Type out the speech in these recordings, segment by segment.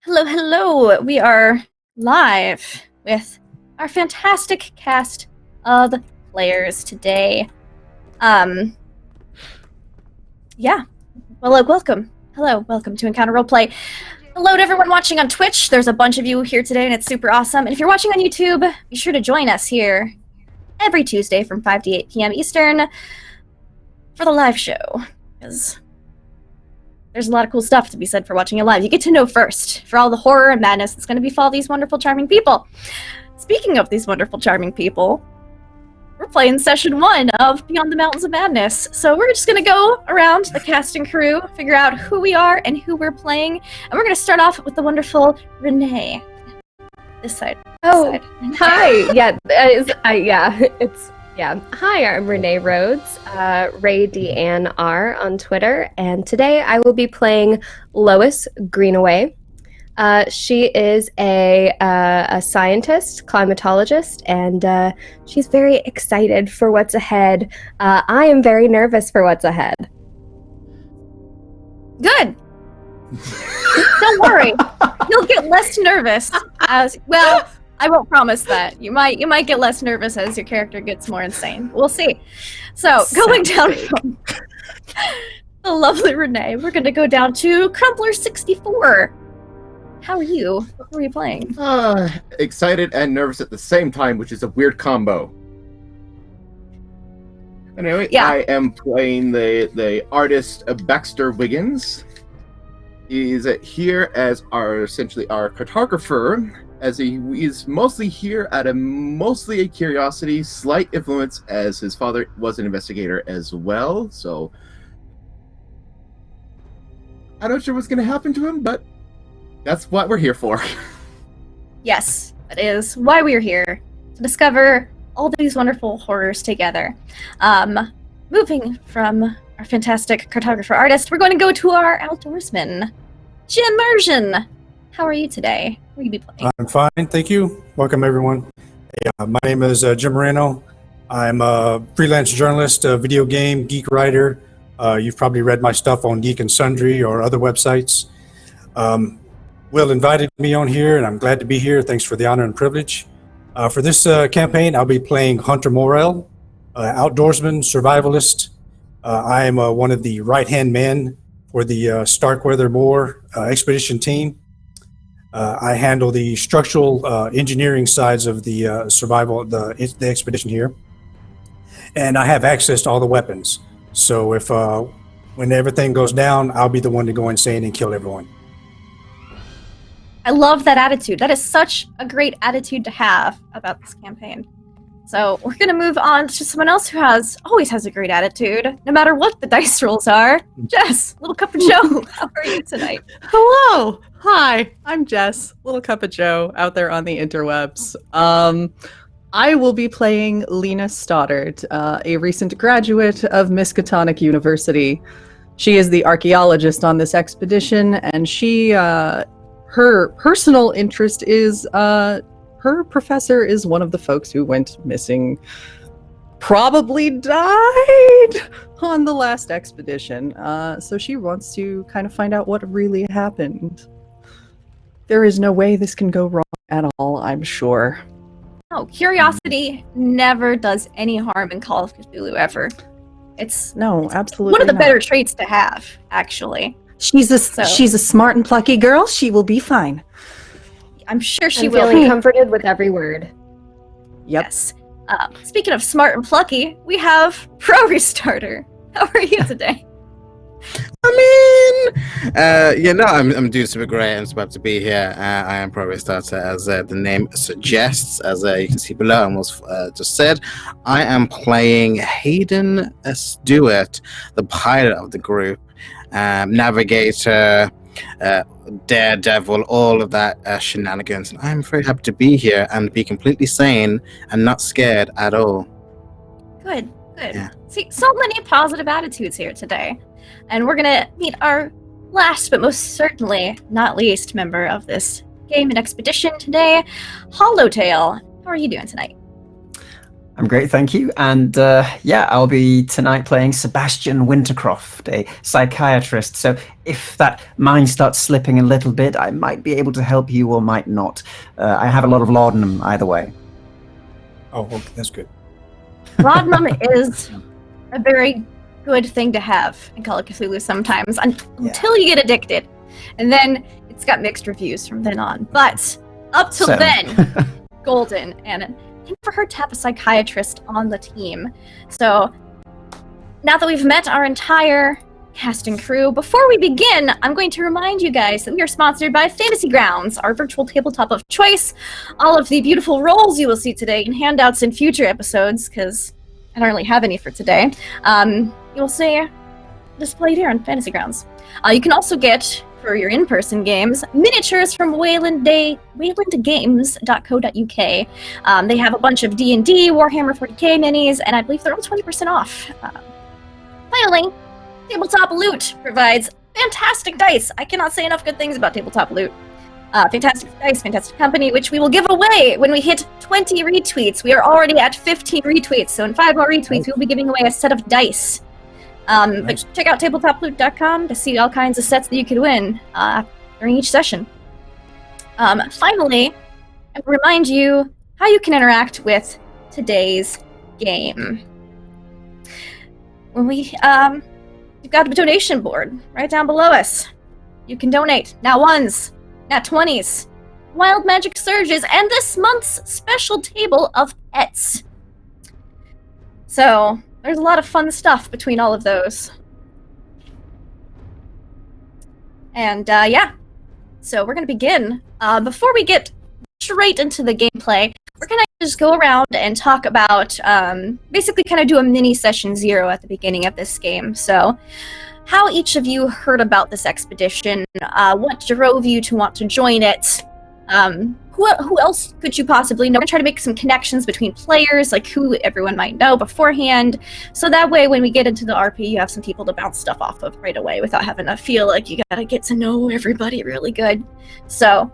Hello, hello. We are live with our fantastic cast of players today. Yeah. Well, welcome. Hello, welcome to Encounter Roleplay. Hello to everyone watching on Twitch. There's a bunch of you here today, and it's super awesome. And if you're watching on YouTube, be sure to join us here every Tuesday from 5 to 8 p.m. Eastern for the live show, because there's a lot of cool stuff to be said for watching it live. You get to know first for all the horror and madness that's going to befall these wonderful, charming people. Speaking of these wonderful, charming people, we're playing session 1 of Beyond the Mountains of Madness. So we're just going to go around the cast and crew, figure out who we are and who we're playing. And we're going to start off with the wonderful Renee. This side. Hi. Hi, I'm Renee Rhodes, Ray Deanne R on Twitter, and today I will be playing Lois Greenaway. She is a scientist, climatologist, and she's very excited for what's ahead. I am very nervous for what's ahead. Good. Don't worry. You'll get less nervous as well. I won't promise that. You might get less nervous as your character gets more insane. We'll see. So, going down from the lovely Renee, we're going to go down to Crumpler64. How are you? What are you playing? Excited and nervous at the same time, which is a weird combo. Anyway, Yeah. I am playing the artist Baxter Wiggins. He's here as essentially our cartographer, as he is mostly here at mostly a curiosity, slight influence, as his father was an investigator as well. So I'm not sure what's going to happen to him, but that's what we're here for. Yes, that is why we're here, to discover all these wonderful horrors together. Moving from our fantastic cartographer artist, we're going to go to our outdoorsman, Jim Mersion. How are you today? What will you be playing? I'm fine, thank you. Welcome, everyone. Hey, my name is Jim Moreno. I'm a freelance journalist, a video game geek writer. You've probably read my stuff on Geek and Sundry or other websites. Will invited me on here, and I'm glad to be here. Thanks for the honor and privilege. For this campaign, I'll be playing Hunter Morrell, outdoorsman, survivalist. I am one of the right-hand men for the Starkweather Moor expedition team. I handle the structural engineering sides of the the expedition here, and I have access to all the weapons. So if when everything goes down, I'll be the one to go insane and kill everyone. I love that attitude. That is such a great attitude to have about this campaign. So we're going to move on to someone else who always has a great attitude, no matter what the dice rolls are. Jess, Little Cup of Joe, how are you tonight? Hello! Hi, I'm Jess, Little Cup of Joe, out there on the interwebs. I will be playing Lena Stoddard, a recent graduate of Miskatonic University. She is the archaeologist on this expedition, and her personal interest is her professor is one of the folks who went missing, probably died on the last expedition. So she wants to kind of find out what really happened. There is no way this can go wrong at all, I'm sure. No, curiosity never does any harm in Call of Cthulhu, ever. It's absolutely one of the not. better traits to have, actually. She's a smart and plucky girl. She will be fine. I'm sure she I'm will. feeling comforted with every word. Yep. Yes. Speaking of smart and plucky, we have Pro Restarter. How are you today? I'm doing super great. I'm about to be here. I am Pro Restarter, as the name suggests, as you can see below and was just said. I am playing Hayden Stewart, the pilot of the group, navigator, daredevil, all of that shenanigans. And I'm very happy to be here and be completely sane and not scared at all. Good. Yeah. See, so many positive attitudes here today. And we're going to meet our last, but most certainly not least, member of this game and expedition today, Hollowtail. How are you doing tonight? I'm great, thank you. And yeah, I'll be tonight playing Sebastian Wintercroft, a psychiatrist. So if that mind starts slipping a little bit, I might be able to help you or might not. I have a lot of laudanum either way. Oh, okay, that's good. Laudanum is a very good thing to have in Call of Cthulhu sometimes, until you get addicted. And then it's got mixed reviews from then on. But up till then, golden. And I think for her to have a psychiatrist on the team. So now that we've met our entire cast and crew, before we begin, I'm going to remind you guys that we are sponsored by Fantasy Grounds, our virtual tabletop of choice. All of the beautiful roles you will see today and handouts in future episodes, because I don't really have any for today, you will see displayed here on Fantasy Grounds. You can also get, for your in-person games, miniatures from waylandgames.co.uk. They have a bunch of D&D, Warhammer 40k minis, and I believe they're all 20% off. Finally, Tabletop Loot provides fantastic dice. I cannot say enough good things about Tabletop Loot. Fantastic dice, fantastic company, which we will give away when we hit 20 retweets. We are already at 15 retweets, so in 5 more retweets, we'll be giving away a set of dice. But check out tabletoploot.com to see all kinds of sets that you could win during each session. Finally, I will remind you how you can interact with today's game. When we've got a donation board right down below us. You can donate Nat 1s, Nat 20s, Wild Magic Surges, and this month's special table of pets. So there's a lot of fun stuff between all of those. And yeah, so we're going to begin. Before we get straight into the gameplay, we're going to just go around and talk about, basically kind of do a mini session 0 at the beginning of this game. So how each of you heard about this expedition, what drove you to want to join it, who else could you possibly know? We're going to try to make some connections between players, like who everyone might know beforehand, so that way when we get into the RP, you have some people to bounce stuff off of right away without having to feel like you gotta get to know everybody really good. So,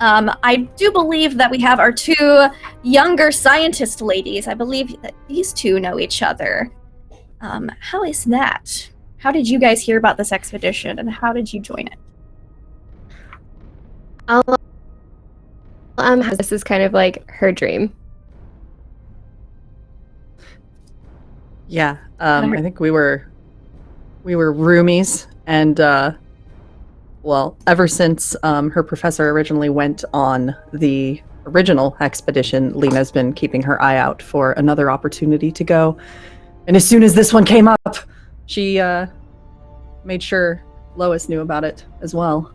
I do believe that we have our 2 younger scientist ladies. I believe that these 2 know each other. How is that? How did you guys hear about this expedition, and how did you join it? This is kind of like her dream. Yeah, I think we were roomies, and well, ever since her professor originally went on the original expedition, Lena's been keeping her eye out for another opportunity to go. And as soon as this one came up, she made sure Lois knew about it as well.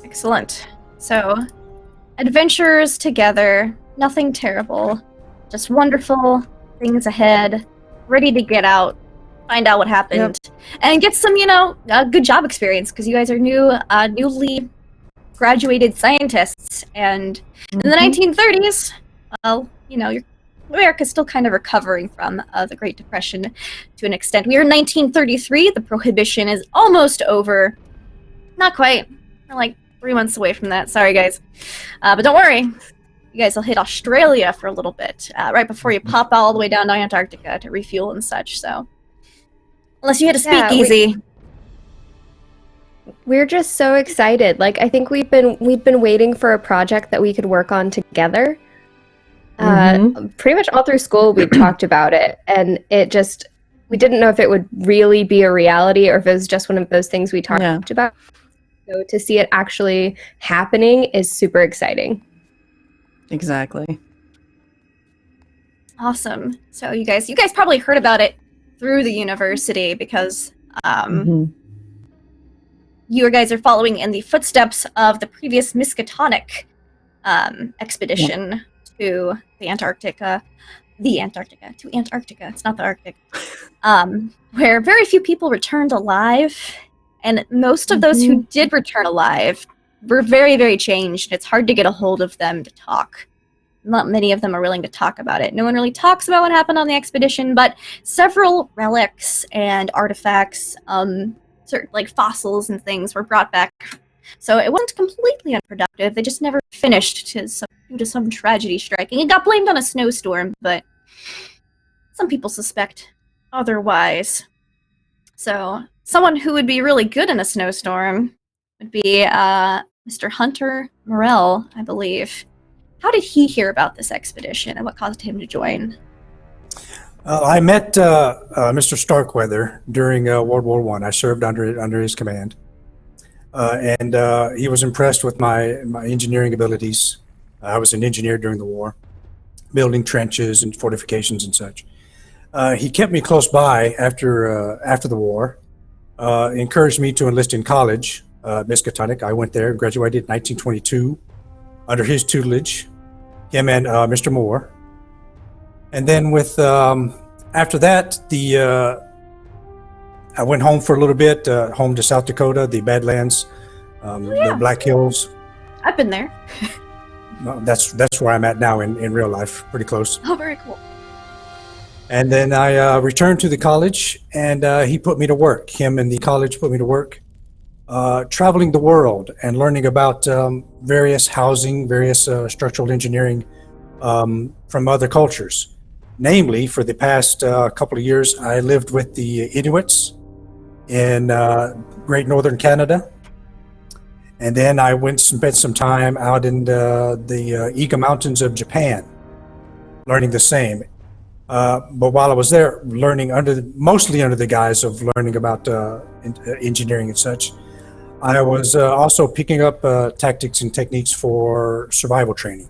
Excellent. So, adventures together, nothing terrible, just wonderful things ahead, ready to get out, find out what happened, and get some, good job experience, because you guys are newly graduated scientists, and in the 1930s, well, America's still kind of recovering from the Great Depression to an extent. We are in 1933, the Prohibition is almost over. Not quite. We're like 3 months away from that. Sorry, guys. But don't worry. You guys will hit Australia for a little bit, right before you pop all the way down to Antarctica to refuel and such, so. Unless you hit a speakeasy. We're just so excited. Like, I think we've been waiting for a project that we could work on together. Pretty much all through school we talked about it, and we didn't know if it would really be a reality or if it was just one of those things we talked about. So to see it actually happening is super exciting. Exactly. Awesome. So you guys probably heard about it through the university, because you guys are following in the footsteps of the previous Miskatonic expedition to Antarctica. It's not the Arctic. Where very few people returned alive, and most of those who did return alive were very, very changed. It's hard to get a hold of them to talk. Not many of them are willing to talk about it. No one really talks about what happened on the expedition, but several relics and artifacts, certain like fossils and things, were brought back. So it wasn't completely unproductive. They just never finished to due to some tragedy striking. It got blamed on a snowstorm, but some people suspect otherwise. So, someone who would be really good in a snowstorm would be Mr. Hunter Morell, I believe. How did he hear about this expedition and what caused him to join? I met Mr. Starkweather during World War I. I served under his command, and he was impressed with my engineering abilities. I was an engineer during the war, building trenches and fortifications and such. He kept me close by after the war, encouraged me to enlist in college, Miskatonic. I went there, graduated in 1922 under his tutelage, him and Mr. Moore. And then with after that, I went home for a little bit, home to South Dakota, the Badlands, the Black Hills. I've been there. Well, that's where I'm at now in real life, pretty close. Oh, very cool. And then I returned to the college, and he put me to work. Him and the college put me to work, traveling the world and learning about various housing, various structural engineering from other cultures. Namely, for the past couple of years, I lived with the Inuits in Great Northern Canada. And then I went and spent some time out in the Iga Mountains of Japan, learning the same. But while I was there, learning mostly under the guise of learning about engineering and such, I was also picking up tactics and techniques for survival training.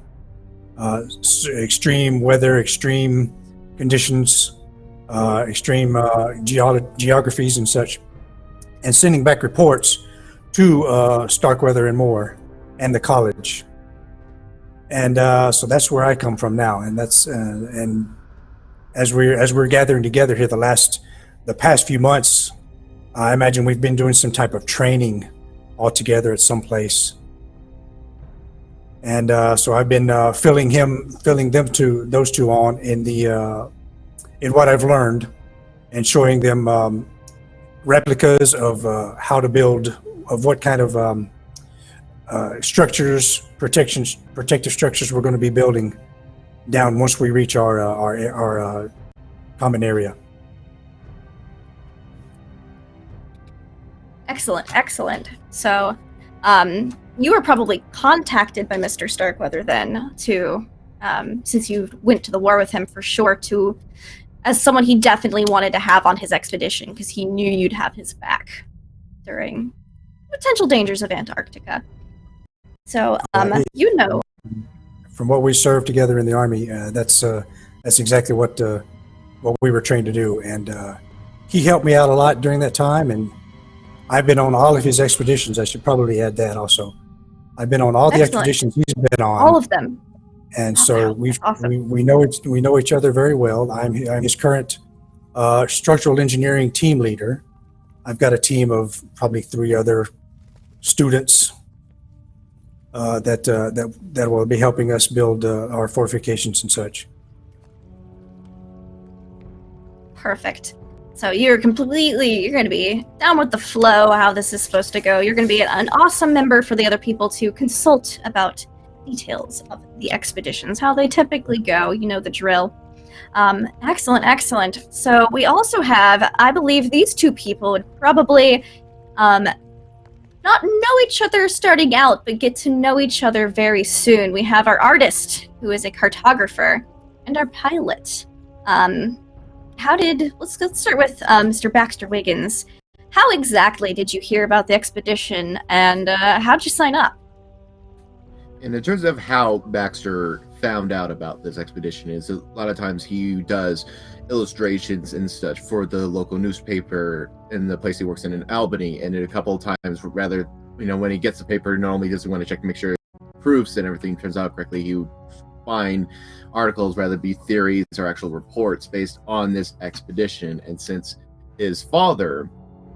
Extreme weather, extreme conditions, extreme geographies and such, and sending back reports to Starkweather and Moore and the college. And so that's where I come from now, and that's and as we're gathering together here the past few months, I imagine we've been doing some type of training all together at some place. And so I've been filling those two on in what I've learned, and showing them replicas of how to build, of what kind of structures, protective structures we're going to be building down once we reach our common area. Excellent. So, you were probably contacted by Mr. Starkweather then to, since you went to the war with him for sure, as someone he definitely wanted to have on his expedition, because he knew you'd have his back during potential dangers of Antarctica. So, from what we served together in the Army, that's exactly what we were trained to do, and he helped me out a lot during that time. And I've been on all of his expeditions. I should probably add that also. I've been on all the expeditions he's been on. All of them. And so awesome. we know each other very well. I'm his current structural engineering team leader. I've got a team of probably 3 other students that will be helping us build our fortifications and such. Perfect. So you're going to be down with the flow, how this is supposed to go. You're going to be an awesome member for the other people to consult about details of the expeditions, how they typically go. You know the drill. Excellent. So we also have, I believe these two people would probably not know each other starting out, but get to know each other very soon. We have our artist, who is a cartographer, and our pilot. Let's start with Mr. Baxter Wiggins. How exactly did you hear about the expedition, and how'd you sign up? And in terms of how Baxter found out about this expedition, is a lot of times he does illustrations and such for the local newspaper in the place he works in Albany, and a couple of times, rather, when he gets the paper, not only does he want to check to make sure proofs and everything turns out correctly, he would find articles, rather be theories or actual reports based on this expedition. And since his father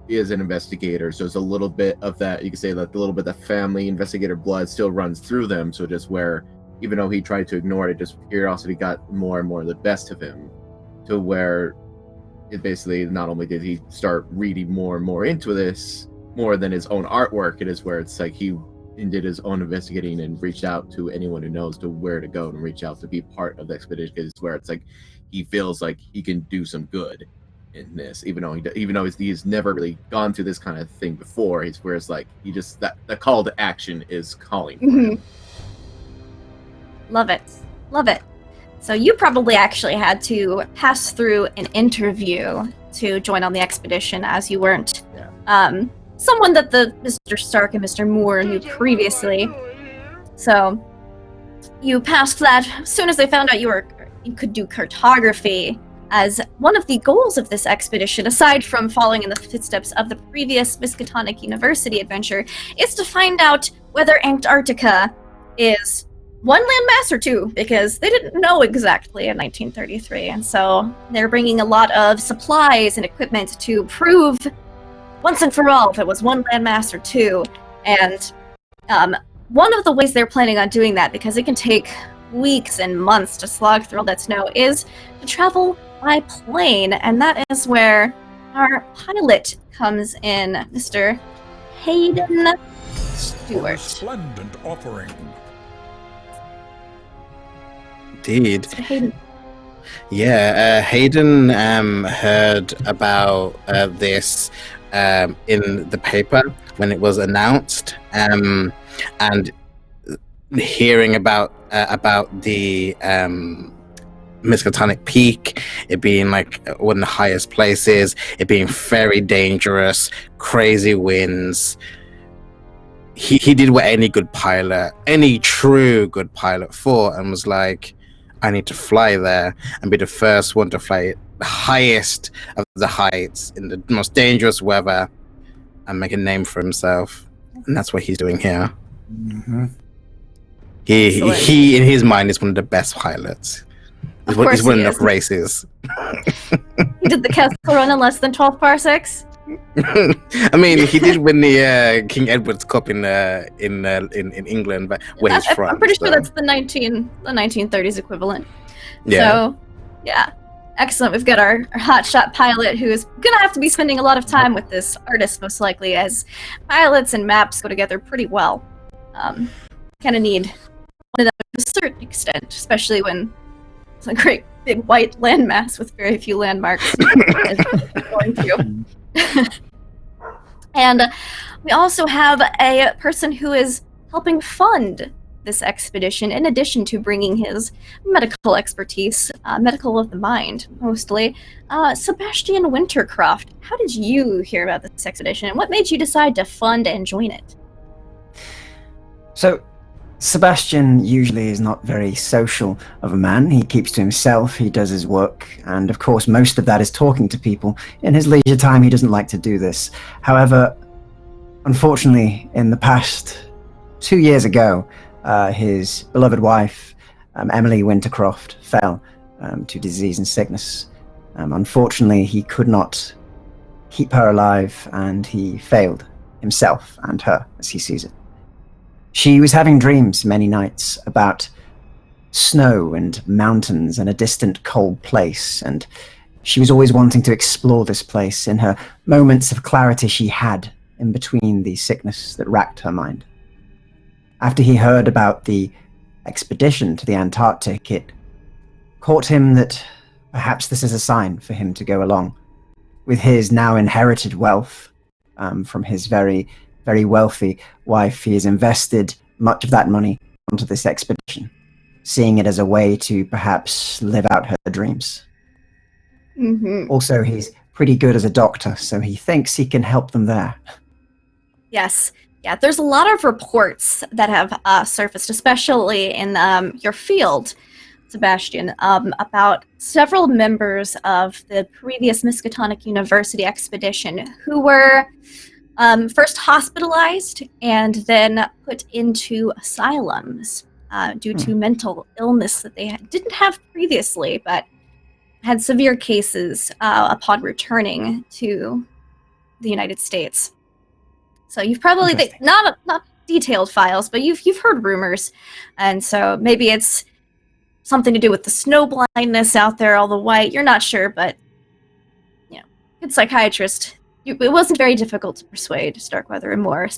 is an investigator, so it's a little bit of that, you could say that a little bit of family investigator blood still runs through them. So just where, even though he tried to ignore it, just curiosity got more and more the best of him, to where it basically, not only did he start reading more and more into this, more than his own artwork, it is where it's like he and did his own investigating and reached out to anyone who knows to where to go and reach out to be part of the expedition, because it's where it's like he feels like he can do some good in this, even though he's never really gone through this kind of thing before. He's where it's like he just that the call to action is calling for him. Love it. So you probably actually had to pass through an interview to join on the expedition, as you weren't someone that the Mr. Stark and Mr. Moore knew previously. So you passed that as soon as they found out you could do cartography, as one of the goals of this expedition, aside from following in the footsteps of the previous Miskatonic University adventure, is to find out whether Antarctica is one landmass or two, because they didn't know exactly in 1933, and so they're bringing a lot of supplies and equipment to prove once and for all if it was one landmass or two. And one of the ways they're planning on doing that, because it can take weeks and months to slog through all that snow, is to travel by plane, and that is where our pilot comes in, Mr. Hayden Stewart. Resplendent offering. Indeed. Hayden. Yeah, Hayden heard about this in the paper when it was announced, and hearing about the Miskatonic Peak, it being like one of the highest places, it being very dangerous, crazy winds. He did what any true good pilot thought, and was like, I need to fly there and be the first one to fly the highest of the heights in the most dangerous weather and make a name for himself. And that's what he's doing here. Mm-hmm. He in his mind is one of the best pilots. He's won enough races. He did the Kessel Run in less than 12 parsecs. I mean, he did win the King Edward's Cup in England, but where he's from. I'm pretty sure that's the 1930s equivalent. Yeah. So, yeah, excellent. We've got our hotshot pilot who's gonna have to be spending a lot of time with this artist, most likely, as pilots and maps go together pretty well. Kind of need one of them to a certain extent, especially when it's a great big white landmass with very few landmarks. Going through. And we also have a person who is helping fund this expedition, in addition to bringing his medical expertise, medical of the mind, mostly. Sebastian Wintercroft, how did you hear about this expedition, and what made you decide to fund and join it? So, Sebastian usually is not very social of a man. He keeps to himself, he does his work, and of course most of that is talking to people. In his leisure time, he doesn't like to do this. However, unfortunately, in the past 2 years ago, his beloved wife, Emily Wintercroft, fell to disease and sickness. Unfortunately, he could not keep her alive, and he failed himself and her, as he sees it. She was having dreams many nights about snow and mountains and a distant cold place, and she was always wanting to explore this place in her moments of clarity she had in between the sickness that racked her mind. After he heard about the expedition to the Antarctic, it caught him that perhaps this is a sign for him to go along. With his now inherited wealth from his very, very wealthy wife, he has invested much of that money onto this expedition, seeing it as a way to perhaps live out her dreams. Mm-hmm. Also, he's pretty good as a doctor, so he thinks he can help them there. Yes. Yeah, there's a lot of reports that have surfaced, especially in your field, Sebastian, about several members of the previous Miskatonic University expedition who were first hospitalized and then put into asylums due to mental illness that they didn't have previously, but had severe cases upon returning to the United States. So you've probably not detailed files, but you've heard rumors, and so maybe it's something to do with the snow blindness out there, all the white. You're not sure, but good psychiatrist. It wasn't very difficult to persuade Starkweather and Moore,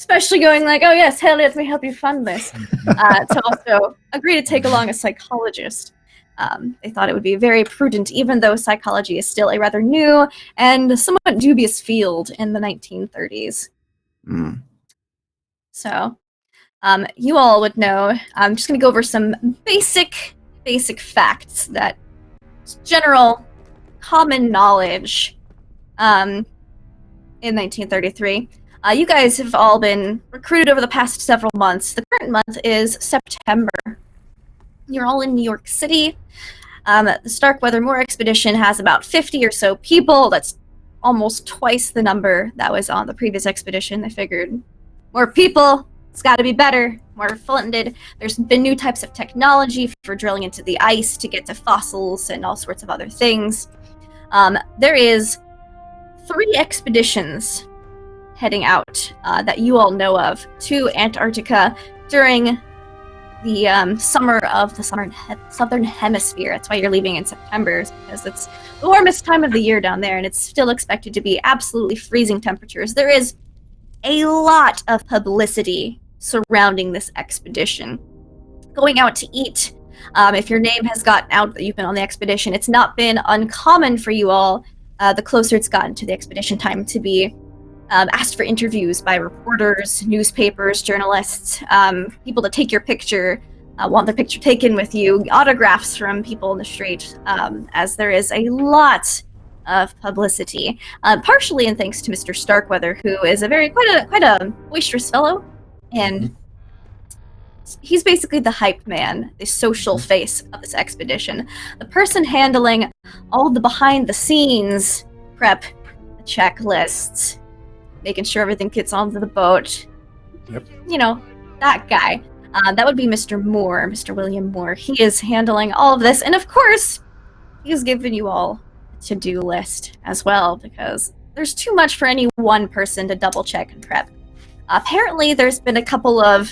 especially going like, oh yes, hell, let me help you fund this, to also agree to take along a psychologist. They thought it would be very prudent, even though psychology is still a rather new and somewhat dubious field in the 1930s. So, you all would know. I'm just going to go over some basic facts that general common knowledge in 1933. You guys have all been recruited over the past several months. The current month is September. You're all in New York City. The Starkweather Moor expedition has about 50 or so people. That's almost twice the number that was on the previous expedition. They figured more people, it's got to be better, more funded. There's been new types of technology for drilling into the ice to get to fossils and all sorts of other things. There is 3 expeditions heading out that you all know of to Antarctica during the summer of the southern hemisphere. That's why you're leaving in September, because it's the warmest time of the year down there, and it's still expected to be absolutely freezing temperatures. There is a lot of publicity surrounding this expedition. Going out to eat, if your name has gotten out that you've been on the expedition, it's not been uncommon for you all, the closer it's gotten to the expedition time, to be asked for interviews by reporters, newspapers, journalists, people to take your picture, want their picture taken with you, autographs from people in the street, as there is a lot of publicity, partially in thanks to Mr. Starkweather, who is quite a boisterous fellow, and he's basically the hype man, the social face of this expedition, the person handling all the behind-the-scenes prep, the checklists, making sure everything gets onto the boat. Yep. You know, that guy. That would be Mr. Moore, Mr. William Moore. He is handling all of this, and of course, he's given you all a to-do list as well, because there's too much for any one person to double-check and prep. Apparently, there's been a couple of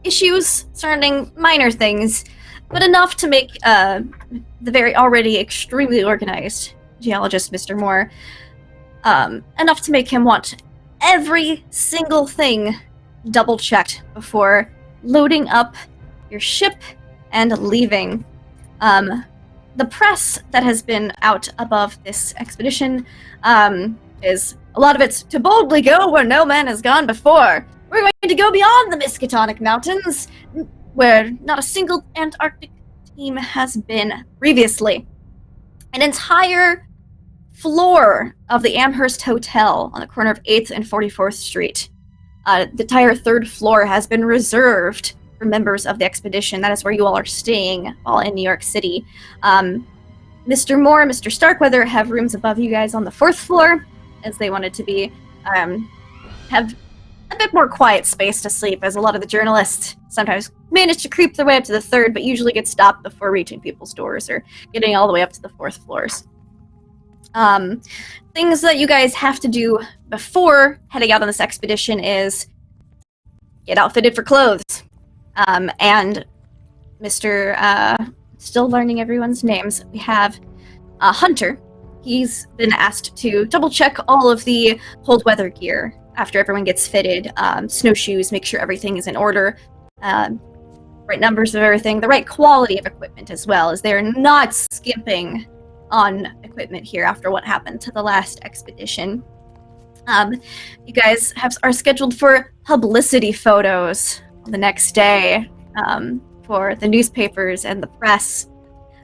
issues surrounding minor things, but enough to make the very already extremely organized geologist, Mr. Moore, enough to make him want every single thing double-checked before loading up your ship and leaving. The press that has been out above this expedition is, a lot of it's to boldly go where no man has gone before. We're going to go beyond the Miskatonic Mountains, where not a single Antarctic team has been previously. An entire floor of the Amherst Hotel on the corner of 8th and 44th Street. The entire 3rd floor has been reserved for members of the expedition. That is where you all are staying, all in New York City. Mr. Moore and Mr. Starkweather have rooms above you guys on the 4th floor, as they wanted to be, have a bit more quiet space to sleep, as a lot of the journalists sometimes manage to creep their way up to the 3rd, but usually get stopped before reaching people's doors or getting all the way up to the 4th floors. Things that you guys have to do before heading out on this expedition is get outfitted for clothes. And Mr. Still learning everyone's names. We have Hunter. He's been asked to double check all of the cold weather gear after everyone gets fitted. Snowshoes, make sure everything is in order. Right numbers of everything, the right quality of equipment as well, as they're not skimping on equipment here after what happened to the last expedition. You guys are scheduled for publicity photos the next day for the newspapers and the press.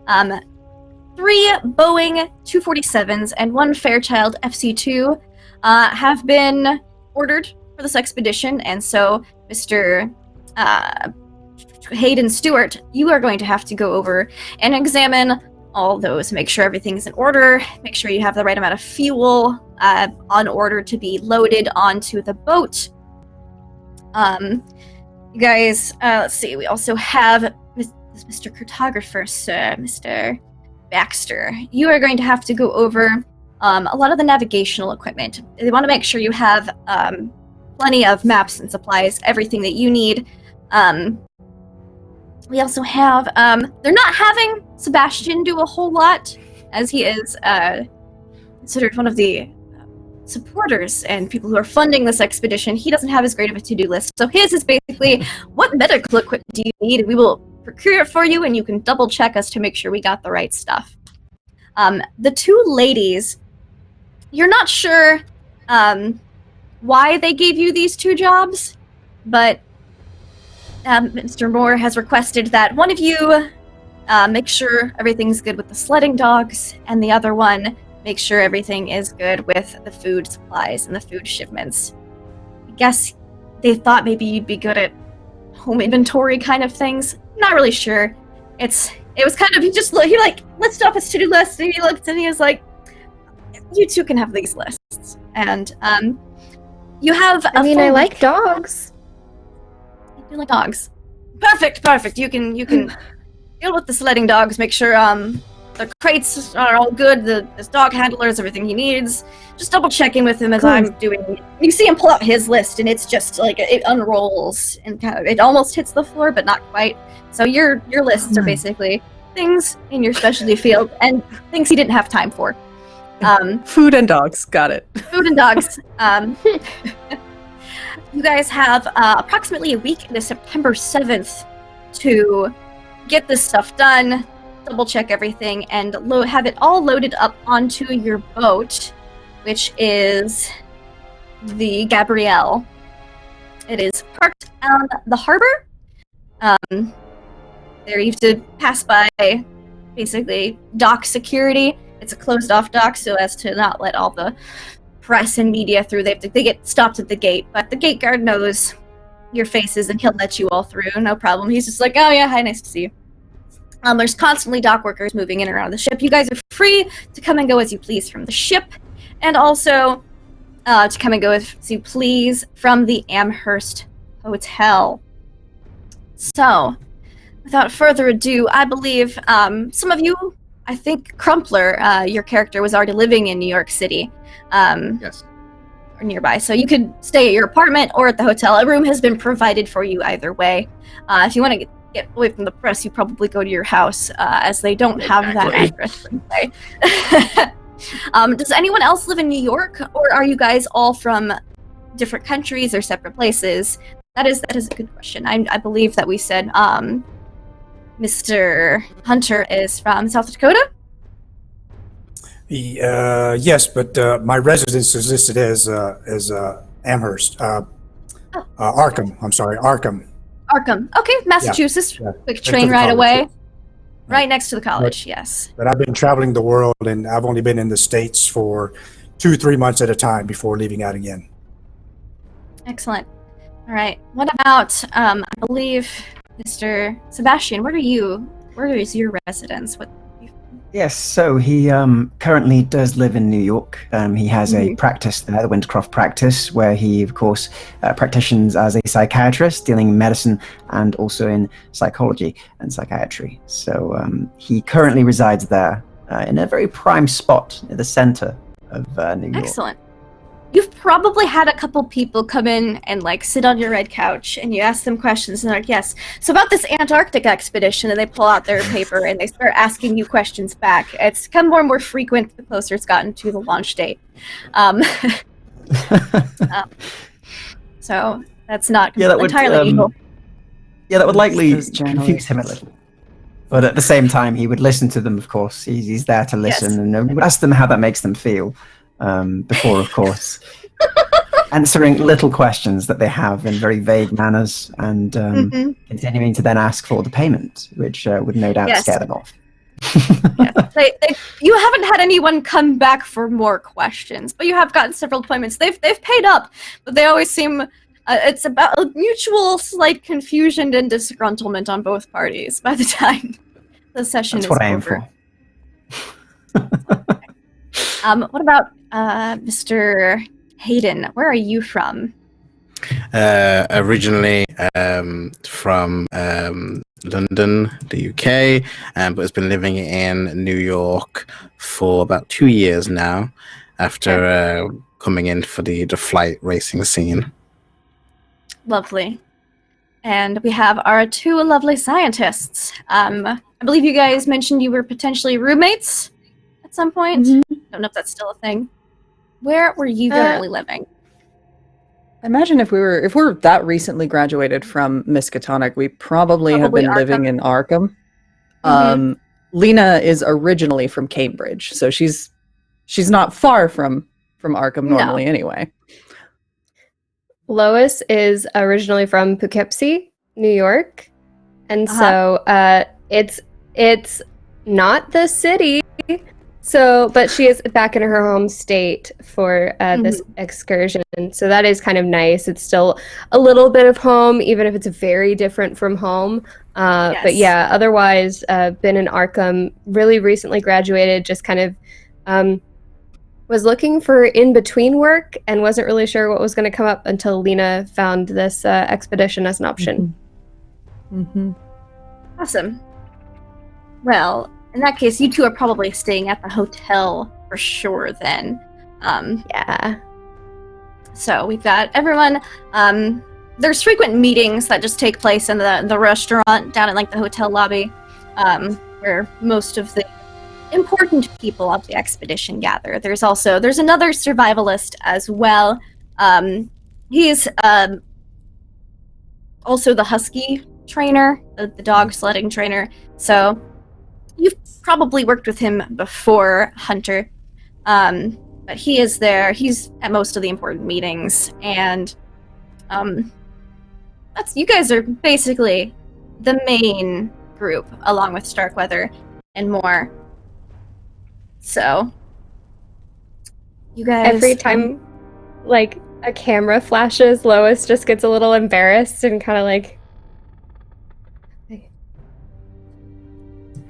3 Boeing 247s and 1 Fairchild FC-2 have been ordered for this expedition, and so Mr. Hayden Stewart, you are going to have to go over and examine all those, make sure everything's in order, make sure you have the right amount of fuel on order to be loaded onto the boat. You guys, let's see, we also have Mr. Cartographer, sir, Mr. Baxter. You are going to have to go over a lot of the navigational equipment. They want to make sure you have plenty of maps and supplies, everything that you need. We also have, they're not having Sebastian do a whole lot, as he is considered one of the supporters and people who are funding this expedition, he doesn't have as great of a to-do list. So his is basically, what medical equipment do you need? We will procure it for you, and you can double check us to make sure we got the right stuff. The two ladies, you're not sure why they gave you these two jobs, but Mr. Moore has requested that one of you make sure everything's good with the sledding dogs, and the other one make sure everything is good with the food supplies and the food shipments. I guess they thought maybe you'd be good at home inventory kind of things. Not really sure. It was kind of, he listed off his to-do list, and he looked and he was like, you two can have these lists. And you have I full like dogs. You like dogs. Perfect. You can deal with the sledding dogs, make sure the crates are all good, his dog handlers, everything he needs. Just double checking with him as I'm doing. You see him pull out his list, and it's just like it unrolls and kind of it almost hits the floor, but not quite. So your lists are basically things in your specialty field and things he didn't have time for. Food and dogs, got it. Food and dogs. You guys have approximately a week into September 7th to get this stuff done, double check everything, and have it all loaded up onto your boat, which is the Gabrielle. It is parked on the harbor. There you have to pass by, basically, dock security. It's a closed-off dock, so as to not let all the press and media through. They get stopped at the gate, but the gate guard knows your faces, and he'll let you all through, no problem. He's just like, oh yeah, hi, nice to see you. There's constantly dock workers moving in and around the ship. You guys are free to come and go as you please from the ship, and also to come and go as you please from the Amherst Hotel. So, without further ado, I believe some of you, I think Crumpler, your character, was already living in New York City. Yes. Or nearby, so you could stay at your apartment or at the hotel. A room has been provided for you either way. If you want to get away from the press, you probably go to your house, as they don't have that address per se. Does anyone else live in New York, or are you guys all from different countries or separate places? That is a good question. I believe that we said Mr. Hunter is from South Dakota. Yes, but my residence is listed as Amherst. Arkham. I'm sorry, Arkham. Arkham. Okay, Massachusetts. Yeah. Quick train ride away. Right next to the college, yes. But I've been traveling the world, and I've only been in the States for 2-3 months at a time before leaving out again. Excellent. All right. What about, I believe, Mr. Sebastian, where is your residence? Yes, so he currently does live in New York. He has a practice there, the Wintercroft practice, where he, of course, practices as a psychiatrist, dealing in medicine and also in psychology and psychiatry. So he currently resides there in a very prime spot at the center of New York. Excellent. You've probably had a couple people come in and sit on your red couch, and you ask them questions, and they're like, yes. So about this Antarctic expedition, and they pull out their paper and they start asking you questions back. It's become more and more frequent the closer it's gotten to the launch date. So that's not entirely evil. Yeah, that would likely confuse him a little. But at the same time, he would listen to them, of course. He's there to listen, and would ask them how that makes them feel. Before, of course, answering little questions that they have in very vague manners, and continuing to then ask for the payment, which would no doubt scare them off. You haven't had anyone come back for more questions, but you have gotten several appointments. They've paid up, but they always seem it's about a mutual slight confusion and disgruntlement on both parties by the time the session is over. That's what I aim for. What about Mr. Hayden? Where are you from? Originally from London, the UK, but has been living in New York for about 2 years now, after coming in for the flight racing scene. Lovely. And we have our two lovely scientists. I believe you guys mentioned you were potentially roommates at some point. Don't know if that's still a thing. Where were you currently living? I imagine if we're that recently graduated from Miskatonic, we probably have been living in Arkham. Lena is originally from Cambridge, so she's not far from Arkham normally anyway. Lois is originally from Poughkeepsie, New York, and so it's not the city. So, but she is back in her home state for this excursion. So that is kind of nice. It's still a little bit of home, even if it's very different from home. But yeah, otherwise, been in Arkham, really recently graduated, just kind of was looking for in-between work and wasn't really sure what was going to come up until Lena found this expedition as an option. Awesome. Well, in that case, you two are probably staying at the hotel for sure then. Yeah. So we've got everyone. There's frequent meetings that just take place in the restaurant down in like the hotel lobby, where most of the important people of the expedition gather. There's another survivalist as well. He's also the husky trainer, the dog sledding trainer. So you've probably worked with him before, Hunter. But he is there. He's at most of the important meetings, and you guys are basically the main group, along with Starkweather and more. So you guys, every time like a camera flashes, Lois just gets a little embarrassed and kind of like.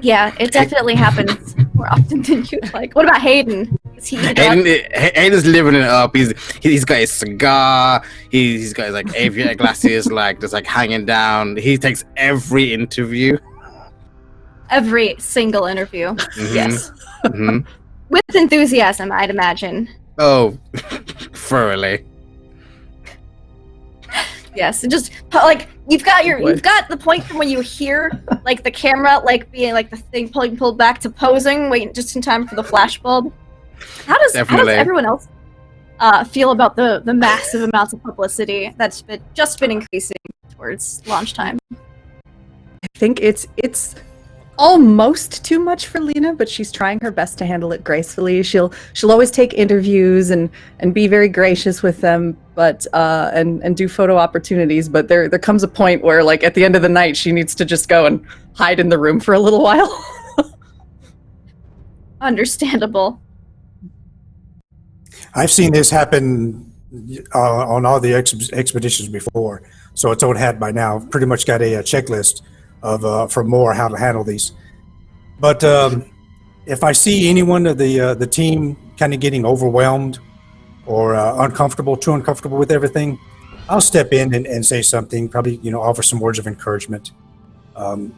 Yeah, it definitely happens more often than you'd like. What about Hayden? Is he Hayden's living it up. He's got his cigar. He's got his like aviator glasses, like just like hanging down. He takes every interview. Every single interview. Yes. With enthusiasm, I'd imagine. Oh, thoroughly. Yes, just like you've got the point from when you hear like the camera like being like the thing pulled back to posing, waiting just in time for the flashbulb. How does everyone else feel about the massive amounts of publicity that's just been increasing towards launch time? I think it's almost too much for Lena, but she's trying her best to handle it gracefully. She'll always take interviews and be very gracious with them, but and do photo opportunities. But there comes a point where, like, at the end of the night, she needs to just go and hide in the room for a little while. Understandable. I've seen this happen on all the expeditions before, so it's old hat by now. Pretty much got a checklist of from more how to handle these. But if I see anyone of the team kind of getting overwhelmed or too uncomfortable with everything, I'll step in and say something, probably offer some words of encouragement, kind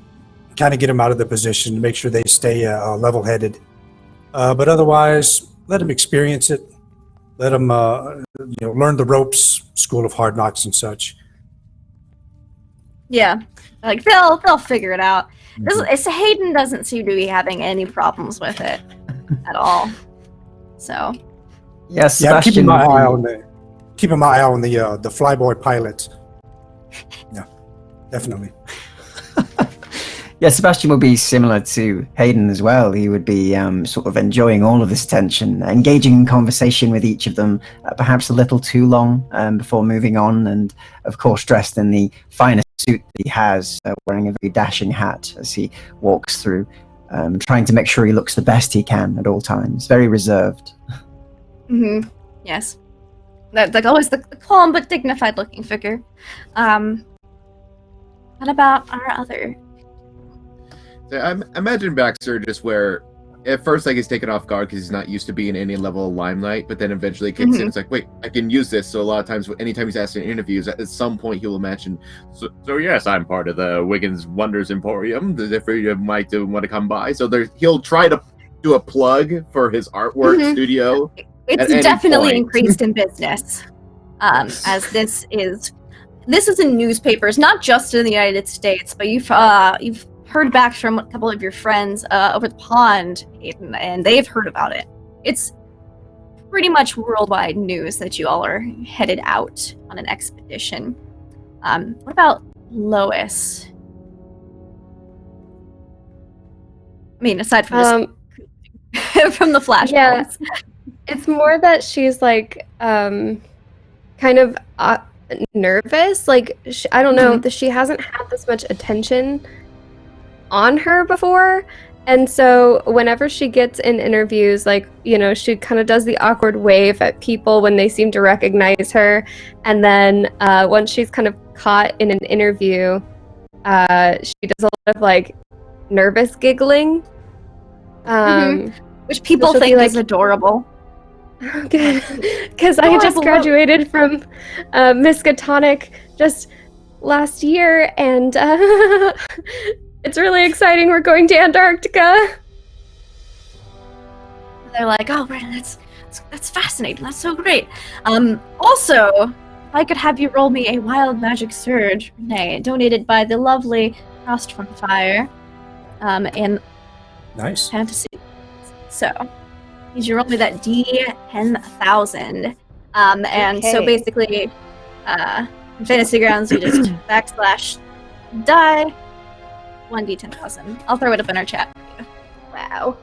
of get them out of the position to make sure they stay level-headed. But otherwise, let them experience it. Let them learn the ropes, School of Hard Knocks and such. Yeah, like they'll figure it out. Hayden doesn't seem to be having any problems with it at all. So yes, yeah, keeping my eye on the flyboy pilot. Yeah, definitely. Yeah, Sebastian would be similar to Hayden as well. He would be sort of enjoying all of this attention, engaging in conversation with each of them, perhaps a little too long before moving on, and of course dressed in the finest suit that he has, wearing a very dashing hat as he walks through, trying to make sure he looks the best he can at all times. Very reserved. Yes. Like always the calm but dignified looking figure. What about our other... I imagine Baxter just where at first like he's taken off guard because he's not used to being any level of limelight, but then eventually kicks in. It's like, wait, I can use this. So a lot of times, anytime he's asked in interviews, at some point he will mention, so yes, I'm part of the Wiggins Wonders Emporium. If you might want to come by, so he'll try to do a plug for his artwork studio. It's definitely increased in business, as this is in newspapers, not just in the United States, but you've heard back from a couple of your friends over the pond, Hayden, and they've heard about it. It's pretty much worldwide news that you all are headed out on an expedition. What about Lois? I mean, aside from just from the flash. Yeah, it's more that she's like kind of nervous. Like I don't know, that she hasn't had this much attention on her before. And so whenever she gets in interviews, like, you know, she kind of does the awkward wave at people when they seem to recognize her. And then once she's kind of caught in an interview, she does a lot of like nervous giggling. Which people think is adorable. Good. Because I just graduated from Miskatonic just last year, and it's really exciting. We're going to Antarctica. They're like, oh, Brandon, that's fascinating. That's so great. Also, if I could have you roll me a wild magic surge, Renee, donated by the lovely Frost from Fire, in Nice. fantasy. So, need you roll me that D10,000. And so Okay. basically, in Fantasy Grounds, you just /die 1D10,000. I'll throw it up in our chat for you. Wow.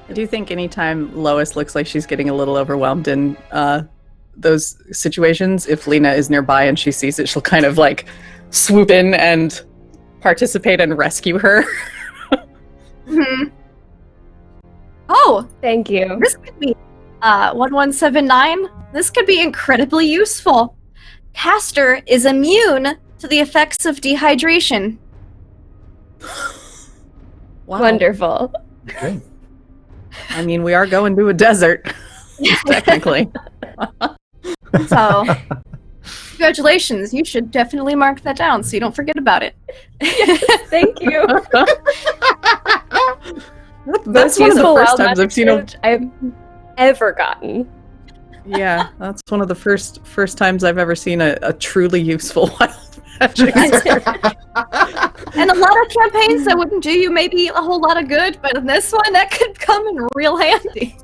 I do think anytime Lois looks like she's getting a little overwhelmed in those situations, if Lena is nearby and she sees it, she'll kind of like swoop in and participate and rescue her. Oh, Thank you. this could be 1179. This could be incredibly useful. Caster is immune to the effects of dehydration. Wow. Wonderful. Okay. I mean, we are going to a desert, technically. So, congratulations. You should definitely mark that down so you don't forget about it. Thank you. That's Most one of the useful first wild times I've magic seen a... surge I've ever gotten. Yeah, that's one of the first times I've ever seen a truly useful wild magic surge. And a lot of campaigns that wouldn't do you maybe a whole lot of good, but in this one, that could come in real handy.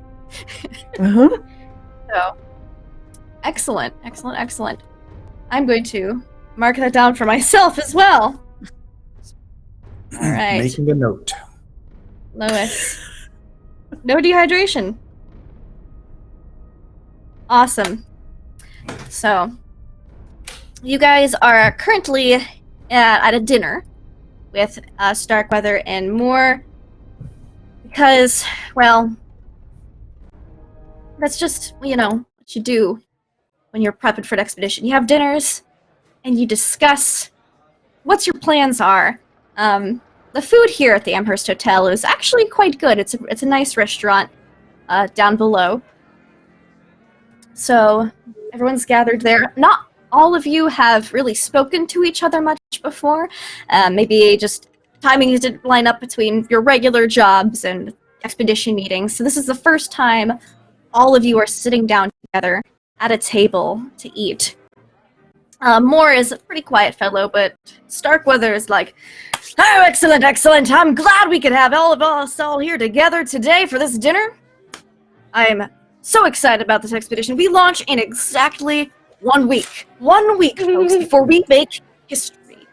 Uh-huh. So, excellent, excellent, excellent. I'm going to mark that down for myself as well. All right, Making a note. Lois. No dehydration. Awesome. So, you guys are currently at a dinner with Starkweather and Moore because, well, that's just, you know, what you do when you're prepping for an expedition. You have dinners and you discuss what your plans are. The food here at the Amherst Hotel is actually quite good. It's a nice restaurant down below. So everyone's gathered there. Not all of you have really spoken to each other much before. Maybe just timing didn't line up between your regular jobs and expedition meetings. So this is the first time all of you are sitting down together at a table to eat. Moore is a pretty quiet fellow, but Starkweather is like, oh, excellent, excellent. I'm glad we could have all of us all here together today for this dinner. I am so excited about this expedition. We launch in exactly 1 week. 1 week, folks, before we make history.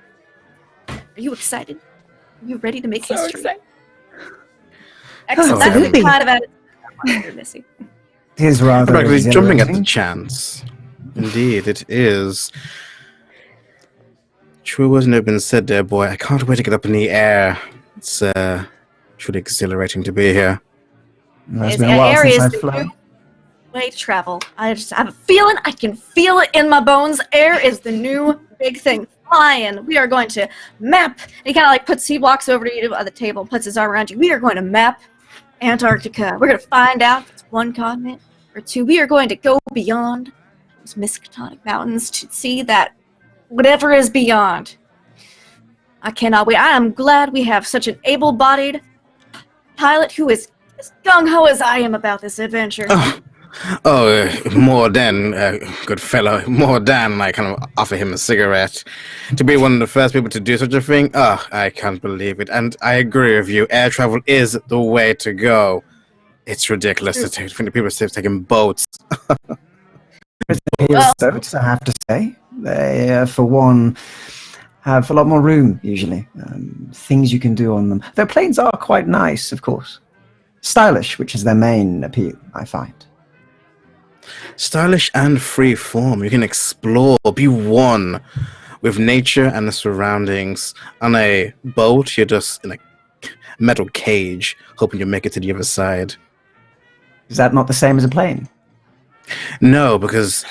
Are you excited? Are you ready to make history? Excited. Excellent. That's the kind of attitude I want, Missy. It is rather I'm actually jumping at the exhilarating. chance. Indeed, it is. True wasn't have been said there, boy. I can't wait to get up in the air. It's truly exhilarating to be here. It's been a while Air since is I've the flown. new way to travel. I just have a feeling. I can feel it in my bones. Air is the new big thing. Flying. We are going to map. And he kind of like he walks over to you at the table and puts his arm around you. We are going to map Antarctica. We're going to find out if it's one continent or two. We are going to go beyond those Miskatonic Mountains to see that whatever is beyond. I cannot wait. I am glad we have such an able-bodied pilot who is as gung-ho as I am about this adventure. Oh, Oh, more than, good fellow, more than. I kind of offer him a cigarette. To be one of the first people to do such a thing, I can't believe it. And I agree with you, air travel is the way to go. It's ridiculous to think the people are taking boats. Boats, I have to say. They, for one, have a lot more room, usually. Things you can do on them. Their planes are quite nice, of course. Stylish, which is their main appeal, I find. Stylish and free form. You can explore, be one with nature and the surroundings. On a boat, you're just in a metal cage, hoping you make it to the other side. Is that not the same as a plane? No, because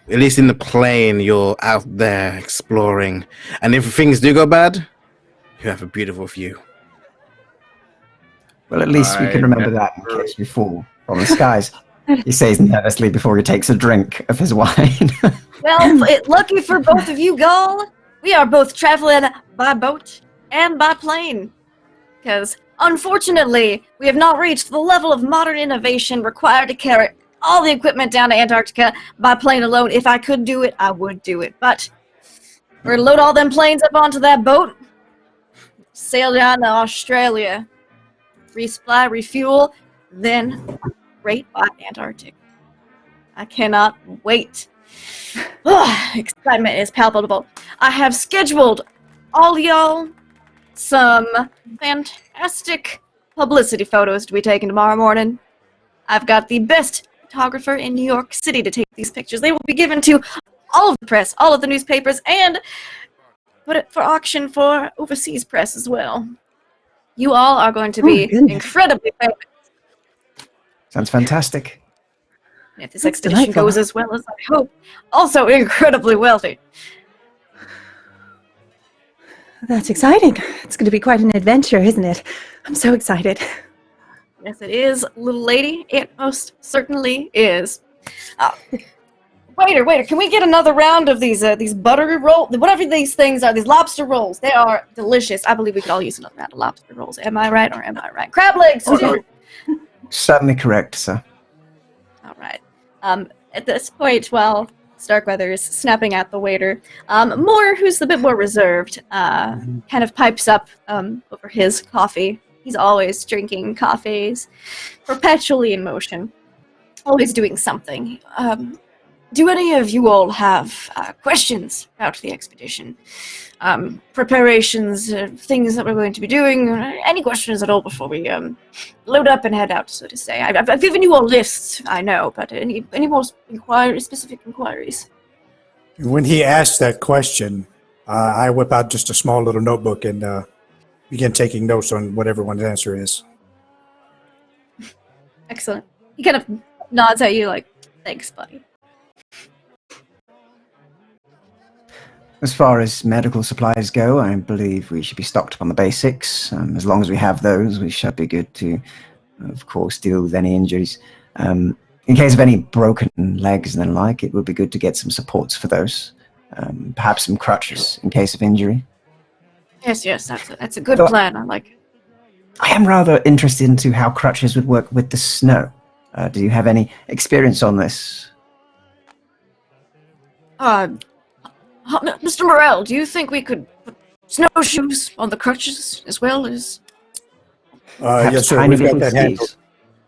at least in the plane, you're out there exploring. And if things do go bad, you have a beautiful view. Well, at least we can remember that in case we fall from the skies. He says nervously before he takes a drink of his wine. Well, lucky for both of you, Gull, we are both traveling by boat and by plane. Because, unfortunately, we have not reached the level of modern innovation required to carry all the equipment down to Antarctica by plane alone. If I could do it, I would do it. But we're gonna load all them planes up onto that boat, sail down to Australia, resupply, refuel, then right by Antarctic. I cannot wait. Excitement is palpable. I have scheduled all y'all some fantastic publicity photos to be taken tomorrow morning. I've got the best photographer in New York City to take these pictures. They will be given to all of the press, all of the newspapers, and put it for auction for overseas press as well. You all are going to be incredibly famous. Sounds fantastic. If this expedition goes as well as I hope, also incredibly wealthy. That's exciting. It's going to be quite an adventure, isn't it? I'm so excited. Yes, it is, little lady. It most certainly is. Waiter, can we get another round of these buttery rolls? Whatever these things are, these lobster rolls. They are delicious. I believe we could all use another round of lobster rolls. Am I right or am I right? Crab legs, too. Certainly correct, sir. All right. At this point, while Starkweather is snapping at the waiter, Moore, who's a bit more reserved, kind of pipes up over his coffee. He's always drinking coffees, perpetually in motion, always doing something. Do any of you all have questions about the expedition? Preparations, things that we're going to be doing? Any questions at all before we load up and head out, so to say? I've given you all lists, I know, but any more specific inquiries? When he asked that question, I whip out just a small little notebook and begin taking notes on what everyone's answer is. Excellent. He kind of nods at you like, thanks, buddy. As far as medical supplies go, I believe we should be stocked up on the basics. As long as we have those, we should be good to, of course, deal with any injuries. In case of any broken legs and the like, it would be good to get some supports for those. Perhaps some crutches in case of injury. Yes, that's a good plan. I like it. I am rather interested into how crutches would work with the snow. Do you have any experience on this? Mr. Morrell, do you think we could put snowshoes on the crutches as well as... Yes, sir. We've got that handled.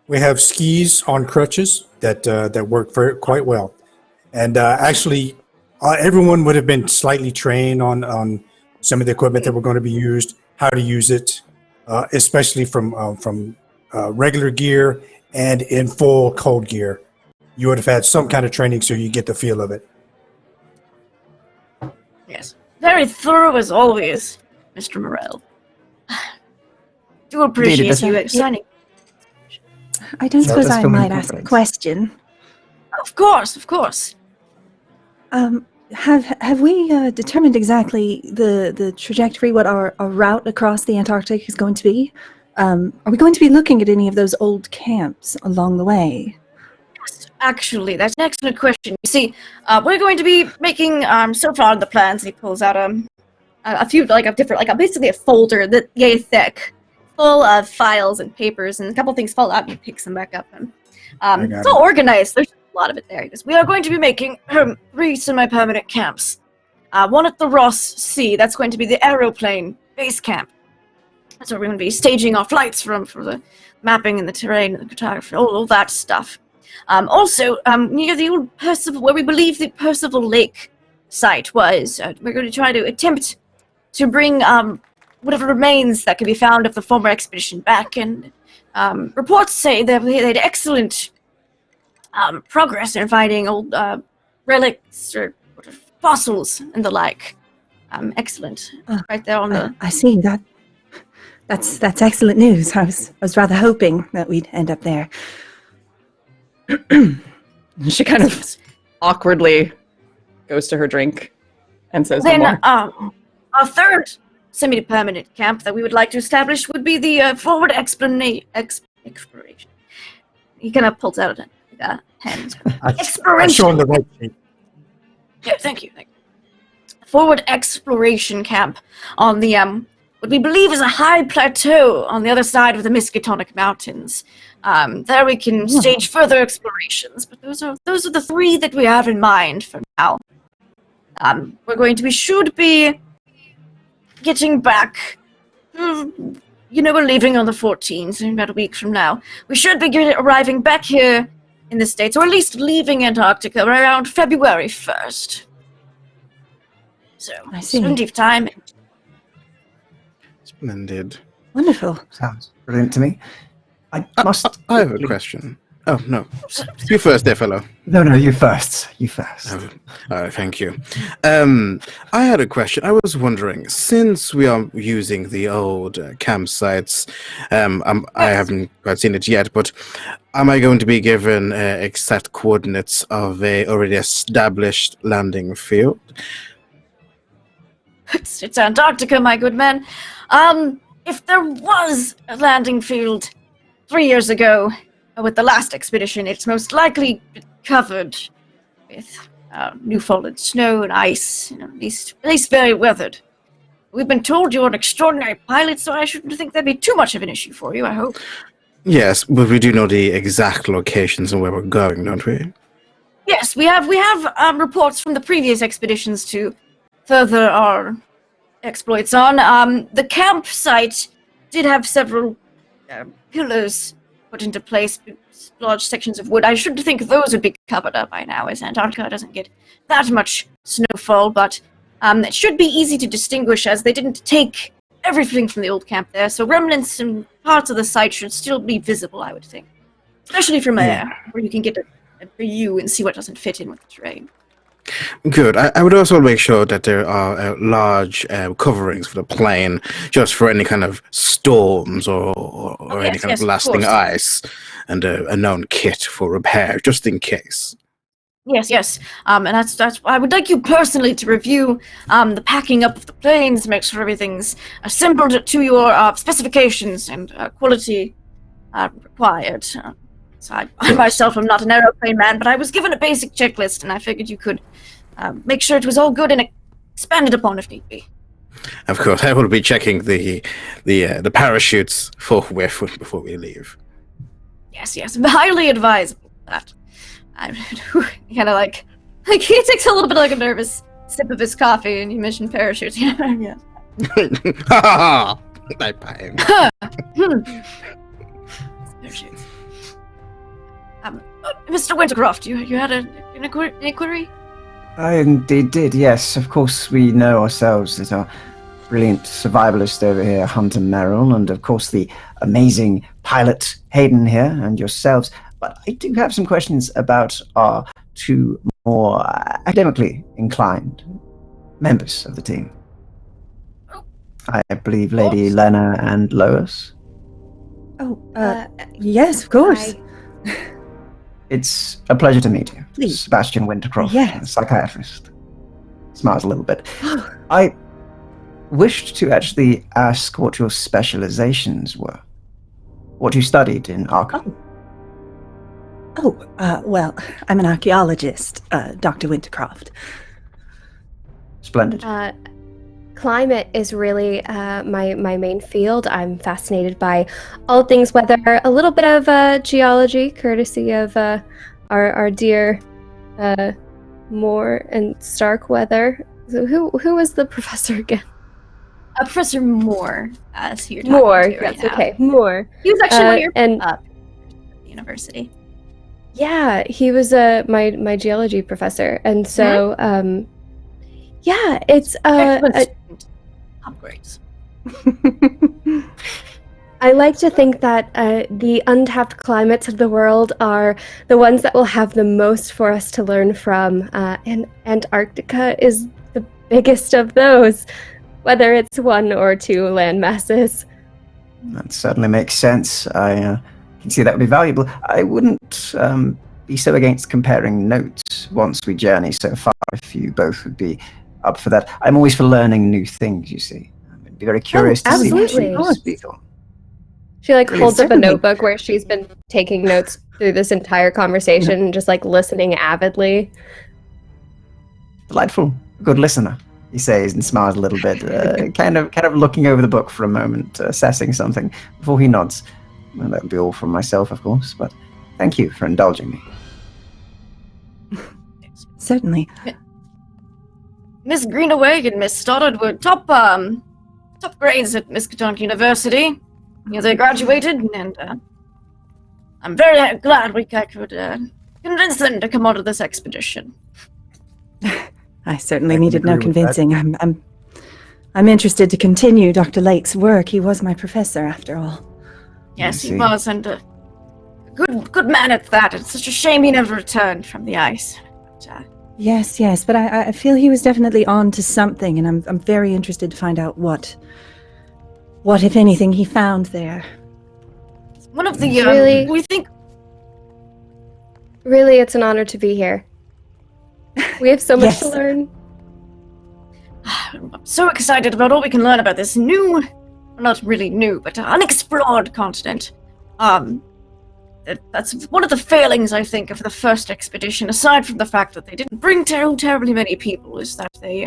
We have skis on crutches that work quite well. And actually, everyone would have been slightly trained on some of the equipment that were going to be used, how to use it, especially from regular gear and in full cold gear. You would have had some kind of training so you get the feel of it. Yes, very thorough as always, Mr. Morrell. Do appreciate you signing. I don't suppose I might ask a question. Of course. Have we determined exactly the trajectory, what our route across the Antarctic is going to be? Are we going to be looking at any of those old camps along the way? Yes, actually, that's an excellent question. You see, we're going to be making, so far the plans, he pulls out a few, basically a folder that yay thick, full of files and papers, and a couple things fall out and he picks them back up. And It's all organized. There's a lot of it there. Because we are going to be making 3 semi-permanent camps. One at the Ross Sea. That's going to be the aeroplane base camp. That's where we're going to be staging our flights from for the mapping and the terrain and the cartography, all that stuff. Also, near the old Percival, where we believe the Percival Lake site was, we're going to try to attempt to bring whatever remains that can be found of the former expedition back. And reports say that they had excellent progress in finding old relics or fossils and the like. Excellent. Right there on the... I see that. That's excellent news. I was rather hoping that we'd end up there. She kind of awkwardly goes to her drink and says Then, no more. Our third semi-permanent camp that we would like to establish would be the forward exploration. He kind of pulls out a hand. I'm showing the right sheet. Yeah, thank you. Forward exploration camp on the what we believe is a high plateau on the other side of the Miskatonic Mountains. There we can stage further explorations, but those are the 3 that we have in mind for now. Should be getting back. We're leaving on the 14th, in about a week from now. We should be arriving back here in the States, or at least leaving Antarctica around February 1st. So, I see. plenty of time. Splendid. Wonderful. Sounds brilliant to me. I must. I have a question. Oh, no. You first there, fellow. No, you first. You first. Oh, thank you. I had a question. I was wondering, since we are using the old campsites, I haven't quite seen it yet, but am I going to be given exact coordinates of a already established landing field? It's Antarctica, my good man. If there was a landing field 3 years ago, with the last expedition, it's most likely covered with new fallen snow and ice, at least very weathered. We've been told you're an extraordinary pilot, so I shouldn't think that'd be too much of an issue for you, I hope. Yes, but we do know the exact locations and where we're going, don't we? Yes, we have reports from the previous expeditions to further our exploits on. The campsite did have several pillars put into place, large sections of wood. I should think those would be covered up by now, as Antarctica doesn't get that much snowfall, but it should be easy to distinguish, as they didn't take everything from the old camp there, so remnants and parts of the site should still be visible, I would think. Especially from air, where you can get a view and see what doesn't fit in with the terrain. Good. I would also make sure that there are large coverings for the plane, just for any kind of storms or any kind of lasting ice, and a known kit for repair, just in case. Yes. And that's I would like you personally to review the packing up of the planes, make sure everything's assembled to your specifications and quality required. So I myself am not an aeroplane man, but I was given a basic checklist, and I figured you could make sure it was all good and expanded upon if need be. Of course, I will be checking the parachutes forthwith before we leave. Yes, highly advisable. That I kind of like he takes a little bit like a nervous sip of his coffee, and you mentioned parachutes. Yeah. Ha ha! I buy him. Parachutes. Mr. Wintercroft, you had an inquiry? I indeed did, yes. Of course, we know ourselves that our brilliant survivalist over here, Hunter Merrill, and of course the amazing pilot Hayden here, and yourselves. But I do have some questions about our 2 more academically inclined members of the team. I believe Lady Lena and Lois. Yes, of course. It's a pleasure to meet you. Please. Sebastian Wintercroft, Yes. psychiatrist. Smiles a little bit. I wished to actually ask what your specializations were. What you studied in Arkham. Well, I'm an archaeologist, Dr. Wintercroft. Splendid. climate is really my main field. I'm fascinated by all things weather, a little bit of geology, courtesy of our dear Moore and Starkweather. So who was the professor again? Professor Moore, as you're talking Moore, to right yes, now. okay, Moore. He was actually one of your and university. yeah, he was my geology professor, and so yeah, it's Upgrades. I like to think that the untapped climates of the world are the ones that will have the most for us to learn from, and Antarctica is the biggest of those, whether it's 1 or 2 land masses. That certainly makes sense. I can see that would be valuable. I wouldn't be so against comparing notes once we journey so far, if you both would be up for that. I'm always for learning new things, you see. I'd be very curious to see what absolutely. you speak on. She Brilliant. holds up a Certainly. notebook where she's been taking notes through this entire conversation and just listening avidly. Delightful. Good listener, he says and smiles a little bit, kind of looking over the book for a moment, assessing something before he nods. Well, that would be all from myself, of course, but thank you for indulging me. Certainly. Miss Greenaway and Miss Stoddard were top grades at Miskatonic University. They graduated, and I'm very glad I could convince them to come onto this expedition. I certainly I can needed no agree with that. convincing. I'm interested to continue Dr. Lake's work. He was my professor, after all. Yes, I he see. was, and a good man at that. It's such a shame he never returned from the ice. But, Yes, but I feel he was definitely on to something, and I'm very interested to find out what, if anything, he found there. one of the Really? we think Really, it's an honor to be here. We have so much to Yes. learn. I'm so excited about all we can learn about this new, well, not really new, but unexplored continent. That's one of the failings, I think, of the first expedition, aside from the fact that they didn't bring terribly many people, is that they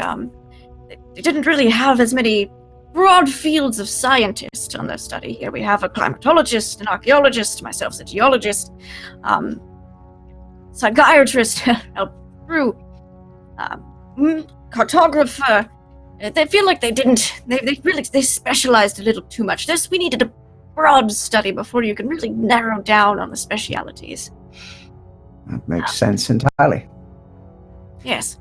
didn't really have as many broad fields of scientists on their study. Here we have a climatologist, an archaeologist, myself as a geologist, psychiatrist, through cartographer. They feel like they specialized a little too much. We needed a broad study before you can really narrow down on the specialities. That makes sense entirely. Yes.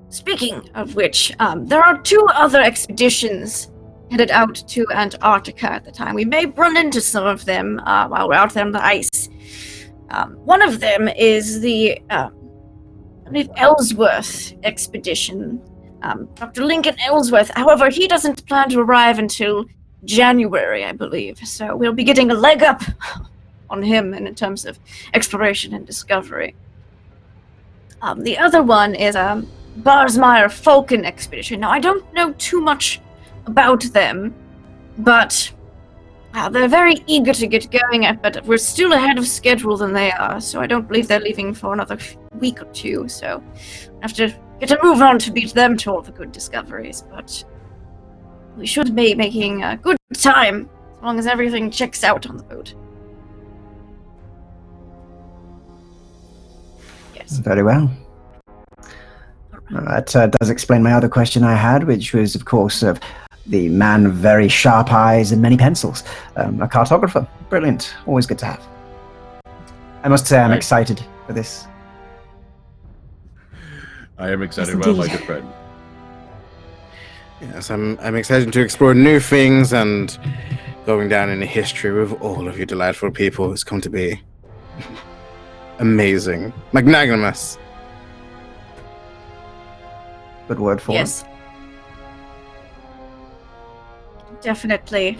Speaking of which, there are 2 other expeditions headed out to Antarctica at the time. We may run into some of them while we're out there on the ice. One of them is the, I believe, Ellsworth expedition. Dr. Lincoln Ellsworth. However, he doesn't plan to arrive until January, I believe. So we'll be getting a leg up on him in terms of exploration and discovery. The other one is Barsmeyer Falcon expedition. Now, I don't know too much about them, but they're very eager to get going, but we're still ahead of schedule than they are, so I don't believe they're leaving for another week or 2, so I have to get a move on to beat them to all the good discoveries, but we should be making a good time, as long as everything checks out on the boat. Yes. Very well. That does explain my other question I had, which was, of course, of the man with very sharp eyes and many pencils. A cartographer. Brilliant. Always good to have. I must say I'm Right. excited for this. I am excited Yes, about my indeed. good friend. Yes, I'm excited to explore new things and going down in the history with all of you delightful people. It's going to be amazing, magnanimous. Good word for Yes. Definitely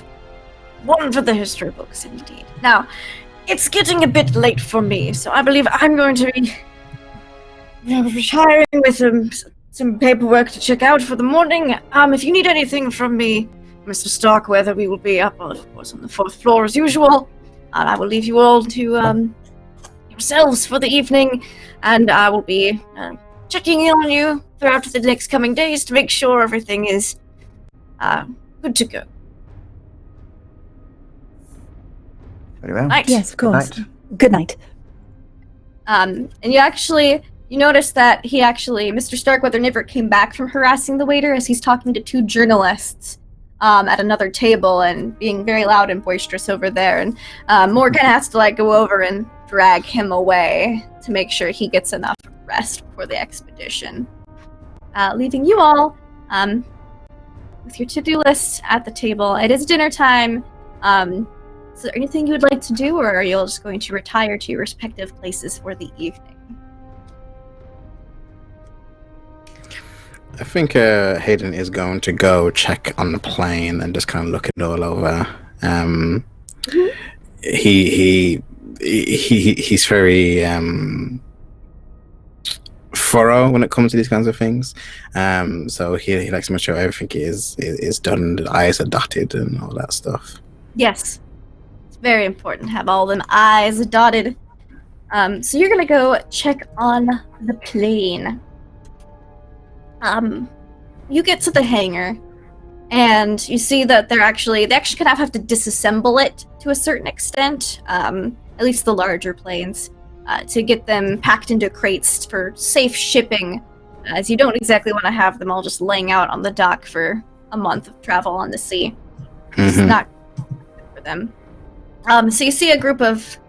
one for the history books, indeed. Now, it's getting a bit late for me, so I believe I'm going to be retiring with some paperwork to check out for the morning. If you need anything from me, Mr. Starkweather, we will be up, of course, on the 4th floor as usual. And I will leave you all to yourselves for the evening, and I will be checking in on you throughout the next coming days to make sure everything is good to go. Very well. Night. Yes, of Good course. night. Good night. And you notice that Mr. Starkweather never came back from harassing the waiter as he's talking to 2 journalists at another table and being very loud and boisterous over there. And Moore kind of has to go over and drag him away to make sure he gets enough rest before the expedition. Leaving you all with your to-do list at the table. It is dinner time. Is there anything you would like to do, or are you all just going to retire to your respective places for the evening? I think Hayden is going to go check on the plane and just kind of look it all over. He's very thorough when it comes to these kinds of things. So he likes to make sure everything is done, the I's are dotted and all that stuff. Yes. It's very important to have all them I's dotted. So you're gonna go check on the plane. You get to the hangar, and you see that they actually kind of have to disassemble it to a certain extent, at least the larger planes, to get them packed into crates for safe shipping, as you don't exactly want to have them all just laying out on the dock for a month of travel on the sea. It's not good for them. So you see a group of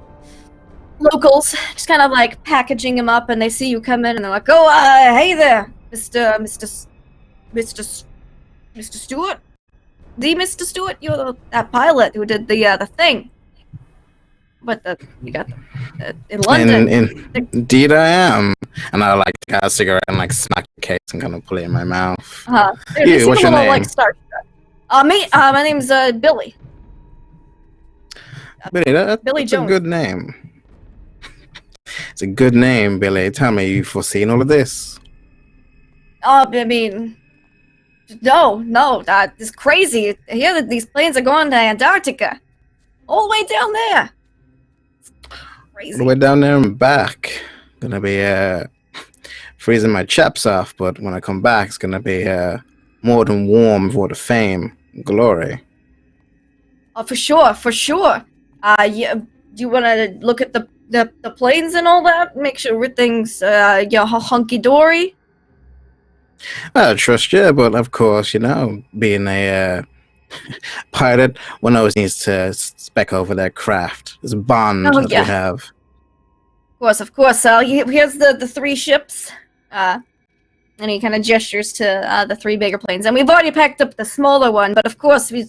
locals just kind of packaging them up, and they see you come in, and they're like, "Oh, hey there, Mr. Stewart, the Mr. Stewart, you're that pilot who did the thing. But you got in London." Indeed, I am. And I get a cigarette and smack the case and kind of pull it in my mouth. You, what's your name? My name's Billy. Billy, that's Billy a Jones. good name. It's a good name, Billy. Tell me, you've foreseen all of this? I mean, no, it's crazy. I hear that these planes are going to Antarctica. All the way down there. It's crazy. All the way down there and back. Gonna be freezing my chaps off, but when I come back, it's gonna be more than warm for the fame and glory. Oh, for sure. Do you want to look at the planes and all that? Make sure everything's hunky-dory? I trust you, but of course, being a pilot, one always needs to spec over their craft. There's a bond that we have. Of course. Here's the 3 ships. And he kind of gestures to the 3 bigger planes. And we've already packed up the smaller one, but of course we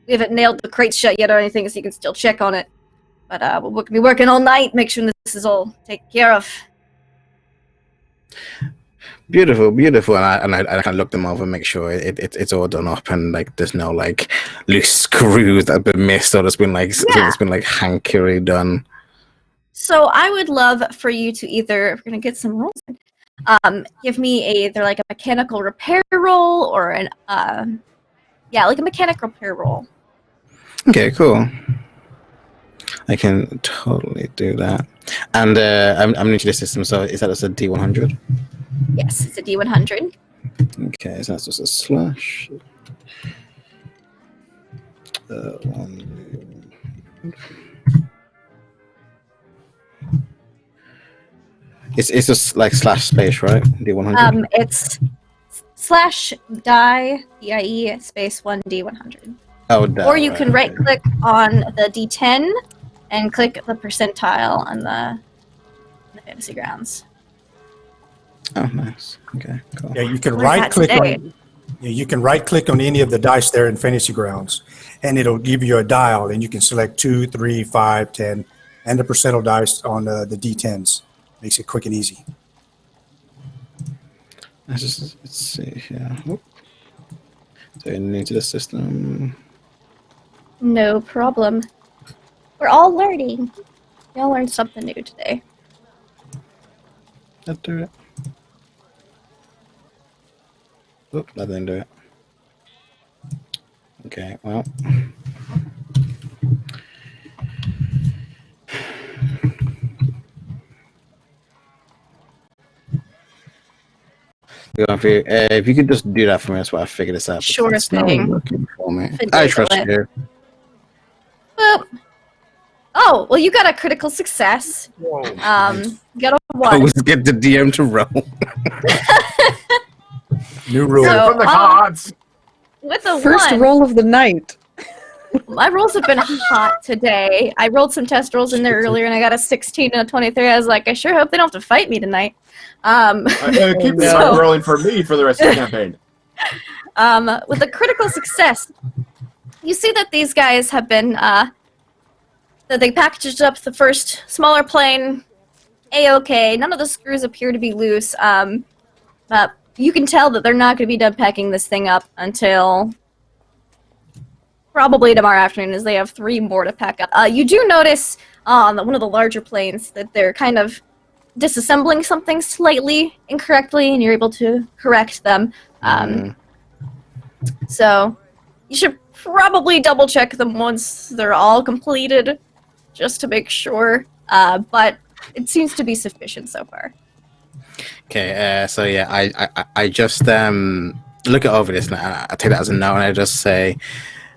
haven't nailed the crate shut yet or anything, so you can still check on it. But we'll be working all night, make sure this is all taken care of. Beautiful. And I kind of look them over and make sure it's all done up and there's no loose screws that have been missed or there's been it's been hankery done. So I would love for you to either, if we're gonna get some rolls in, give me either a mechanical repair roll or an a mechanical repair roll. Okay, cool. I can totally do that. And I'm new to this system, so is that just a D100? Yes, it's a D100. Okay, so that's just a slash. 1. It's just slash space, right? D100. It's slash die DIE space 1D100. Oh, or you can right click on the D10 and click the percentile on the fantasy grounds. Oh, nice. Okay, cool. Yeah, you can What right click today? on. Yeah, you can right click on any of the dice there in Fantasy Grounds, and it'll give you a dial, and you can select 2, 3, 5, 10, and the percentile dice on the D10s. Makes it quick and easy. Let's see here. Oop. So you're new to the system. No problem. We're all learning. We all learned something new today. That do it. Oop, that didn't do it. Okay, well. If you could just do that for me, that's why I figured this out. Sure It's not thing. working for me. Finagle I trust it. you. Boop. Oh, well, you got a critical success. You got a one. Always get the DM to roll. New rule. So, From the cards. with a First one, roll of the night. my rolls have been hot today. I rolled some test rolls in there earlier, and I got a 16 and a 23. I was like, I sure hope they don't have to fight me tonight. Keep this So- rolling for me for the rest of the campaign. With a critical success, you see that these guys have been, that they packaged up the first smaller plane, A-okay. None of the screws appear to be loose. But you can tell that they're not going to be done packing this thing up until probably tomorrow afternoon, as they have 3 more to pack up. You do notice on one of the larger planes that they're kind of disassembling something slightly incorrectly, and you're able to correct them. So you should probably double check them once they're all completed, just to make sure. But it seems to be sufficient so far. Okay, so yeah, I just look it over this, and I take that as a no, and I just say,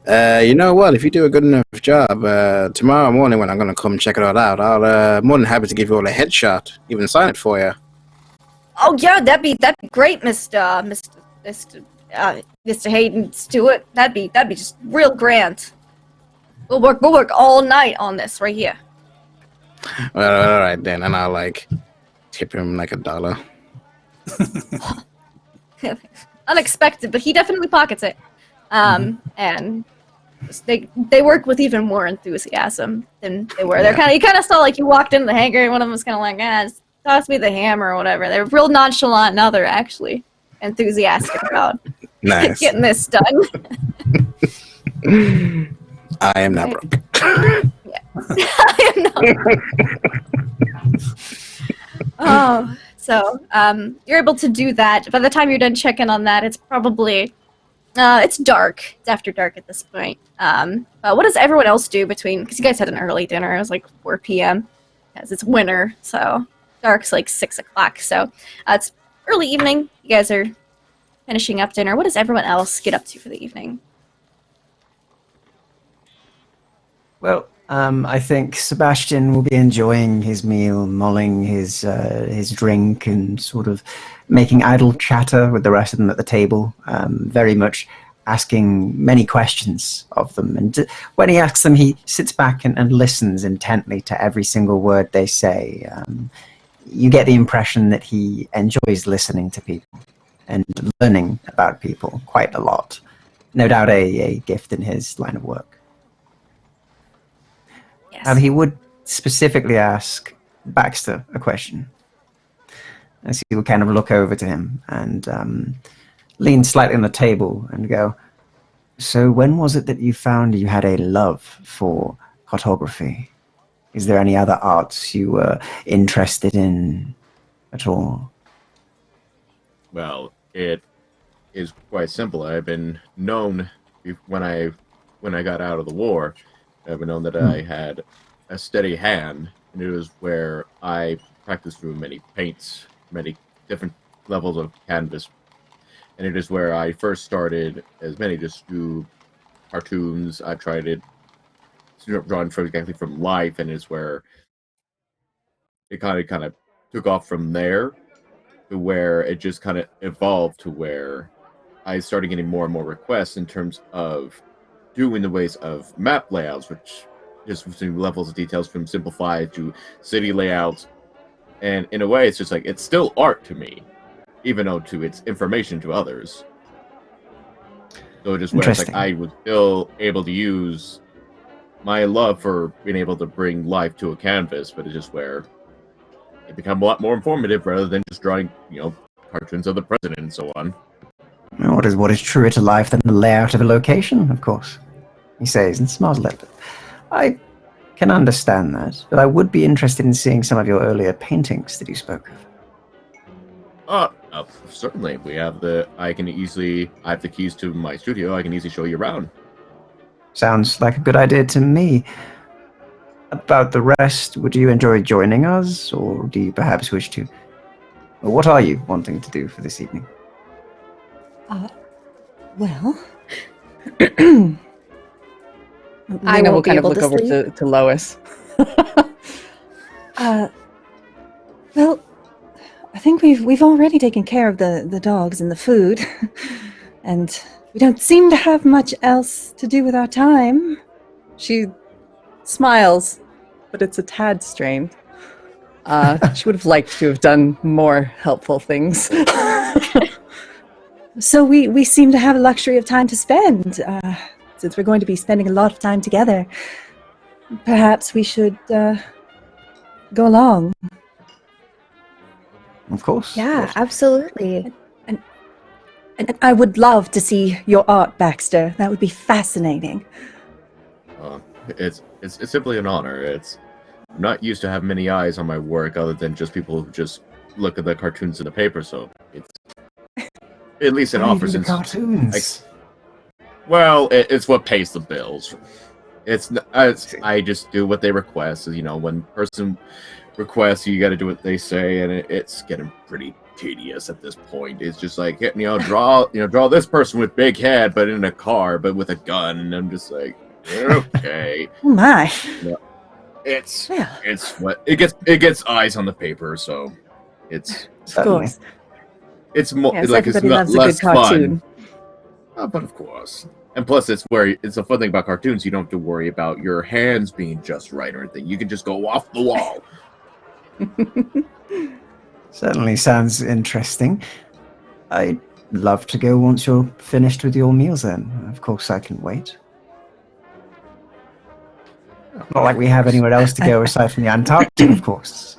you know what? If you do a good enough job, tomorrow morning when I'm gonna come check it all out, I'll more than happy to give you all a headshot, even sign it for you. Oh yeah, that'd be great, Mr. Hayden Stewart. That'd be just real grand. We'll work all night on this right here. Well, all right then, and I'll like tip him like $1. Unexpected, but he definitely pockets it. And they work with even more enthusiasm than they were. Yeah. You kind of saw like you walked into the hangar and one of them was kind of like, just toss me the hammer or whatever. They're real nonchalant. Now they're actually enthusiastic about Nice. getting this done. I am not broke. So you're able to do that. By the time you're done checking on that, it's probably it's dark. It's after dark at this point. What does everyone else do between? Because you guys had an early dinner. It was like 4 p.m. Because it's winter, so dark's like 6 o'clock. So it's early evening. You guys are finishing up dinner. What does everyone else get up to for the evening? Well, I think Sebastian will be enjoying his meal, mulling his drink, and sort of making idle chatter with the rest of them at the table. Very much asking many questions of them. And when he asks them, he sits back and listens intently to every single word they say. You get the impression that he enjoys listening to people and learning about people quite a lot. No doubt a gift in his line of work. Yes. He would specifically ask Baxter a question. As he would kind of look over to him and lean slightly on the table and go, "So when was it that you found you had a love for cartography? Is there any other arts you were interested in at all?" Well, it is quite simple. I've been known when I got out of the war. I've been known that I had a steady hand, and it was where I practiced through many paints, many different levels of canvas, and it is where I first started as many just do cartoons. I tried it drawn exactly from life, and it's where it kind of took off from there to where it just kind of evolved to where I started getting more and more requests in terms of doing the ways of map layouts, which just levels of details from simplified to city layouts. And in a way, it's just like, it's still art to me, even though it's information to others. So just where it's like, I was still able to use my love for being able to bring life to a canvas, but it's just where it became a lot more informative rather than just drawing, cartoons of the president and so on. Well, what is truer to life than the layout of a location, of course, he says and smiles a little bit. I can understand that, but I would be interested in seeing some of your earlier paintings that you spoke of. Certainly. I have the keys to my studio. I can easily show you around. Sounds like a good idea to me. About the rest, would you enjoy joining us, or do you perhaps wish to... Or what are you wanting to do for this evening? Well, I Lena will won't be kind of able look to over sleep. to Lois. well, I think we've already taken care of the dogs and the food, and we don't seem to have much else to do with our time. She smiles, but it's a tad strained. She would have liked to have done more helpful things. So we seem to have a luxury of time to spend. Since we're going to be spending a lot of time together, perhaps we should go along. Of course. Yeah, absolutely. And I would love to see your art, Baxter. That would be fascinating. It's simply an honor. I'm not used to have many eyes on my work other than just people who just look at the cartoons in the paper, so it's at least it offers the cartoons. It's what pays the bills. I just do what they request. You know, when person requests, you got to do what they say, and it's getting pretty tedious at this point. It's just like, draw this person with big head, but in a car, but with a gun. And I'm just like, okay. Oh my. It's what it gets eyes on the paper, so it's Of course. it's more Yes, like it's everybody not loves a less good cartoon. fun. But of course, and plus it's a fun thing about cartoons. You don't have to worry about your hands being just right or anything. You can just go off the wall. Certainly sounds interesting. I'd love to go once you're finished with your meals then. Of course I can wait. Not like we have anywhere else to go aside from the Antarctic, of course.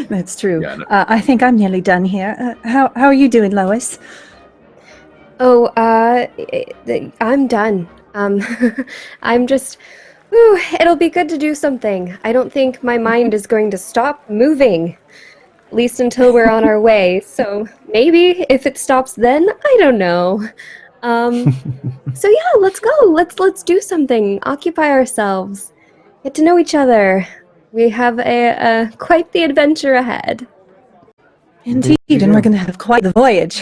That's true. Yeah, no. I think I'm nearly done here. How are you doing, Lois? Oh, I'm done. I'm just. It'll be good to do something. I don't think my mind is going to stop moving, at least until we're on our way. So maybe if it stops then, I don't know. So yeah, let's go. Let's do something. Occupy ourselves. Get to know each other. We have a quite the adventure ahead. Indeed, and we're going to have quite the voyage.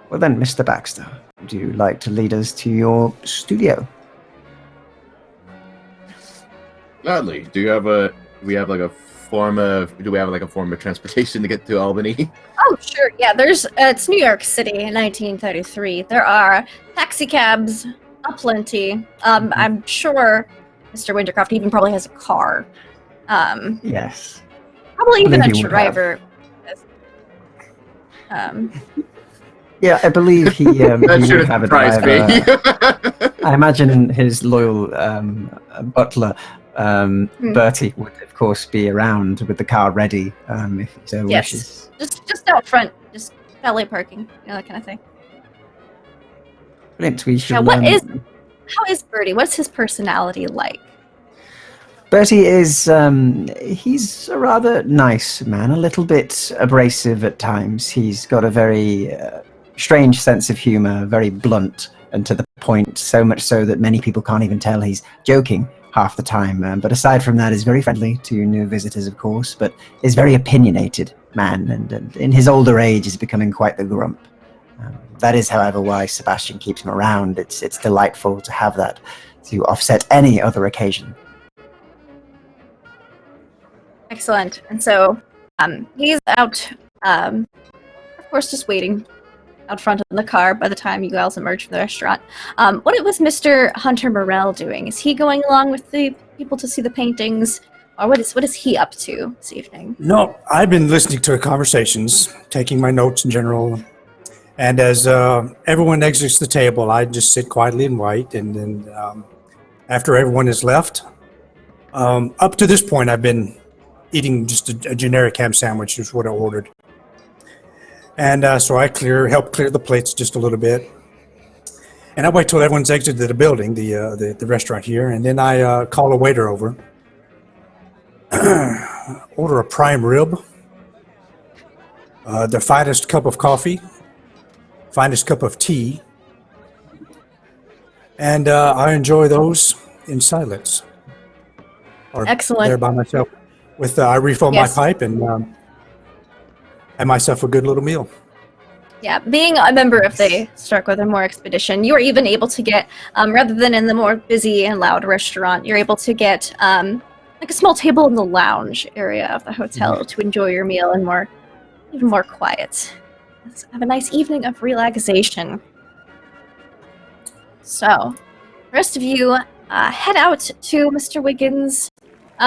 Well then, Mr. Baxter, would you like to lead us to your studio? Gladly. Do we have like a form of transportation to get to Albany? Oh, sure. Yeah, it's New York City in 1933. There are taxi cabs aplenty. I'm sure Mr. Wintercroft even probably has a car. Yes. Probably even a Maybe he would have. driver. Yeah, I believe he That would should have a surprise driver. me. I imagine his loyal butler, Bertie, would of course be around with the car ready if he so wishes. Yes, just out front, just valet parking, that kind of thing. Brilliant. We should. Now, how is Bertie? What's his personality like? Bertie is, he's a rather nice man, a little bit abrasive at times. He's got a very strange sense of humor, very blunt and to the point, so much so that many people can't even tell he's joking half the time. But aside from that, is very friendly to new visitors, of course, but is very opinionated man, and in his older age is becoming quite the grump. That is, however, why Sebastian keeps him around. It's delightful to have that to offset any other occasion. Excellent. And so he's out, of course, just waiting out front of the car by the time you guys emerge from the restaurant. What was Mr. Hunter Morell doing? Is he going along with the people to see the paintings? Or what is he up to this evening? No, I've been listening to conversations, taking my notes in general. And as everyone exits the table, I just sit quietly and wait. And then after everyone has left, up to this point, I've been eating just a generic ham sandwich is what I ordered. And so I help clear the plates just a little bit. And I wait till everyone's exited the building, the restaurant here, and then I call a waiter over. Order a prime rib, the finest cup of coffee, finest cup of tea, and I enjoy those in silence. Or Excellent. there by myself. With I refill Yes. my pipe and had myself a good little meal. Yeah, being a member of the Starkweather Moor expedition, you are even able to get, rather than in the more busy and loud restaurant, you're able to get like a small table in the lounge area of the hotel to enjoy your meal and even more quiet. Let's have a nice evening of relaxation. So, the rest of you head out to Mr. Wiggins'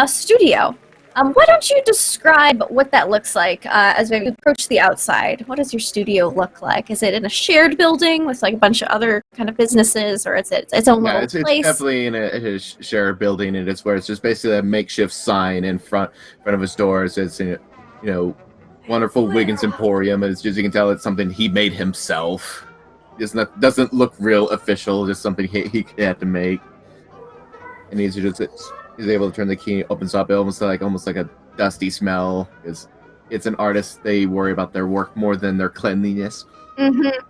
studio. Why don't you describe what that looks like as we approach the outside? What does your studio look like? Is it in a shared building with like a bunch of other kind of businesses, or is it its own little it's place? definitely in a shared building, and it's where it's just basically a makeshift sign in front of his doors. It's wonderful Wiggins Emporium. As you can tell, it's something he made himself. Doesn't look real official. Just something he had to make, and he's able to turn the key, opens up. It almost like a dusty smell. It's an artist. They worry about their work more than their cleanliness. Mm-hmm.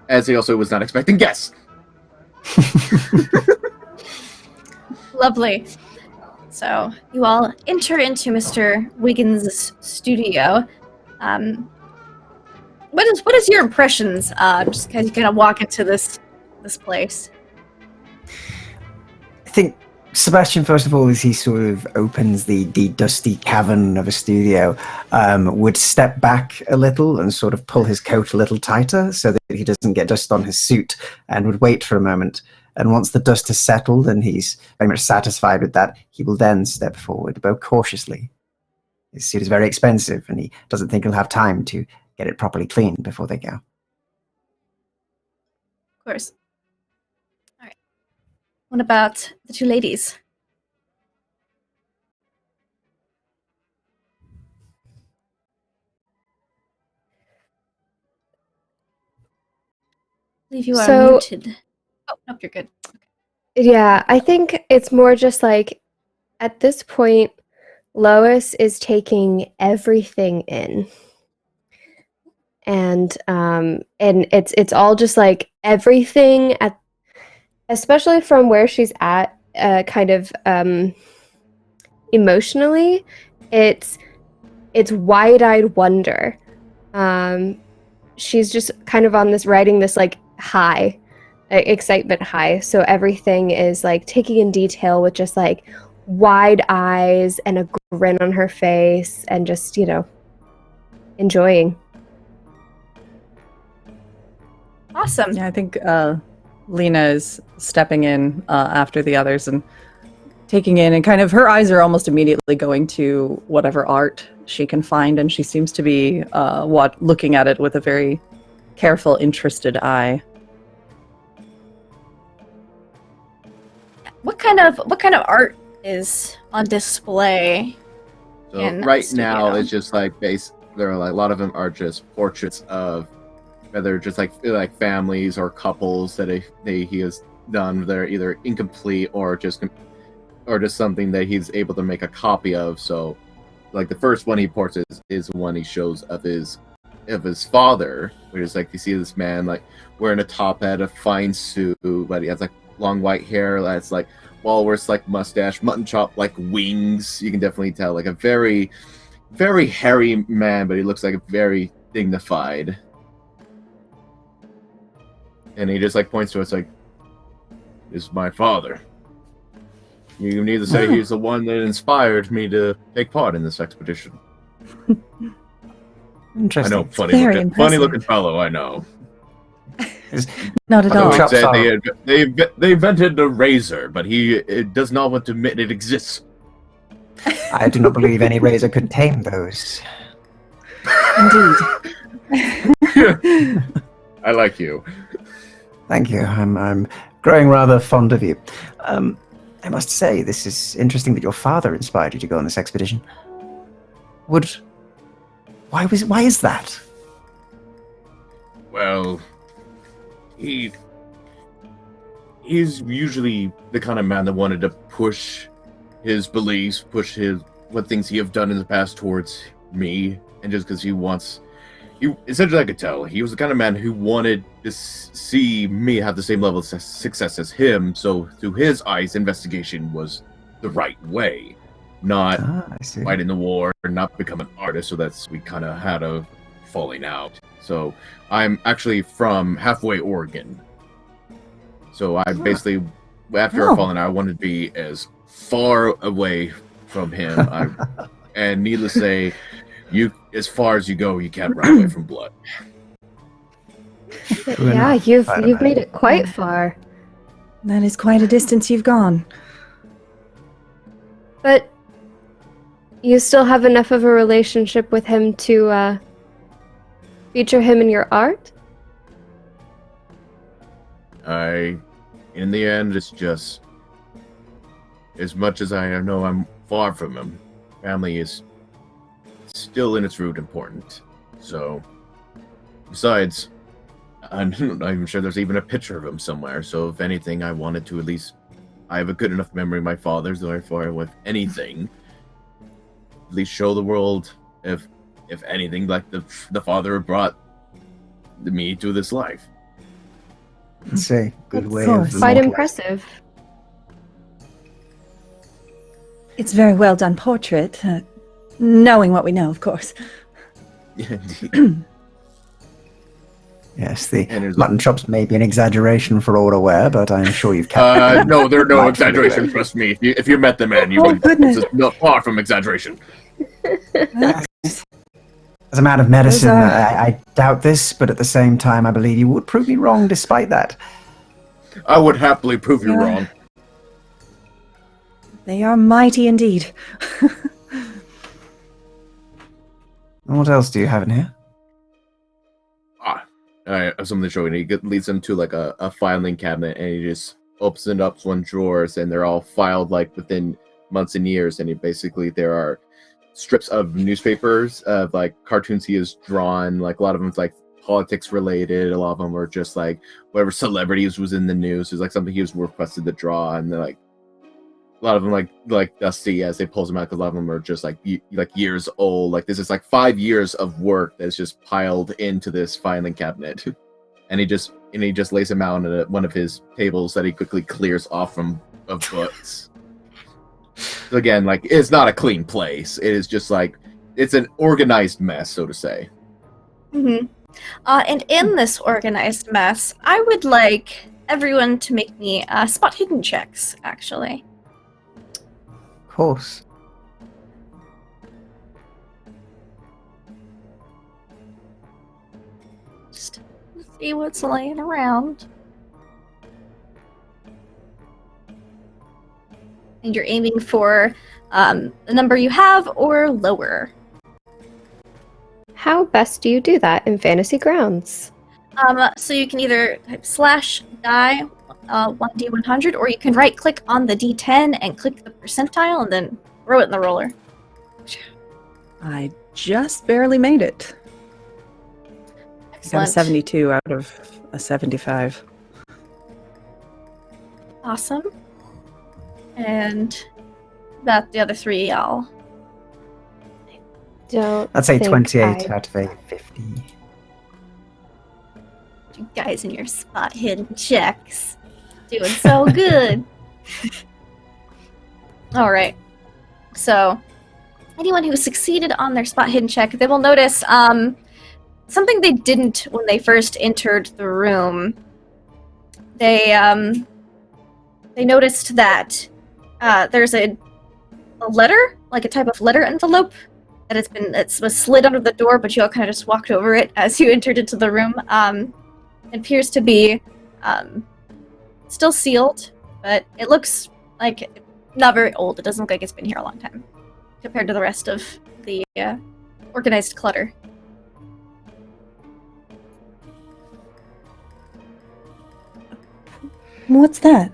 As he also was not expecting guests. Lovely. So you all enter into Mr. Wiggins' studio. What is your impressions? Just as you kind of walk into this place. I think Sebastian, first of all, as he sort of opens the dusty cavern of a studio, would step back a little and sort of pull his coat a little tighter so that he doesn't get dust on his suit, and would wait for a moment. And once the dust has settled and he's very much satisfied with that, he will then step forward, but cautiously. His suit is very expensive, and he doesn't think he'll have time to get it properly cleaned before they go. Of course. All right. What about the two ladies? I believe you are muted. Oh, nope, you're good. Okay. Yeah, I think it's more just like at this point, Lois is taking everything in. And it's all just like everything especially from where she's at, kind of emotionally, it's wide-eyed wonder. She's just kind of on this riding this like high, excitement high. So everything is like taking in detail with just like wide eyes and a grin on her face, and just enjoying. Awesome. Yeah, I think Lena is stepping in after the others and taking in, and kind of her eyes are almost immediately going to whatever art she can find, and she seems to be looking at it with a very careful, interested eye. What kind of art is on display? So right now, it's just like there are like a lot of them are just portraits of whether just like families or couples that he has done. They're either incomplete or just something that he's able to make a copy of. So, like the first one he ports is one he shows of his father, which is like you see this man like wearing a top hat, a fine suit, but he has like long white hair that's like walrus like mustache, mutton chop like wings. You can definitely tell like a very, very hairy man, but he looks like a very dignified. And he just like points to us like, "This is my father. You need to say he's the one that inspired me to take part in this expedition." Interesting. I know, funny looking fellow. I know. Not at all. They invented the razor, but it does not want to admit it exists. I do not believe any razor could tame those. Indeed. I like you. Thank you. I'm growing rather fond of you. I must say, this is interesting that your father inspired you to go on this expedition. Why is that? Well, he's usually the kind of man that wanted to push his beliefs, what things he have done in the past towards me, and just because he essentially, I could tell, he was the kind of man who wanted to see me have the same level of success as him, so through his eyes, investigation was the right way. Not fight in the war, not become an artist, so we kind of had a falling out. So I'm actually from halfway Oregon. So I basically, after falling out, I wanted to be as far away from him. And needless to say, as far as you go, you can't run away from blood. Yeah, you've made it quite far. That is quite a distance you've gone. But you still have enough of a relationship with him to feature him in your art? In the end, it's just, as much as I know I'm far from him, family is still in its root important. So, besides, I'm not even sure there's even a picture of him somewhere. So if anything, I wanted to at least, I have a good enough memory of my father's, therefore with anything, at least show the world, if anything, like the father who brought me to this life. Let's see. Good Of way course. of Quite immortalizing. impressive. It's a very well done portrait, knowing what we know, of course. Yes, the And there's mutton chops may be an exaggeration for all we're aware, but I'm sure you've captured. no, there are no Right. exaggeration. Trust me. If you met the man, you Oh, would. goodness. This is not far from exaggeration. As a man of medicine, Those are- I doubt this, but at the same time, I believe you would prove me wrong despite that. I would happily prove you Yeah. wrong. They are mighty indeed. And what else do you have in here? I have something to show you. He leads them to like a filing cabinet, and he just opens it up one drawers, and they're all filed like within months and years. And there are strips of newspapers of like cartoons he has drawn. Like a lot of them, like politics related. A lot of them are just like whatever celebrities was in the news. It's like something he was requested to draw, and they're like a lot of them like dusty as they pulls them out. Because a lot of them are just like years old. Like this is like 5 years of work that's just piled into this filing cabinet, and he just lays them out on one of his tables that he quickly clears off of books. So again, like it's not a clean place. It is just like it's an organized mess, so to say. Mm-hmm. And in this organized mess, I would like everyone to make me spot hidden checks, actually. Of course. Just see what's laying around. And you're aiming for the number you have or lower. How best do you do that in Fantasy Grounds? So you can either type /die 1d100, or you can right click on the d10 and click the percentile and then throw it in the roller. I just barely made it. Got a Excellent. 72 out of a 75. Awesome. And that the other three, I'll. Don't. I'd say think 28 I- out of a 50. You guys and your spot hidden checks. Doing so good. All right. So, anyone who succeeded on their spot hidden check, they will notice something they didn't when they first entered the room. They noticed that there's a letter, like a type of letter envelope, that it was slid under the door, but you all kind of just walked over it as you entered into the room. It appears to be still sealed, but it looks like not very old. It doesn't look like it's been here a long time compared to the rest of the organized clutter. What's that?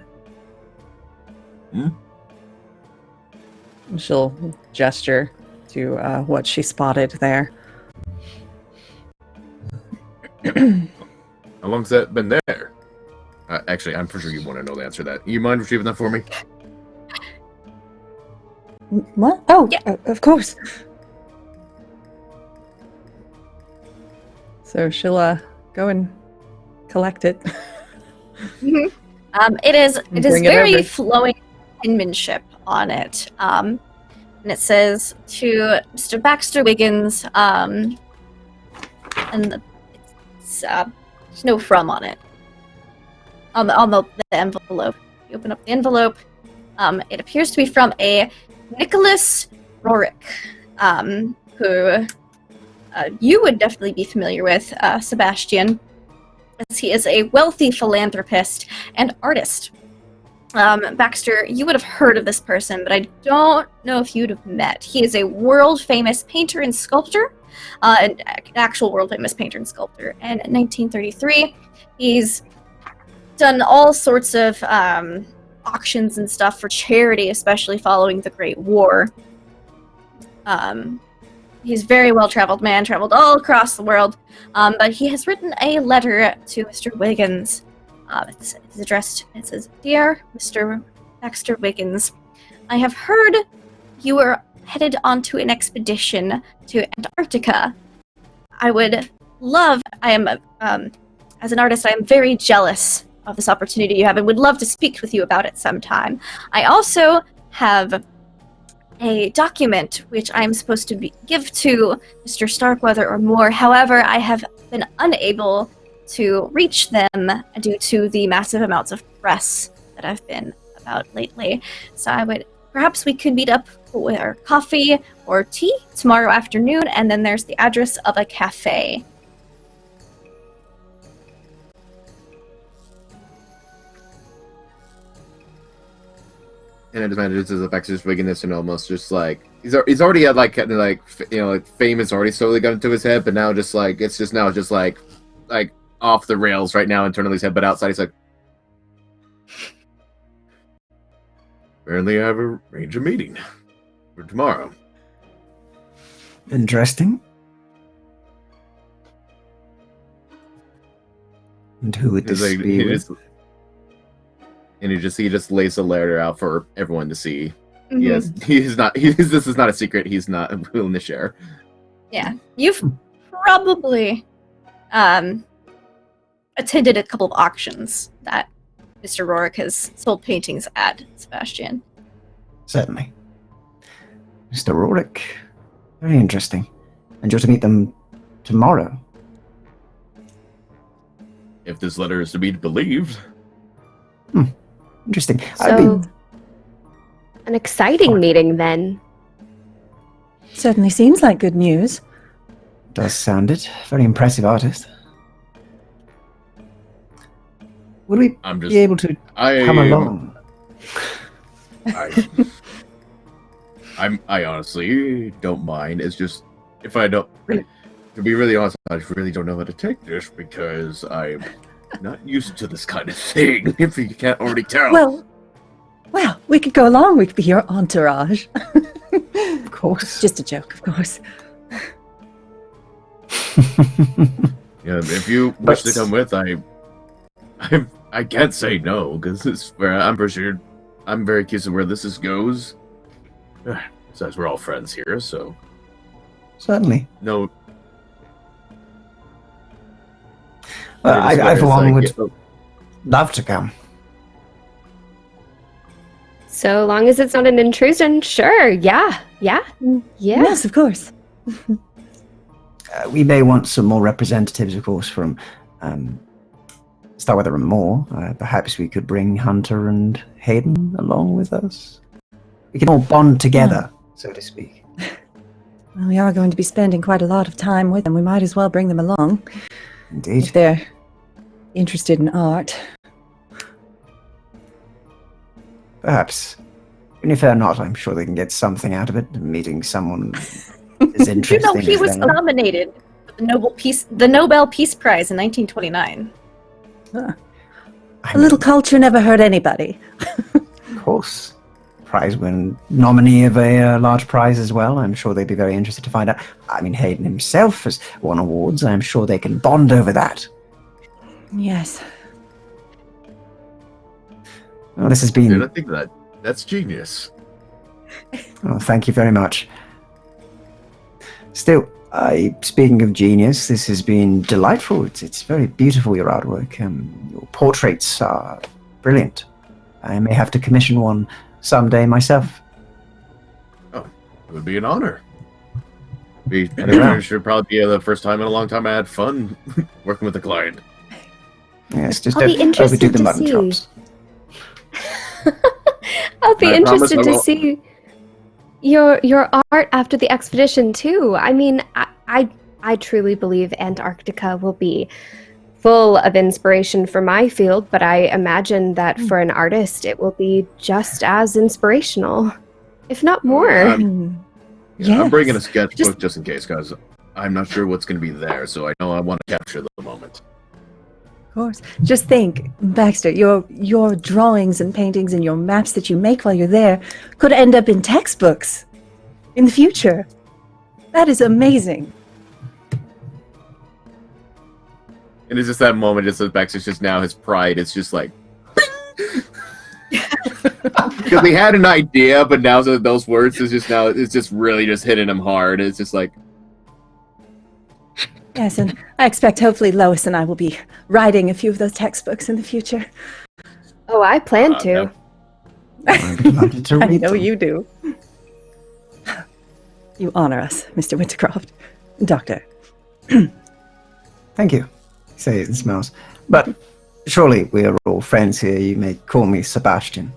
She'll gesture to what she spotted there. How long's that been there? Actually, I'm pretty sure you want to know the answer to that. You mind retrieving that for me? What? Oh, Yeah. of course. So she'll go and collect it. It is Bring it very over. flowing penmanship on it. And it says to Mr. Baxter Wiggins, and there's no from on it. On the envelope. You open up the envelope. It appears to be from a Nicholas Rorik, who you would definitely be familiar with, Sebastian, as he is a wealthy philanthropist and artist. Baxter, you would have heard of this person, but I don't know if you'd have met. He is a world-famous painter and sculptor, an actual world-famous painter and sculptor. And in 1933, he's done all sorts of auctions and stuff for charity, especially following the Great War. He's a very well-traveled man, traveled all across the world, but he has written a letter to Mr. Wiggins. It's addressed, it says, "Dear Mr. Baxter Wiggins, I have heard you were headed onto an expedition to Antarctica. I would love, as an artist, I am very jealous of this opportunity you have and would love to speak with you about it sometime. I also have a document which I'm supposed to give to Mr. Starkweather or more. However, I have been unable to reach them due to the massive amounts of press that I've been about lately. So perhaps we could meet up for coffee or tea tomorrow afternoon, and then there's the address of a cafe." And it manages to affect his wigginess and almost just like he's already had like fame has already slowly got into his head, but now just like it's just like off the rails right now internally his head, but outside he's like, apparently I have arranged a meeting for tomorrow. Interesting. And who would this be with? And he just lays the letter out for everyone to see. Mm-hmm. This is not a secret. He's not willing to share. Yeah, you've probably attended a couple of auctions that Mr. Rorik has sold paintings at, Sebastian. Certainly. Mr. Rorik. Very interesting. And you're to meet them tomorrow. If this letter is to be believed. Interesting. So, an exciting meeting then. Certainly seems like good news. Does sound it. Very impressive artist. Would we be able to come along? I honestly don't mind. It's just if I don't, to be really honest, I really don't know how to take this because I'm not used to this kind of thing. If you can't already tell. Well, we could go along. We could be your entourage. Of course. Just a joke, of course. Yeah, if you wish to come with, I can't say no because it's where I'm pretty sure I'm very curious of where this goes. Besides, we're all friends here, so Certainly. no. I for one would love to come. So long as it's not an intrusion, sure, yeah. Yes, of course. We may want some more representatives, of course, from Starweather and more. Perhaps we could bring Hunter and Hayden along with us. We can all bond together, so to speak. Well, we are going to be spending quite a lot of time with them. We might as well bring them along. Indeed. If they're interested in art. Perhaps. And if they're not, I'm sure they can get something out of it, meeting someone as interesting You know, he as was them. nominated for the Nobel Peace Prize in 1929. A little culture never hurt anybody. Of course. Prize win nominee of a large prize as well. I'm sure they'd be very interested to find out. I mean, Hayden himself has won awards. I'm sure they can bond over that. Yes. Well, this has been... Dude, I think that's genius. Oh, thank you very much. Still, speaking of genius, this has been delightful. It's very beautiful, your artwork. Your portraits are brilliant. I may have to commission one someday myself. Oh, it would be an honor. Should probably be the first time in a long time I had fun working with a client. Yes, just I'll be don't overdo interested the to mutton see. chops. I'll be I promise interested I to will. see your art after the expedition too. I mean, I truly believe Antarctica will be full of inspiration for my field, but I imagine that for an artist it will be just as inspirational, if not more. I'm bringing a sketchbook just in case, guys. I'm not sure what's going to be there, so I know I want to capture the moment. Of course. Just think, Baxter, your drawings and paintings and your maps that you make while you're there could end up in textbooks in the future. That is amazing. And it's just that moment, just Baxter's just now, his pride is just like... Because he had an idea, but now those words is just now, it's just really just hitting him hard. It's just like... Yes, and I expect hopefully Lois and I will be writing a few of those textbooks in the future. Oh, I plan to. I'd be delighted to I read know them. you do. You honor us, Mr. Wintercroft. Doctor. Thank you, he says and smiles. But surely we are all friends here. You may call me Sebastian.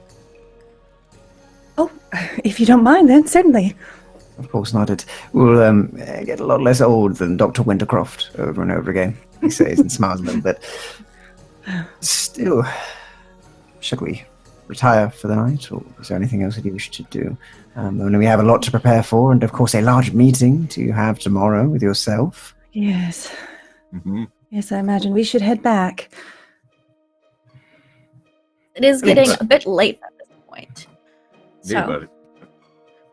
Oh, if you don't mind, then certainly. Of course not. It will get a lot less old than Dr. Wintercroft over and over again, he says and smiles a little bit. Still, should we retire for the night, or is there anything else that you wish to do? We have a lot to prepare for, and of course a large meeting to have tomorrow with yourself. Yes. Mm-hmm. Yes, I imagine we should head back. It is getting a bit late at this point. Yeah, So, but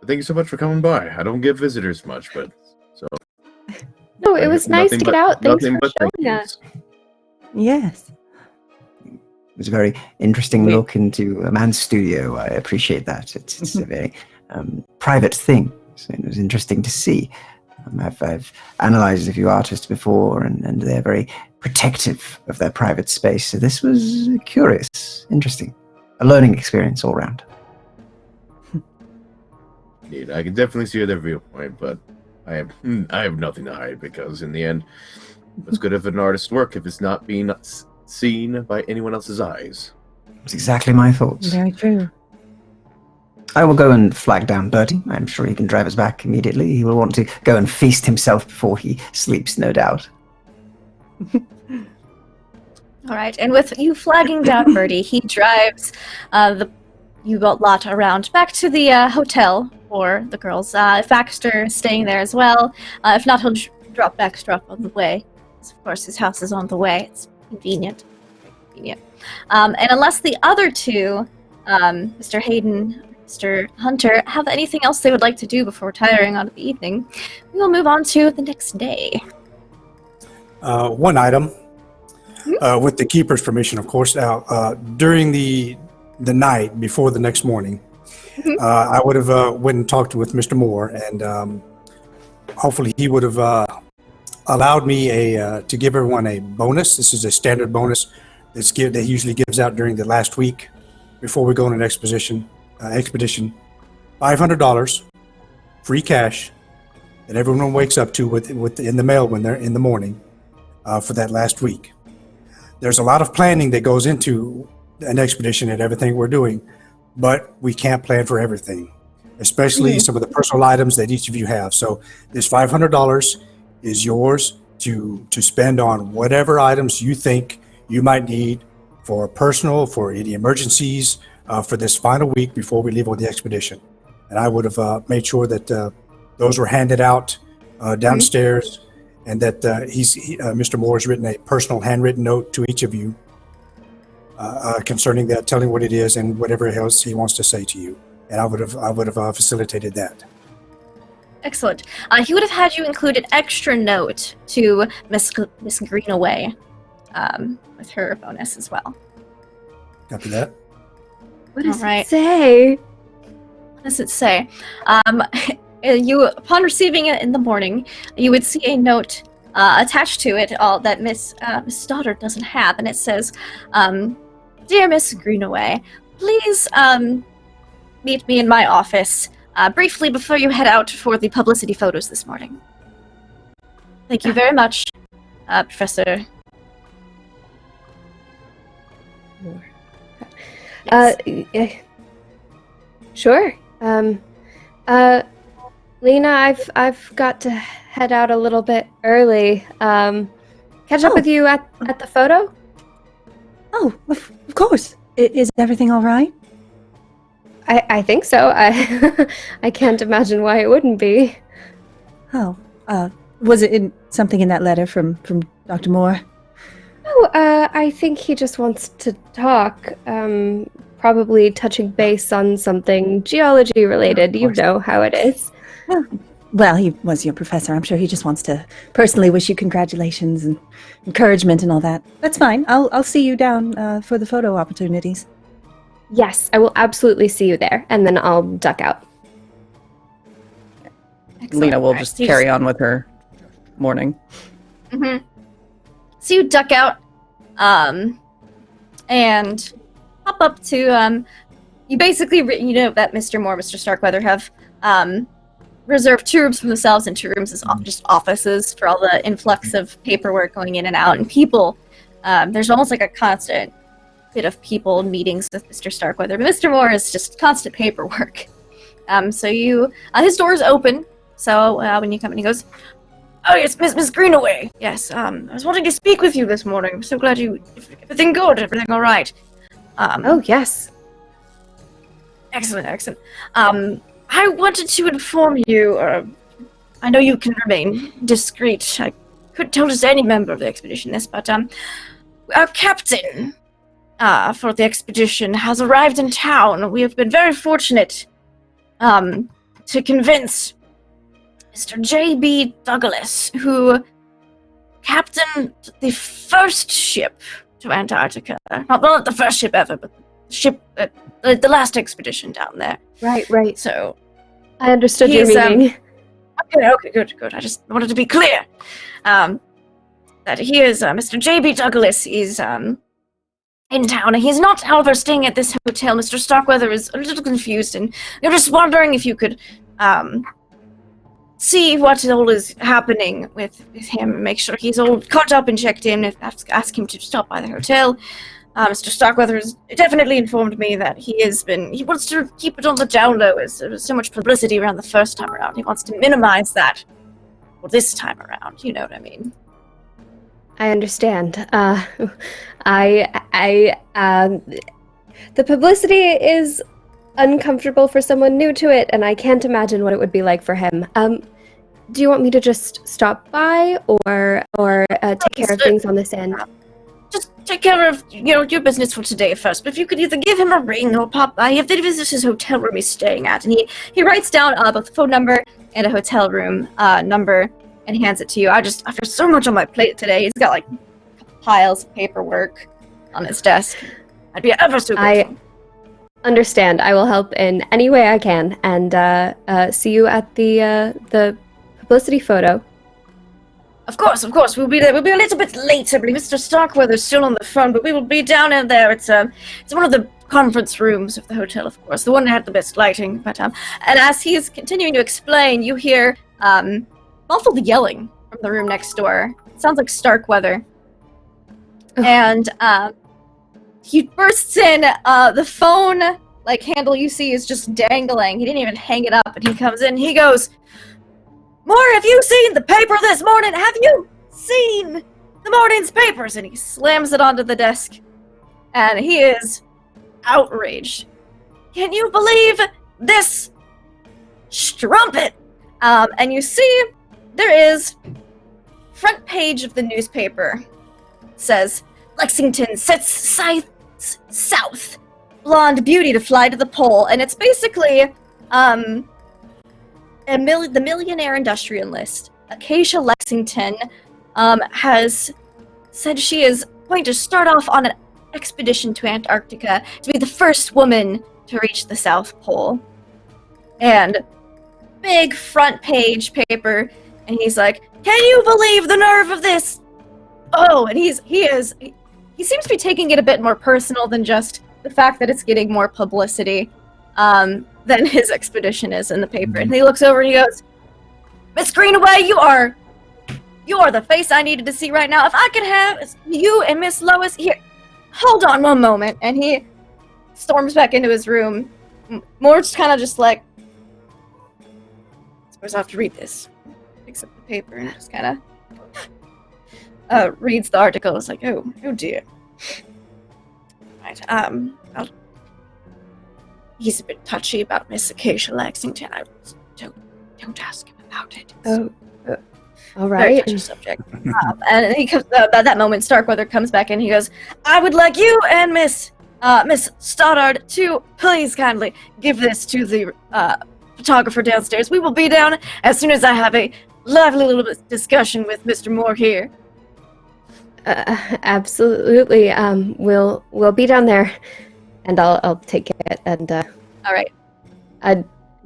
thank you so much for coming by. I don't get visitors much, but so No, it was nice to get out. Thanks for thank showing us. Yes. It was a very interesting look into a man's studio. I appreciate that. It's a very private thing, so it was interesting to see. I've analysed a few artists before, and they're very protective of their private space. So this was curious, interesting, a learning experience all round. Indeed, I can definitely see their viewpoint, but I have nothing to hide because in the end, what's good of an artist's work if it's not being seen by anyone else's eyes? That's exactly my thoughts. Very true. I will go and flag down Bertie. I'm sure he can drive us back immediately. He will want to go and feast himself before he sleeps, no doubt. all right. And with you flagging down Birdie, he drives the U-boat lot around back to the hotel for the girls. If Baxter is staying there as well. If not, he'll drop Baxter off on the way. Of course, his house is on the way. It's convenient. Very convenient. And unless the other two, Mr. Hayden, Mr. Hunter, have anything else they would like to do before retiring on the evening, we will move on to the next day. One item, with the keeper's permission, of course. Now, during the night before the next morning, I would have went and talked with Mr. Moore, and hopefully he would have allowed me to give everyone a bonus. This is a standard bonus that usually gives out during the last week before we go on an expedition. $500 free cash that everyone wakes up to in the mail when they're in the morning for that last week. There's a lot of planning that goes into an expedition and everything we're doing, but we can't plan for everything, especially some of the personal items that each of you have. So this $500 is yours to spend on whatever items you think you might need for personal, for any emergencies, for this final week before we leave on the expedition. And I would have made sure that those were handed out downstairs, and that Mr. Moore has written a personal handwritten note to each of you concerning that, telling what it is and whatever else he wants to say to you. And I would have facilitated that. Excellent. He would have had you include an extra note to Miss Greenaway with her bonus as well. Copy that. What does All right. it say? What does it say? Upon receiving it in the morning, you would see a note attached to it that Miss Stoddard doesn't have, and it says, "Dear Miss Greenaway, please meet me in my office briefly before you head out for the publicity photos this morning." Thank you very much, Professor. Sure. Lena, I've got to head out a little bit early. Catch up with you at the photo? Oh, of course. Is everything all right? I think so. I can't imagine why it wouldn't be. Oh, was it something in that letter from Dr. Moore? Oh, I think he just wants to talk. Probably touching base on something geology related. You know how it is. Well, he was your professor. I'm sure he just wants to personally wish you congratulations and encouragement and all that. That's fine. I'll see you down for the photo opportunities. Yes, I will absolutely see you there, and then I'll duck out. Excellent. Lena will All right, just so you carry on with her morning. Mm-hmm. So you duck out, and hop up to, you basically, you know that Mr. Moore, Mr. Starkweather have, reserved 2 rooms for themselves and 2 rooms as just offices for all the influx of paperwork going in and out, and people. There's almost like a constant bit of people meetings with Mr. Starkweather, but Mr. Moore is just constant paperwork. So you, his door is open, so when you come in, he goes, "Oh, yes, Miss Greenaway. Yes, I was wanting to speak with you this morning. I'm so glad everything good, everything all right." Oh, yes. Excellent, excellent. I wanted to inform you, I know you can remain discreet. I couldn't tell just any member of the expedition this, but, our captain, for the expedition has arrived in town. We have been very fortunate, to convince Mr. J.B. Douglas, who captained the first ship to Antarctica. Not the first ship ever, but the ship, the last expedition down there. Right. So, I understood your he's, meaning. Okay, good. I just wanted to be clear, that he is, Mr. J.B. Douglas is, in town, and he's not, however, staying at this hotel. Mr. Starkweather is a little confused, and you're just wondering if you could, see what all is happening with him, and make sure he's all caught up and checked in, ask him to stop by the hotel. Mr. Starkweather has definitely informed me that he wants to keep it on the down low, as there was so much publicity around the first time around. He wants to minimize that for this time around, you know what I mean? I understand. The publicity is uncomfortable for someone new to it, and I can't imagine what it would be like for him. Do you want me to just stop by, or take care of things on this end? Just take care of, your business for today first. But if you could either give him a ring or pop by, if they visit his hotel room he's staying at, and he writes down both the phone number and a hotel room number and hands it to you. I've so much on my plate today. He's got like piles of paperwork on his desk. I'd be ever so grateful. I understand. I will help in any way I can, and see you at the publicity photo. Of course. We'll be there. We'll be a little bit late. I believe Mr. Starkweather's still on the phone, but we will be down in there. It's one of the conference rooms of the hotel, of course, the one that had the best lighting. But and as he is continuing to explain, you hear muffled yelling from the room next door. It sounds like Starkweather, and he bursts in. The phone handle you see is just dangling. He didn't even hang it up, and he comes in. He goes, "Moore, have you seen the paper this morning? Have you seen the morning's papers?" And he slams it onto the desk, and he is outraged. "Can you believe this strumpet?" And you see there is front page of the newspaper. It says, "Lexington sets sights south. Blonde beauty to fly to the pole." And it's basically the millionaire industrialist, Acacia Lexington, has said she is going to start off on an expedition to Antarctica to be the first woman to reach the South Pole. And big front page paper, and he's like, "Can you believe the nerve of this?" Oh, and he seems to be taking it a bit more personal than just the fact that it's getting more publicity than his expedition is in the paper. And he looks over and he goes, "Miss Greenaway, you are You're the face I needed to see right now. If I could have you and Miss Lois here. Hold on one moment. And he storms back into his room. Moore's kind of just like, I suppose I have to read this. Picks up the paper and just kind of reads the article. It's like, oh dear. Right, he's a bit touchy about Miss Acacia Lexington. Don't ask him about it. All Very right. touchy subject. And he comes, at that moment, Starkweather comes back and he goes, I would like you and Miss Stoddard to please kindly give this to the photographer downstairs. We will be down as soon as I have a lively little discussion with Mr. Moore here. Absolutely. We'll be down there, and I'll take it. And All right.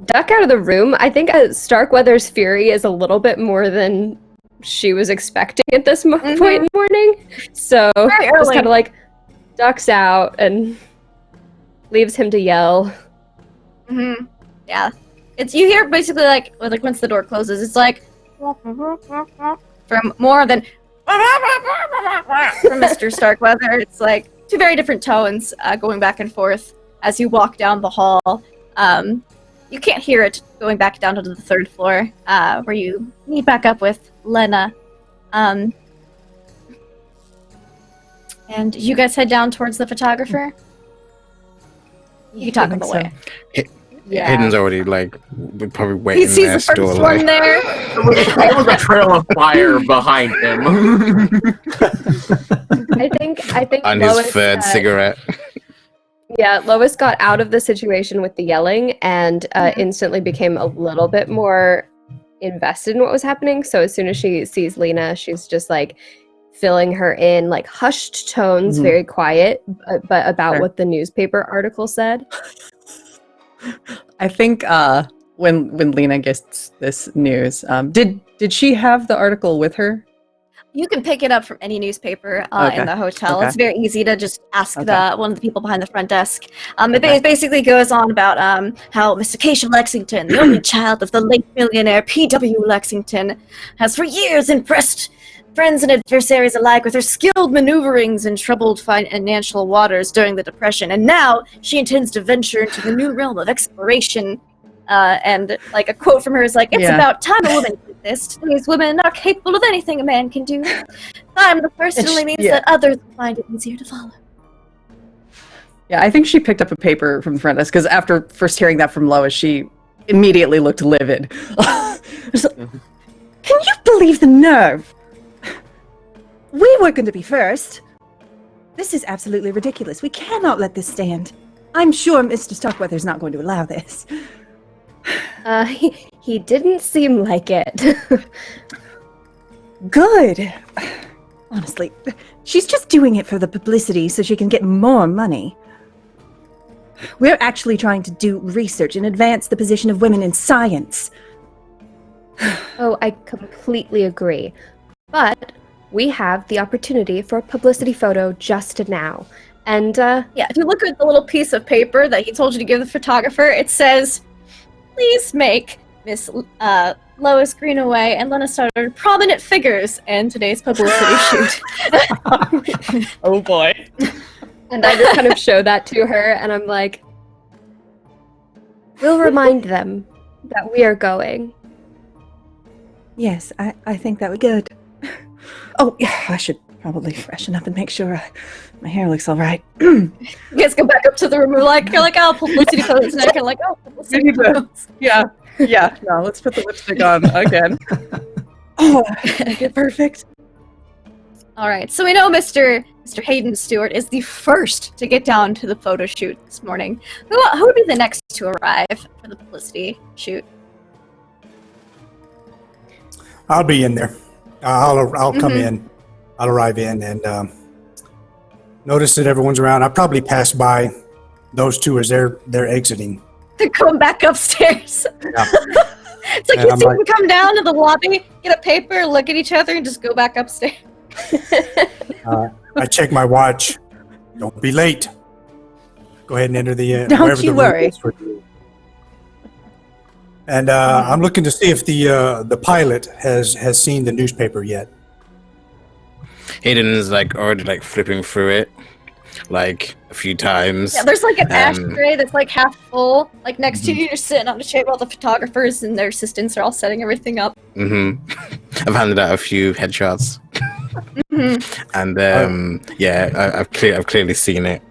duck out of the room. I think Starkweather's fury is a little bit more than she was expecting at this point in the morning. So just kind of like ducks out and leaves him to yell. Yeah. It's, you hear basically like once the door closes, it's like from more than from Mr. Starkweather. It's like two very different tones going back and forth as you walk down the hall. You can't hear it going back down to the third floor, where you meet back up with Lena. And you guys head down towards the photographer? You can talk him away. Yeah. Hayden's already probably waiting. He sees there the first still, one there. There was a trail of fire behind him. I think on Lois, his third cigarette. Yeah, Lois got out of the situation with the yelling and instantly became a little bit more invested in what was happening. So as soon as she sees Lena, she's just like filling her in like hushed tones, very quiet, but about what the newspaper article said. I think when Lena gets this news, did she have the article with her? You can pick it up from any newspaper in the hotel. Okay. It's very easy to just ask one of the people behind the front desk. It basically goes on about how Miss Acacia Lexington, the only child of the late millionaire P.W. Lexington, has for years impressed friends and adversaries alike with her skilled maneuverings in troubled financial waters during the Depression. And now she intends to venture into the new realm of exploration. And like a quote from her is like, it's about time a woman did this. Today's women are capable of anything a man can do. Time the first only means that others will find it easier to follow. Yeah, I think she picked up a paper from the front desk because after first hearing that from Lois, she immediately looked livid. Can you believe the nerve? We were going to be first. This is absolutely ridiculous. We cannot let this stand. I'm sure Mr. Starkweather's not going to allow this. He didn't seem like it. Good. Honestly, she's just doing it for the publicity so she can get more money. We're actually trying to do research and advance the position of women in science. Oh, I completely agree. But we have the opportunity for a publicity photo just now. And, if you look at the little piece of paper that he told you to give the photographer, it says, please make Miss Lois Greenaway and Lena Stoddard prominent figures in today's publicity shoot. Oh boy. And I just kind of show that to her, and I'm like, we'll remind them that we are going. Yes, I think that would be good. Oh, yeah, I should probably freshen up and make sure my hair looks all right. You guys go back up to the room. You're like, oh, publicity photos. And you're like, oh, publicity photos. Yeah. No, let's put the lipstick on again. Oh, make it perfect. All right. So we know Mr. Hayden Stewart is the first to get down to the photo shoot this morning. Who would be the next to arrive for the publicity shoot? I'll be in there. I'll come in. I'll arrive in and notice that everyone's around. I'll probably pass by those two as they're exiting. They're going back upstairs. Yeah. It's like you see them come down to the lobby, get a paper, look at each other, and just go back upstairs. I check my watch. Don't be late. Go ahead and enter the. Don't you worry. And I'm looking to see if the pilot has seen the newspaper yet. Hayden is like already like flipping through it like a few times. Yeah, there's like an ashtray that's like half full. Like next to you, you're sitting on a table. The photographers and their assistants are all setting everything up. I've handed out a few headshots, and I've clearly seen it.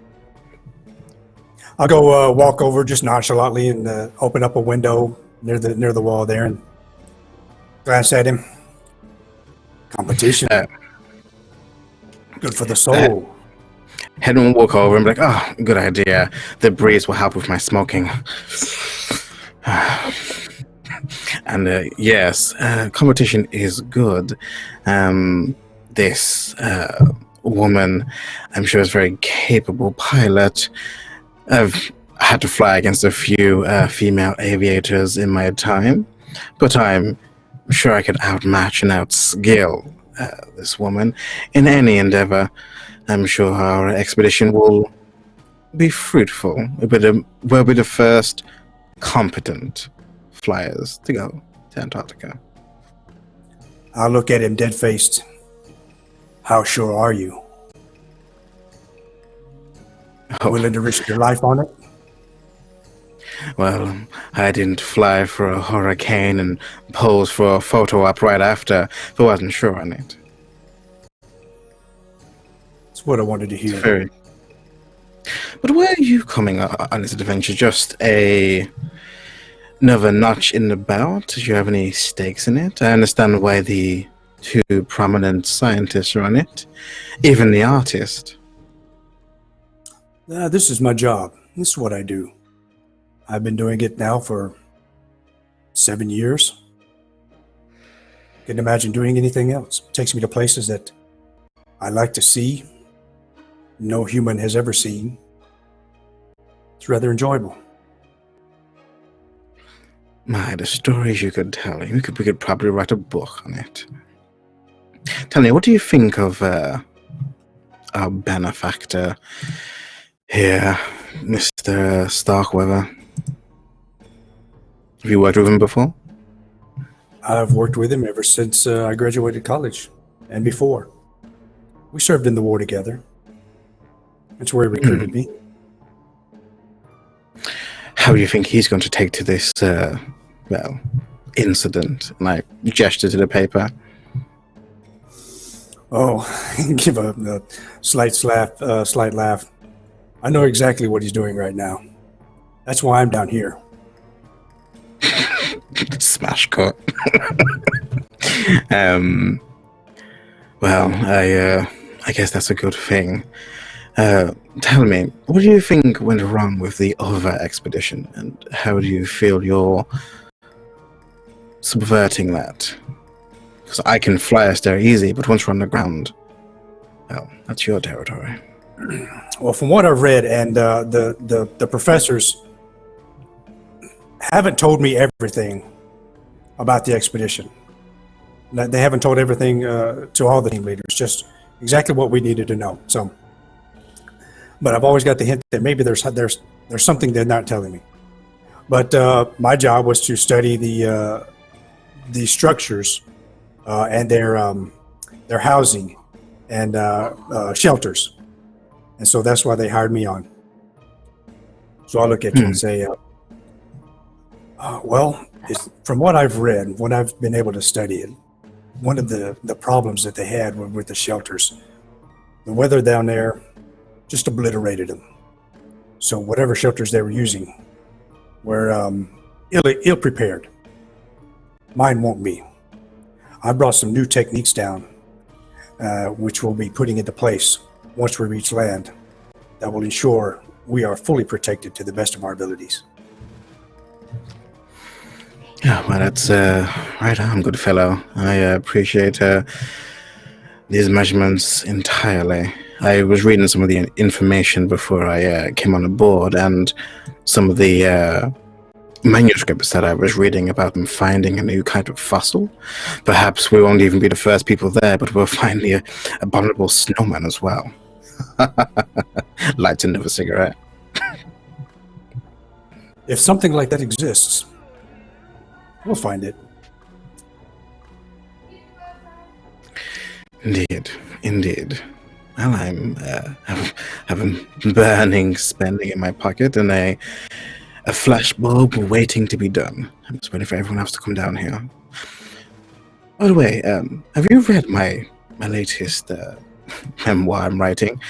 I'll go walk over just nonchalantly and open up a window near the wall there and glance at him. Competition. Good for the soul. Hayden will walk over and be like, "Oh, good idea. The breeze will help with my smoking." And yes, competition is good. This woman, I'm sure, is a very capable pilot. I've had to fly against a few female aviators in my time, but I'm sure I could outmatch and outskill this woman in any endeavor. I'm sure our expedition will be fruitful. We'll be the first competent flyers to go to Antarctica. I'll look at him dead-faced. How sure are you? Willing to risk your life on it? Well, I didn't fly for a hurricane and pose for a photo op right after if I wasn't sure on it. That's what I wanted to hear. But where are you coming on this adventure? Just another notch in the belt? Do you have any stakes in it? I understand why the two prominent scientists are on it. Even the artist. This is my job. This is what I do. I've been doing it now for 7 years. Couldn't imagine doing anything else. It takes me to places that I like to see, no human has ever seen. It's rather enjoyable. The stories you could tell. We could probably write a book on it. Tell me, what do you think of our benefactor here, Mr. Starkweather? Have you worked with him before? I've worked with him ever since I graduated college and before. We served in the war together. That's where he recruited me. How do you think he's going to take to this, incident? And I gesture to the paper. Oh, give a slight laugh. I know exactly what he's doing right now. That's why I'm down here. Smash cut. Well, I guess that's a good thing. Tell me, what do you think went wrong with the other expedition, and how do you feel you're subverting that? Because I can fly us there easy, but once we're on the ground, well, that's your territory. Well, from what I've read, and the professors haven't told me everything about the expedition. They haven't told everything to all the team leaders, just exactly what we needed to know. So, but I've always got the hint that maybe there's something they're not telling me. But my job was to study the structures and their housing and shelters, and so that's why they hired me on. So I'll look at you and say, well, from what I've read, when I've been able to study it, one of the problems that they had with the shelters, the weather down there just obliterated them. So whatever shelters they were using were ill prepared. Mine won't be. I brought some new techniques down, which we'll be putting into place once we reach land, that will ensure we are fully protected to the best of our abilities. Yeah, well, that's right on, good fellow. I appreciate these measurements entirely. I was reading some of the information before I came on board, and some of the manuscripts that I was reading about them finding a new kind of fossil. Perhaps we won't even be the first people there, but we'll find the abominable snowman as well. Lights into a cigarette. If something like that exists, We'll find it. Indeed. Well, have a burning spending in my pocket and a flash bulb waiting to be done. I'm just waiting for everyone else to come down here. By the way, have you read my latest memoir I'm writing?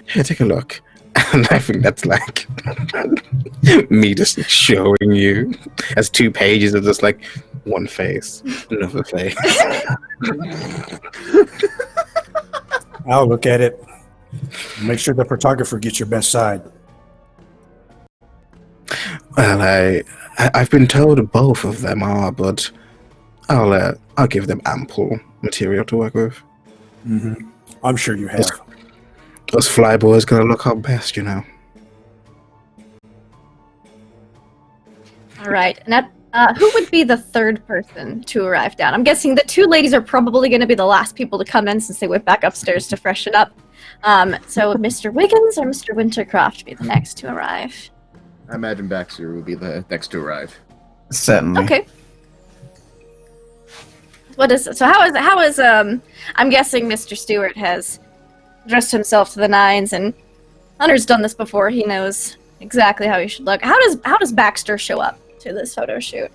Here, take a look. And I think that's like me just showing you as 2 pages of just like one face, another face. I'll look at it. Make sure the photographer gets your best side. Well, I've been told both of them are, but I'll give them ample material to work with. Mm-hmm. I'm sure you have. Those flyboys gonna look our best, you know. All right. And who would be the third person to arrive down? I'm guessing the 2 ladies are probably going to be the last people to come in since they went back upstairs to freshen up. So Mr. Wiggins or Mr. Wintercroft be the next to arrive? I imagine Baxter will be the next to arrive. Certainly. Okay. What is so? How is I'm guessing Mr. Stewart has dressed himself to the nines, and Hunter's done this before. He knows exactly how he should look. How does Baxter show up to this photo shoot?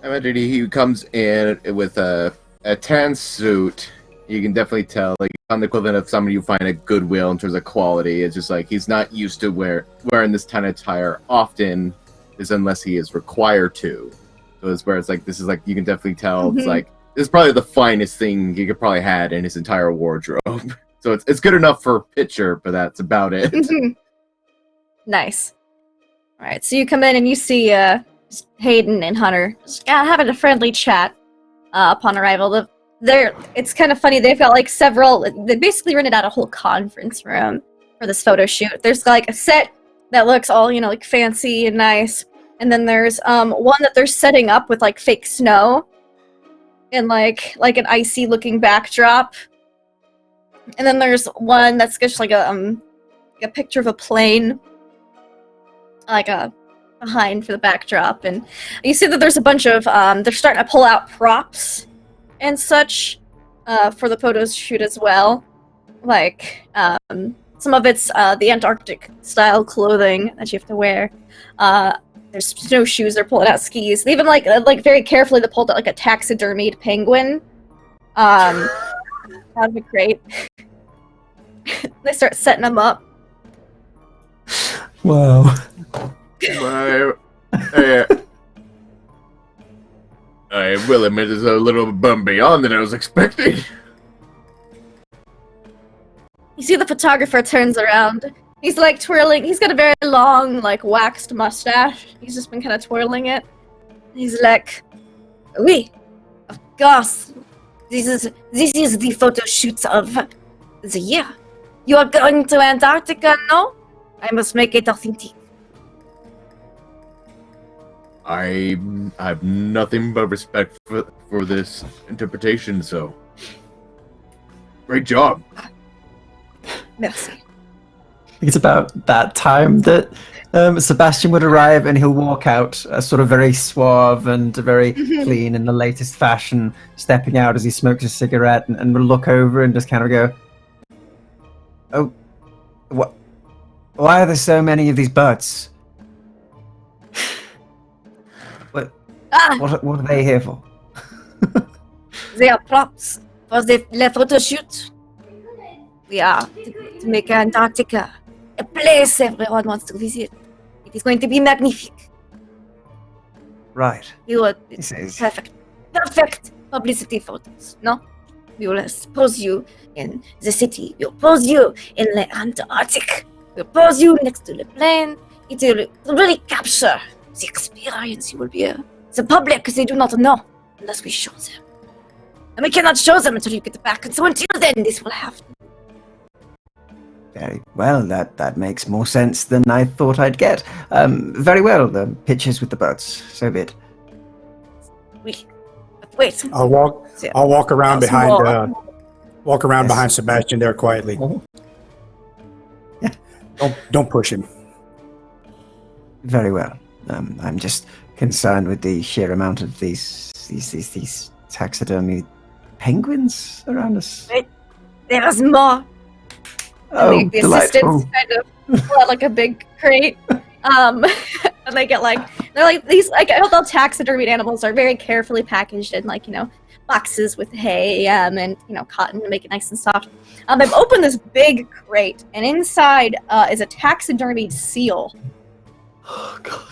I imagine he comes in with a tan suit. You can definitely tell, like, on the equivalent of somebody you find at Goodwill in terms of quality. It's just like he's not used to wearing this kind of attire often, is unless he is required to. So it's where it's like this is like you can definitely tell it's like this is probably the finest thing he could probably had in his entire wardrobe. So it's good enough for a picture, but that's about it. Nice. All right, so you come in and you see Hayden and Hunter just having a friendly chat upon arrival. It's kind of funny. They've got like they basically rented out a whole conference room for this photo shoot. There's like a set that looks all, like fancy and nice. And then there's one that they're setting up with like fake snow and like an icy looking backdrop. And then there's one that's just like a picture of a plane, like behind for the backdrop. And you see that there's a bunch of they're starting to pull out props and such for the photo shoot as well. Like some of it's the Antarctic style clothing that you have to wear. There's snowshoes. They're pulling out skis. They even like very carefully they pulled out like a taxidermied penguin. Out of a crate. They start setting them up. Wow. I will admit it's a little above beyond than I was expecting. You see the photographer turns around. He's like twirling. He's got a very long, like waxed mustache. He's just been kind of twirling it. He's like, "Oui, of course. This is the photo shoot of the year. You are going to Antarctica, no? I must make it authentic." I have nothing but respect for this interpretation, so great job. Merci. I think it's about that time that Sebastian would arrive and he'll walk out sort of very suave and very clean in the latest fashion, stepping out as he smokes a cigarette and will look over and just kind of go, "Oh, what? Why are there so many of these birds? What are they here for?" They are props for the photo shoot. We are to make Antarctica a place everyone wants to visit. It is going to be magnifique. Right. We will This is- perfect publicity photos. No, we will pose you in the city. We'll pose you in the Antarctic. We'll pose you next to the plane. It will really capture the experience. You will be the public, they do not know unless we show them. And we cannot show them until you get back. And so until then, this will happen. Very well, that makes more sense than I thought I'd get. Very well, the pictures with the birds, so be it. Wait. I'll walk around behind Yes. behind Sebastian there quietly. Don't push him. Very well. I'm just concerned with the sheer amount of these taxidermy penguins around us. There's more. Oh, the delightful. assistants kind of pull out like a big crate. And they get they're like these all taxidermied animals are very carefully packaged in boxes with hay and cotton to make it nice and soft. They've opened this big crate, and inside is a taxidermied seal. Oh God.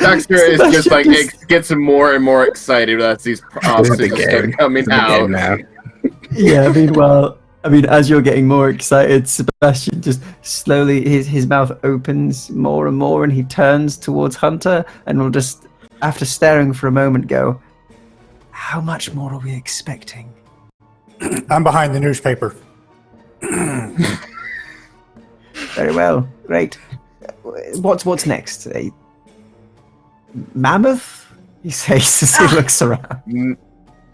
Baxter is just gets more and more excited as these processes start coming out. Yeah, I mean, as you're getting more excited, Sebastian just slowly, his mouth opens more and more, and he turns towards Hunter, and will just, after staring for a moment, go, "How much more are we expecting?" I'm behind the newspaper. Very well, great. What's next? A mammoth? He says as he looks around.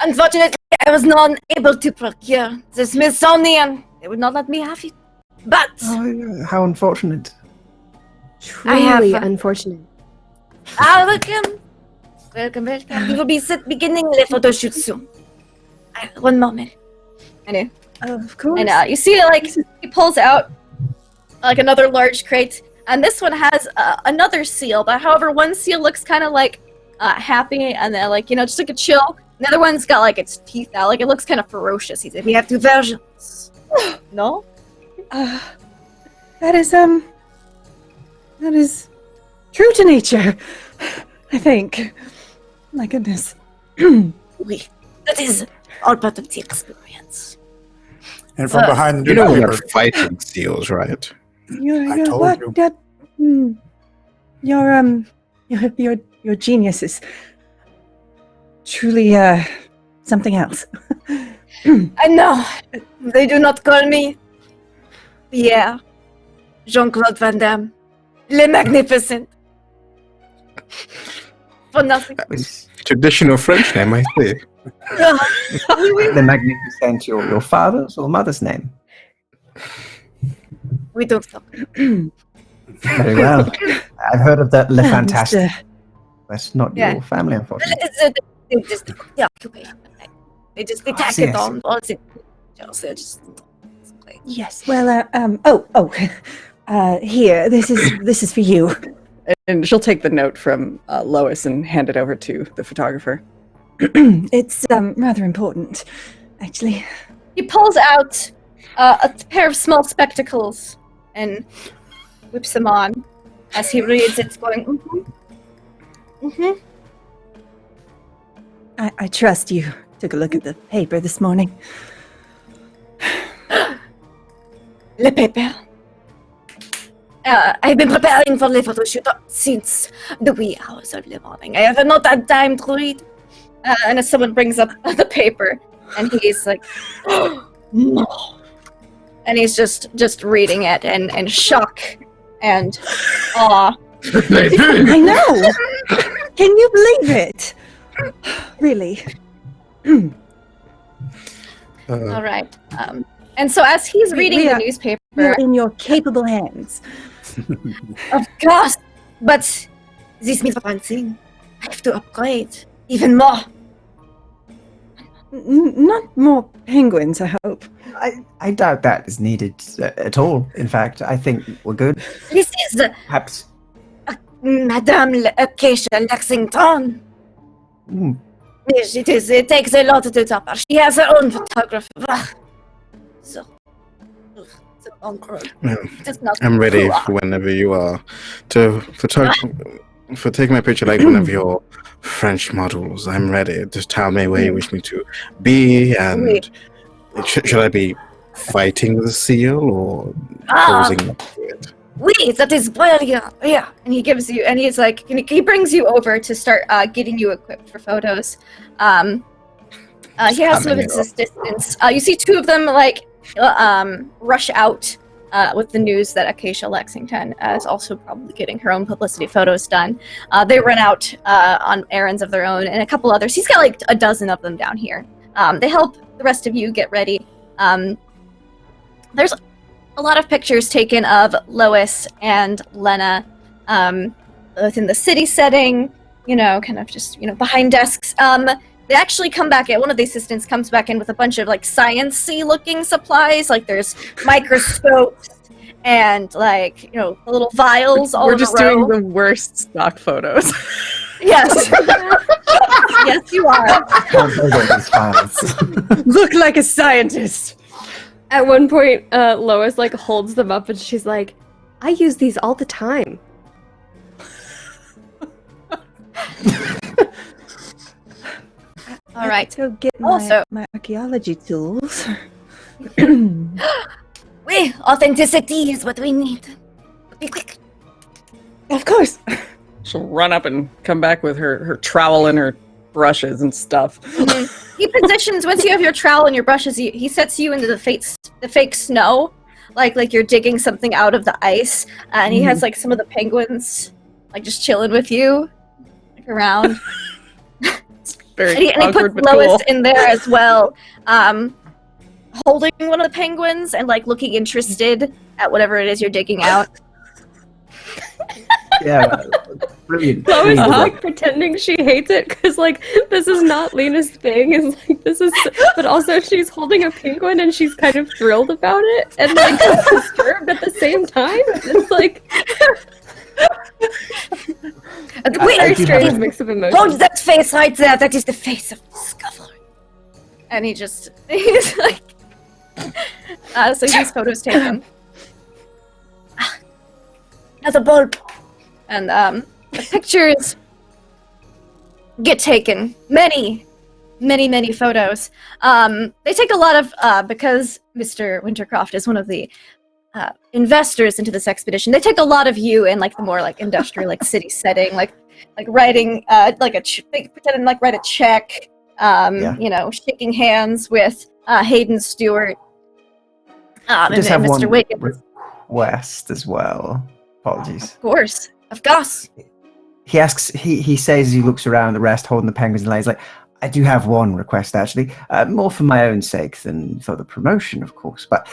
Unfortunately, I was not able to procure the Smithsonian. They would not let me have it. But Oh, how unfortunate. Truly have- unfortunate. welcome. Welcome. We will be beginning the photo shoot soon. One moment. Anyway. Of course. And you see, he pulls out another large crate, and this one has another seal. But however, one seal looks kind of happy, and then just a chill. The other one's got its teeth out, it looks kind of ferocious. He said, "We have two versions." No. That is true to nature, I think. My goodness. That is all part of the experience. And from behind the You know we newspaper. are fighting seals, right? You're told what? you. Your genius is truly something else. I know. They do not call me Pierre, Jean-Claude Van Damme, Le Magnificent. For nothing. That was Traditional French name, I see. the Magnificent, your father's or mother's name. We don't talk. Very well. I've heard of that Le Fantastic. Mr. That's not Yeah. your family, unfortunately. They just the occupation. They tack it yes. on. All it's they're just. Yes. Well. Here. This is for you. And she'll take the note from Lois and hand it over to the photographer. It's rather important, actually. He pulls out a pair of small spectacles and whips them on as he reads it, going, "Mm-hmm. Mm-hmm." I trust you took a look at the paper this morning. Le paper. I've been preparing for the photo shoot since the wee hours of the morning. I have not had time to read. And as someone brings up the paper, and he's like, "No," and he's just reading it and shock and awe. I know. Can you believe it? Really? All right. And so as he's reading we the are- newspaper, You're in your capable hands. of course, but this means one thing: I have to upgrade even more. Not more penguins, I hope. I doubt that is needed at all. In fact, I think we're good. This is Perhaps. Madame Acacia Lexington. Mm, Yes, it is. It takes a lot to top her. She has her own photographer. So awkward. Yeah. Just not I'm ready cool. for whenever you are for taking my picture like one of your French models. I'm ready. Just tell me where you wish me to be, and should I be fighting the seal or posing up to it? Wait, that is brilliant. Yeah, and he gives you, and he's like, he brings you over to start getting you equipped for photos. He has some of his assistants. You see two of them rush out with the news that Acacia Lexington is also probably getting her own publicity photos done. They run out on errands of their own, and a couple others. He's got like a dozen of them down here. They help the rest of you get ready. There's a lot of pictures taken of Lois and Lena, both in the city setting, kind of just, behind desks. They actually come back one of the assistants comes back in with a bunch of like science-y looking supplies, like there's microscopes and like, the little vials all We're in just a row. doing the worst stock photos. Yes. Yes, you are. These files. Look like a scientist. At one point, Lois like holds them up and she's like, "I use these all the time." All right. So get Also- my archaeology tools. Authenticity is what we need. Be quick. Of course. She'll run up and come back with her trowel and her brushes and stuff. He positions, once you have your trowel and your brushes, he sets you into the fake snow, like you're digging something out of the ice, and he has like some of the penguins like just chilling with you, like around. Very And he awkward, puts but Lois cool. in there as well, holding one of the penguins and like looking interested at whatever it is you're digging out. Yeah, brilliant. Lois is brilliant. like pretending she hates it because like this is not Lena's thing. Is like this is, but also she's holding a penguin and she's kind of thrilled about it and like disturbed at the same time. It's like Wait, very do strange have a- mix of emotions. hold that face right there. That is the face of discovery. And he's like, so these photos taken. As a bulb. And the pictures get taken. Many photos. They take a lot of, because Mr. Wintercroft is one of the investors into this expedition, they take a lot of you in like the more like industrial, like city setting, like writing, pretending like write a check, shaking hands with Hayden Stewart, I just and have one Mr. Wiggins. request as well. Apologies. Of course. He asks. He says he looks around the rest, holding the penguins and lays like, I do have one request actually, more for my own sake than for the promotion, of course. But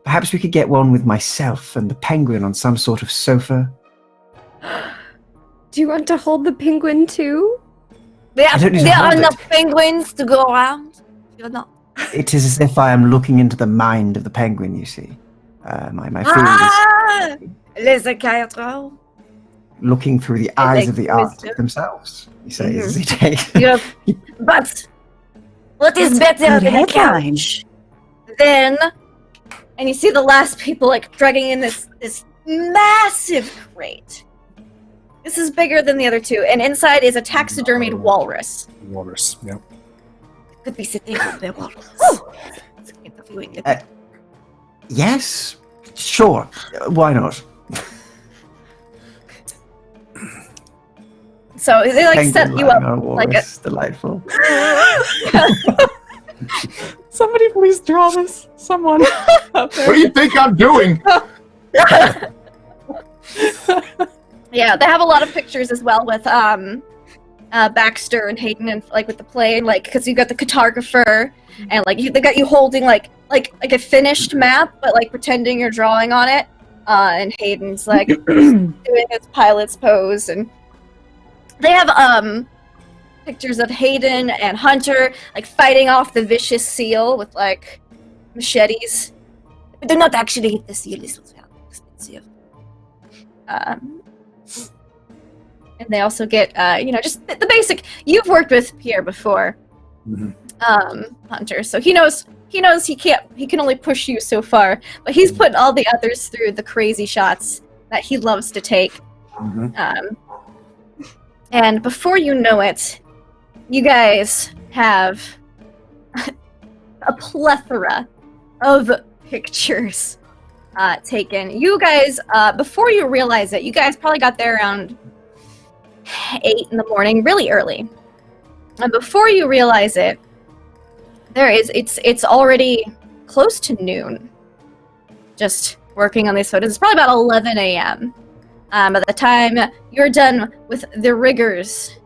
perhaps we could get one with myself and the penguin on some sort of sofa. Do you want to hold the penguin too? There I don't need to are hold it. enough penguins to go around. You're not. It is as if I am looking into the mind of the penguin. You see, my feeling is Les psychiatres. looking through the eyes of the Arctic themselves. He says as he takes. But what is better good than a headline. couch? Then, and you see the last people like dragging in this massive crate. This is bigger than the other two, and inside is a taxidermied walrus. Walrus. Yep. Could be sitting on the walrus. Interviewing it. Yes, sure. Why not? So they like Penguin set you lying up on a like a. walrus. Delightful. Somebody please draw this. Someone out there. What do you think I'm doing? Yeah, they have a lot of pictures as well with Baxter and Hayden and like with the plane, like because you got the cartographer and like they got you holding like a finished map, but like pretending you're drawing on it. And Hayden's like doing his pilot's pose, and they have pictures of Hayden and Hunter like fighting off the vicious seal with like machetes. But they're not actually hit the seal. This was very expensive. And they also get, just the basic. You've worked with Pierre before, Hunter, so he knows he can only push you so far, but he's put all the others through the crazy shots that he loves to take. And before you know it, you guys have a plethora of pictures taken. You guys, before you realize it, you guys probably got there around 8 in the morning, really early. And before you realize it, it's already close to noon. Just working on these photos. It's probably about 11 a.m. By the time you're done with the rigors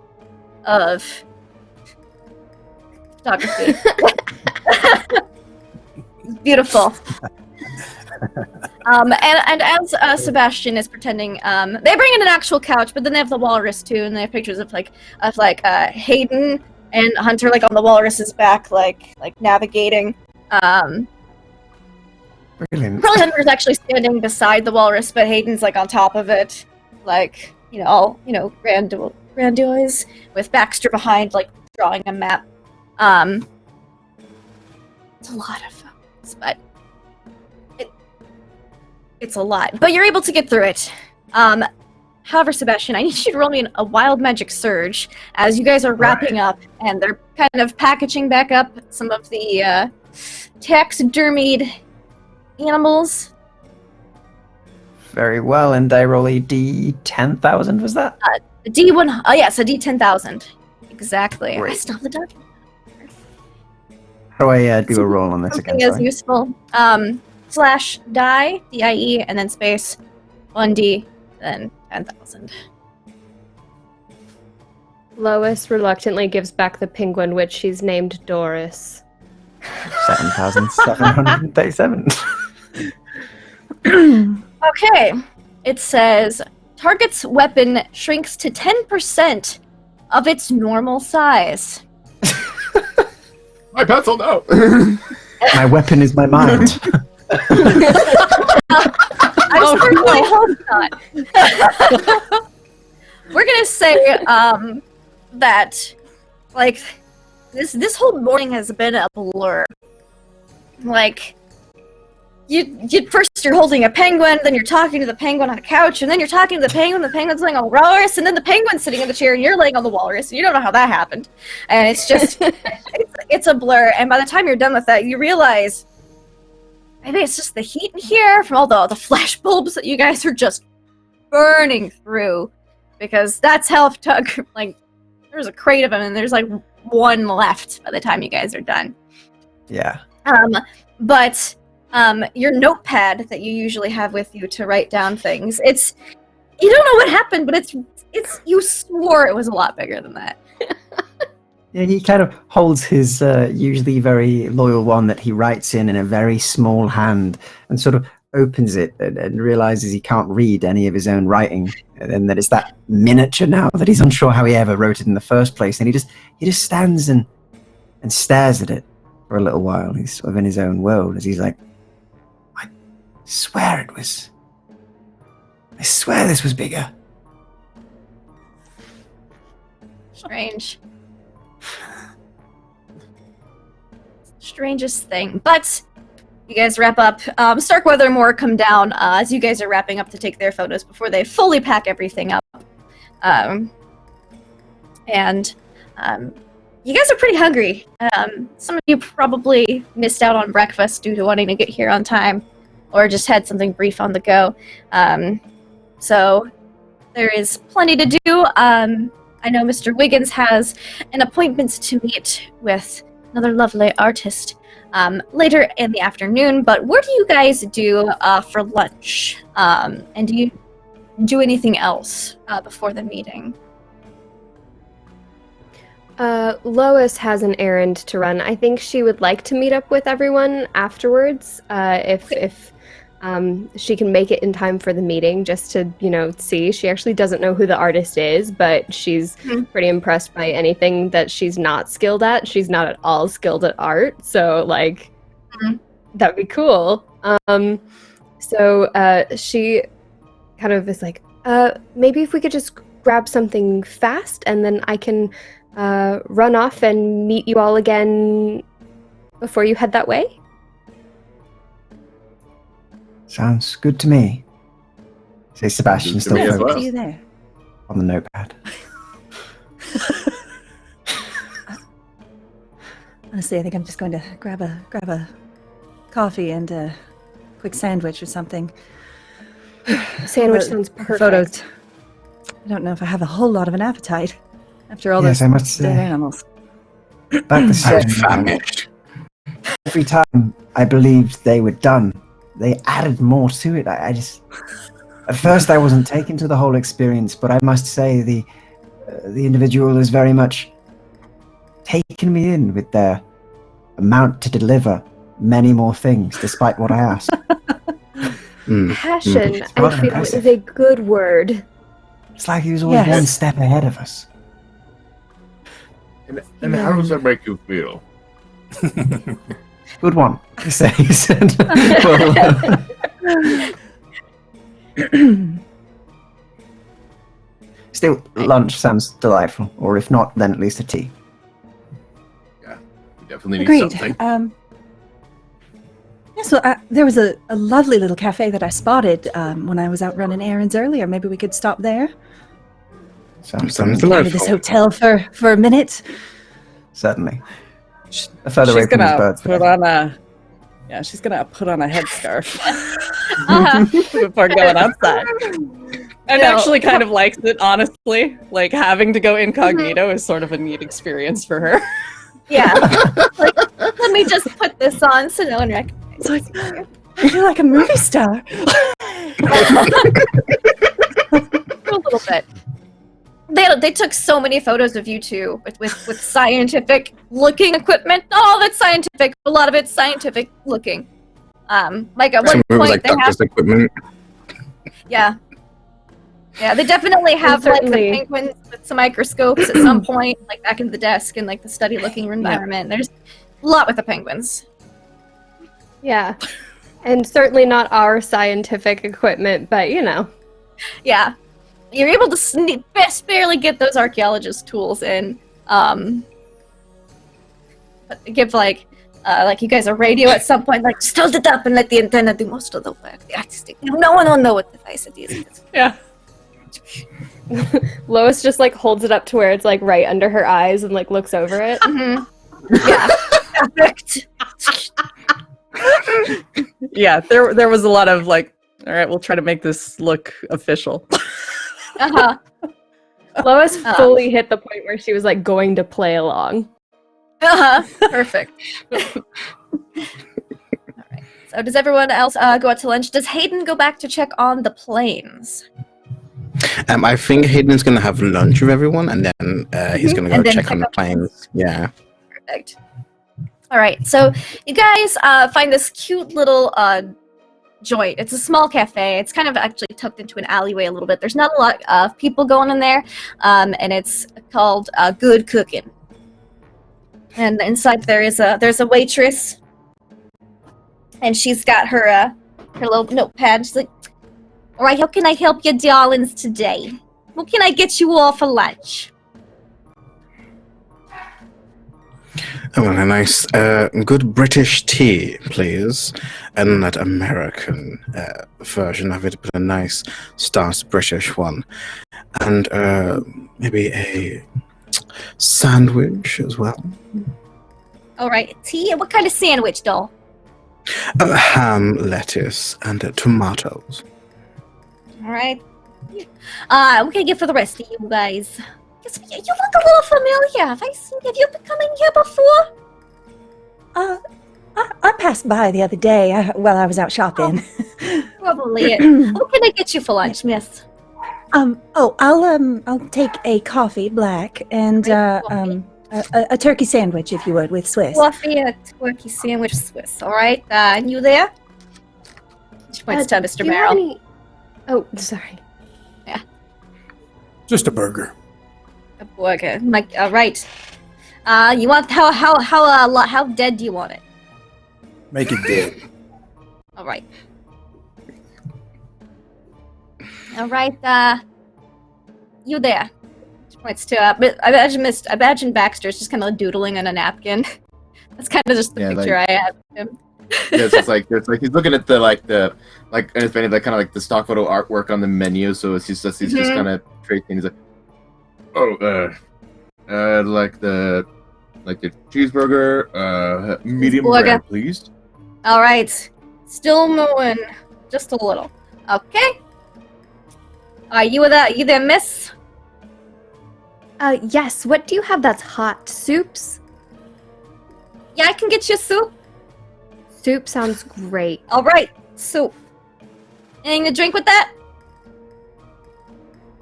of photography. Beautiful. And as Sebastian is pretending, they bring in an actual couch, but then they have the walrus too, and they have pictures of Hayden and Hunter like on the walrus's back, like navigating. Brilliant. Probably Hunter's actually standing beside the walrus, but Hayden's like on top of it, like all grandiose with Baxter behind, like drawing a map. It's a lot of photos, but it's a lot. But you're able to get through it. However, Sebastian, I need you to roll me a wild magic surge as you guys are wrapping up, and they're kind of packaging back up some of the taxidermied animals. Very well, and I roll a D10,000, was that? A D1, yes, a D10,000. Exactly. Great. I still have the document. How do I do a roll on this again? Something as Sorry? useful. / die, D-I-E, and then space 1D, then 10,000. Lois reluctantly gives back the penguin, which she's named Doris. 7,737. Okay. It says, target's weapon shrinks to 10% of its normal size. My pencil, no. My weapon is my mind. I certainly hope not. We're gonna say that like this whole morning has been a blur. Like you first you're holding a penguin, then you're talking to the penguin on a couch, and then you're talking to the penguin's laying on a walrus, and then the penguin's sitting in the chair and you're laying on the walrus, and you don't know how that happened. And it's just it's a blur, and by the time you're done with that, you realize maybe it's just the heat in here from all the flash bulbs that you guys are just burning through. Because that's how Tug, like, there's a crate of them, and there's like one left by the time you guys are done. Yeah. But your notepad that you usually have with you to write down things, you don't know what happened, but it's you swore it was a lot bigger than that. Yeah, he kind of holds his usually very loyal one that he writes in a very small hand and sort of opens it and realizes he can't read any of his own writing, and that it's that miniature now that he's unsure how he ever wrote it in the first place, and he just stands and stares at it for a little while. He's sort of in his own world as he's like, I swear this was bigger. Strange. Strangest thing. But you guys wrap up. Starkweather and more come down as you guys are wrapping up to take their photos before they fully pack everything up. And you guys are pretty hungry. Some of you probably missed out on breakfast due to wanting to get here on time, or just had something brief on the go. So there is plenty to do. I know Mr. Wiggins has an appointment to meet with another lovely artist later in the afternoon, but what do you guys do for lunch? And do you do anything else before the meeting? Lois has an errand to run. I think she would like to meet up with everyone afterwards, if she can make it in time for the meeting, just to, see. She actually doesn't know who the artist is, but she's pretty impressed by anything that she's not skilled at. She's not at all skilled at art, so, that'd be cool. So she kind of is like, maybe if we could just grab something fast, and then I can run off and meet you all again before you head that way? Sounds good to me. Say Sebastian still as well. See you there. on the notepad. Honestly, I think I'm just going to grab a coffee and a quick sandwich or something. Sandwich But sounds perfect. Photos. I don't know if I have a whole lot of an appetite after all Yes, those I must dead say. animals. Back the I'm same. famished. Every time I believed they were done, they added more to it. I just, at first, I wasn't taken to the whole experience, but I must say the individual has very much taken me in with their amount to deliver many more things, despite what I asked. Passion, It's I rather feel, impressive. is a good word. It's like he was always Yes. one step ahead of us. And how does that make you feel? Good one, he said. Well, still, lunch sounds delightful. Or if not, then at least a tea. We definitely need Agreed. something. Yeah, so there was a lovely little cafe that I spotted when I was out running errands earlier. Maybe we could stop there. Sounds Sounds Get out of this delightful. hotel for a minute. certainly. Further away She's from these gonna birds. put on a. Yeah, she's gonna put on a headscarf Uh-huh. before going outside. And No. actually kind of likes it, honestly. Like, having to go incognito is sort of a neat experience for her. Yeah. Like, let me just put this on so no one recognizes. It's like, I feel like a movie star. A little bit. They took so many photos of you two with scientific looking equipment. Not all of it's scientific, a lot of it's scientific looking. Like at one Some of it was point like they have doctor's equipment. yeah. Yeah, they definitely have like the certainly- penguins with some microscopes at some point, like back in the desk and like the study looking environment. There's a lot with the penguins. Yeah. And certainly not our scientific equipment, but you know. Yeah. You're able to best barely get those archaeologist tools in. But give like you guys a radio at some point, like just hold it up and let the antenna do most of the work. No one will know what device it is. Yeah. Lois just like holds it up to where it's like right under her eyes and like looks over it. Mhm. Yeah. Perfect. Yeah, there was a lot of like, all right, we'll try to make this look official. Uh-huh. Lois fully hit the point where she was like going to play along. Uh-huh. Perfect. Alright. So does everyone else go out to lunch? Does Hayden go back to check on the planes? I think Hayden's gonna have lunch with everyone, and then he's gonna go And then check on pick the up- planes. Yeah. Perfect. All right, so you guys find this cute little joint. It's a small cafe. It's kind of actually tucked into an alleyway a little bit. There's not a lot of people going in there, and it's called Good Cooking. And inside there's a waitress, and she's got her little notepad. She's like, "All right, how can I help you, darlings, today? What can I get you all for lunch?" I want a nice, good British tea, please, and that American version of it, but a nice start British one, and maybe a sandwich as well. All right, tea. What kind of sandwich, doll? Ham, lettuce, and tomatoes. All right. What can I get for the rest of you guys? Guess you look a little familiar. Have you been coming here before? I passed by the other day while I was out shopping. Probably. What can I get you for lunch, miss? I'll take a coffee black and Coffee. a turkey sandwich, if you would, with Swiss. Coffee, a turkey sandwich, Swiss. All right. And you there? She points to Mr. Do you Merrill. have any- Oh, sorry. Just a burger. A burger. Like, all right. You want how dead do you want it? Make it dead. All right. All right. You there? She points to. I imagine Baxter's just kind of doodling on a napkin. That's kind of just the Yeah, picture I have of him. Yeah, it's like he's looking at and it's funny, the kind of like the stock photo artwork on the menu. So it's just he's just kind of tracing. He's like, like the cheeseburger, medium Cheeseburger. rare, please. All right. Still moving, just a little. Okay. You there, miss? Yes, what do you have that's hot? Soups? Yeah, I can get you soup. Soup sounds great. All right, soup. Anything to drink with that?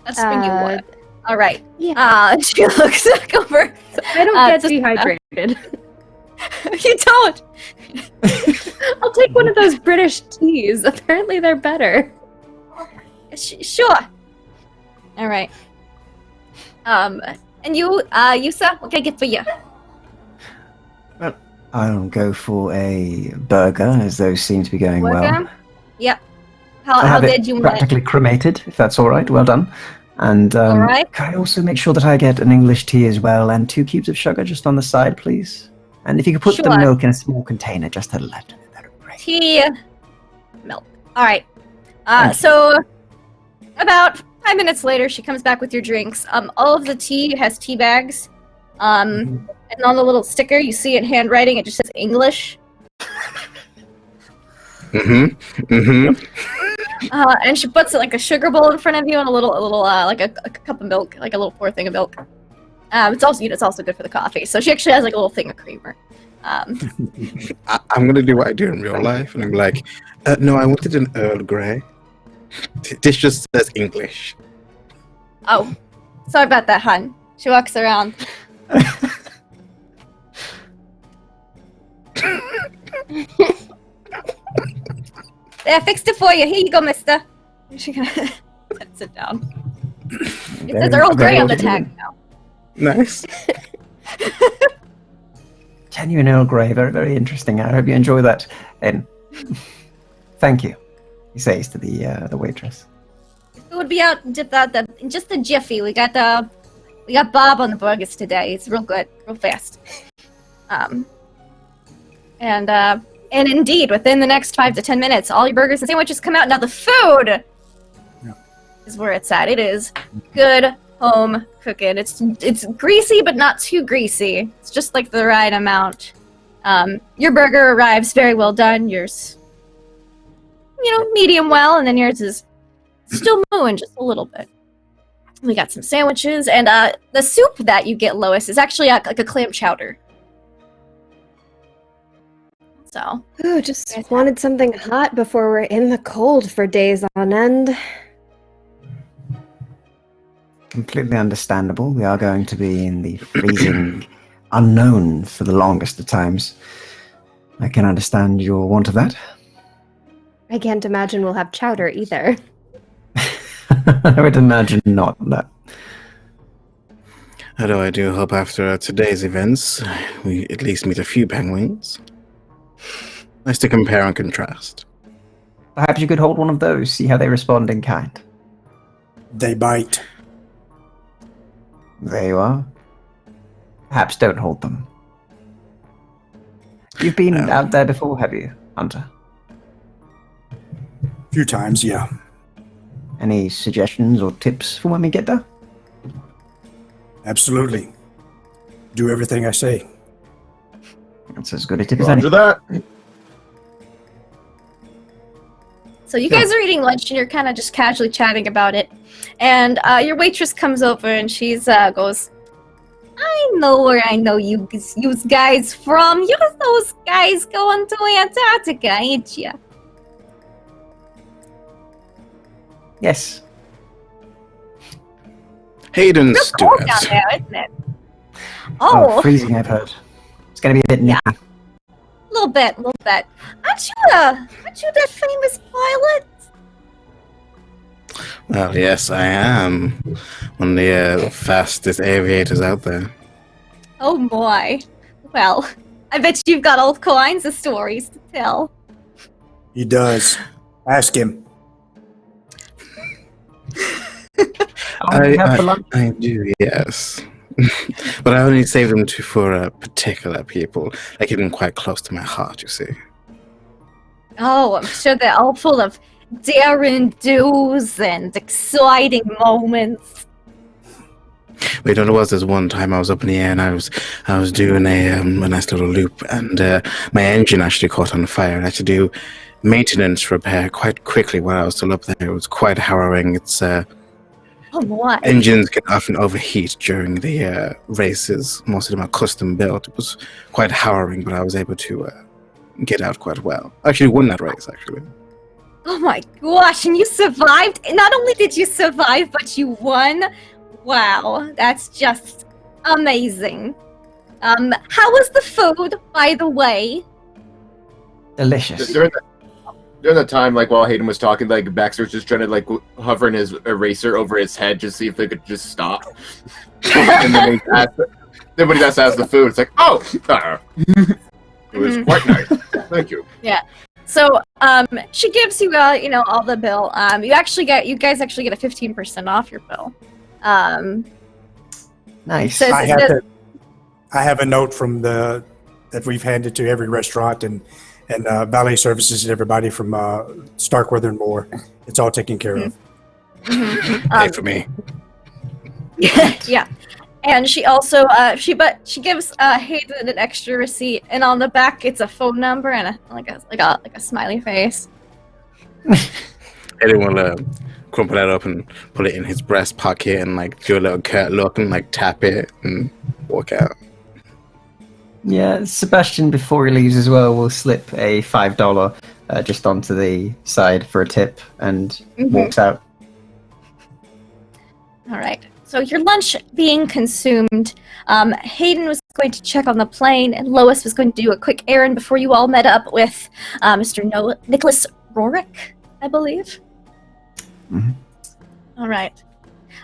Let's bring you water. All right. Yeah. She looks back over. I don't get just- dehydrated. You don't. I'll take one of those British teas. Apparently, they're better. Sure. All right. And you, Yusa, what can I get for you? Well, I'll go for a burger, as those seem to be going well. Burger? Yep. I'll How have it did you want it? practically cremated, if that's all right. Well done. And All right. can I also make sure that I get an English tea as well, and 2 cubes of sugar just on the side, please? And if you could put the Sure. milk in a small container, just a little, that would be great. Tea, milk. All right. Thank you. So about 5 minutes later, she comes back with your drinks. All of the tea has tea bags. And on the little sticker, you see in handwriting, it just says English. And she puts like a sugar bowl in front of you and a little like a cup of milk, like a little pour thing of milk. It's also it's also good for the coffee. So she actually has like a little thing of creamer. I'm gonna do what I do in real life, and I'm like, no, I wanted an Earl Grey. This just says English. Oh, sorry about that, hun. She walks around. Yeah, I fixed it for you. Here you go, mister. She kind of sets it down. It says Earl Grey on the tag now. Nice. Genuine Earl Grey, very, very interesting. I hope you enjoy that. And thank you, he says to the waitress. It would be out in just a jiffy. We got Bob on the burgers today. It's real good, real fast. And indeed, within the next 5 to 10 minutes, all your burgers and sandwiches come out. Now the food is where it's at. It is good home cooking. It's greasy, but not too greasy. It's just like the right amount. Your burger arrives very well done. Yours, medium well, and then yours is still moving just a little bit. We got some sandwiches, and the soup that you get, Lois, is actually like a clam chowder. So, Ooh, just wanted something hot before we're in the cold for days on end. Completely understandable. We are going to be in the freezing unknown for the longest of times. I can understand your want of that. I can't imagine we'll have chowder either. I would imagine not. That. Although I do hope after today's events, we at least meet a few penguins. Nice to compare and contrast. Perhaps you could hold one of those, see how they respond in kind. They bite. There you are. Perhaps don't hold them. You've been out there before, have you, Hunter? A few times, yeah. Any suggestions or tips for when we get there? Absolutely. Do everything I say. That's as good a tip as any. Roger that. So you guys are eating lunch, and you're kind of just casually chatting about it. And your waitress comes over, and she's goes, I know where I know you guys from. You're those guys going to Antarctica, ain't ya? Yes. Hayden Real cold Stewart. down there, isn't it? Oh, freezing, I've heard. It's going to be a bit nippy. A little bit. Aren't you that famous pilot? Well, yes, I am. One of the fastest aviators out there. Oh my. Well, I bet you've got all kinds of stories to tell. He does. Ask him. I do, yes. But I only save them for particular people. I keep them quite close to my heart, you see. Oh, I'm sure they're all full of daring do's and exciting moments. Wait, what it was, there's one time I was up in the air and I was doing a nice little loop, and my engine actually caught on fire, and I had to do maintenance repair quite quickly while I was still up there. It was quite harrowing. It's Oh my. engines can often overheat during the races. Most of them are custom built. It was quite harrowing, but I was able to get out quite well. I actually won that race, actually. Oh my gosh, and you survived? Not only did you survive, but you won? Wow, that's just amazing. How was the food, by the way? Delicious. During the time, like while Hayden was talking, like Baxter's just trying to like hover in his eraser over his head just see if they could just stop. And then when he asks the food, it's like, oh, it was quite nice. Thank you. Yeah. So, she gives you, all the bill. You guys actually get a 15% off your bill. Nice. says- I have a note from that we've handed to every restaurant and valet services and everybody from Starkweather and more. It's all taken care of. Pay for me. Yeah. And she also she gives Hayden an extra receipt, and on the back it's a phone number and a smiley face. Hayden will crumple that up and put it in his breast pocket and like do a little curt look and like tap it and walk out. Yeah, Sebastian, before he leaves as well, will slip a $5 just onto the side for a tip and walks out. All right. So your lunch being consumed, Hayden was going to check on the plane, and Lois was going to do a quick errand before you all met up with Mr. Nicholas Rorick, I believe. Mm-hmm. All right.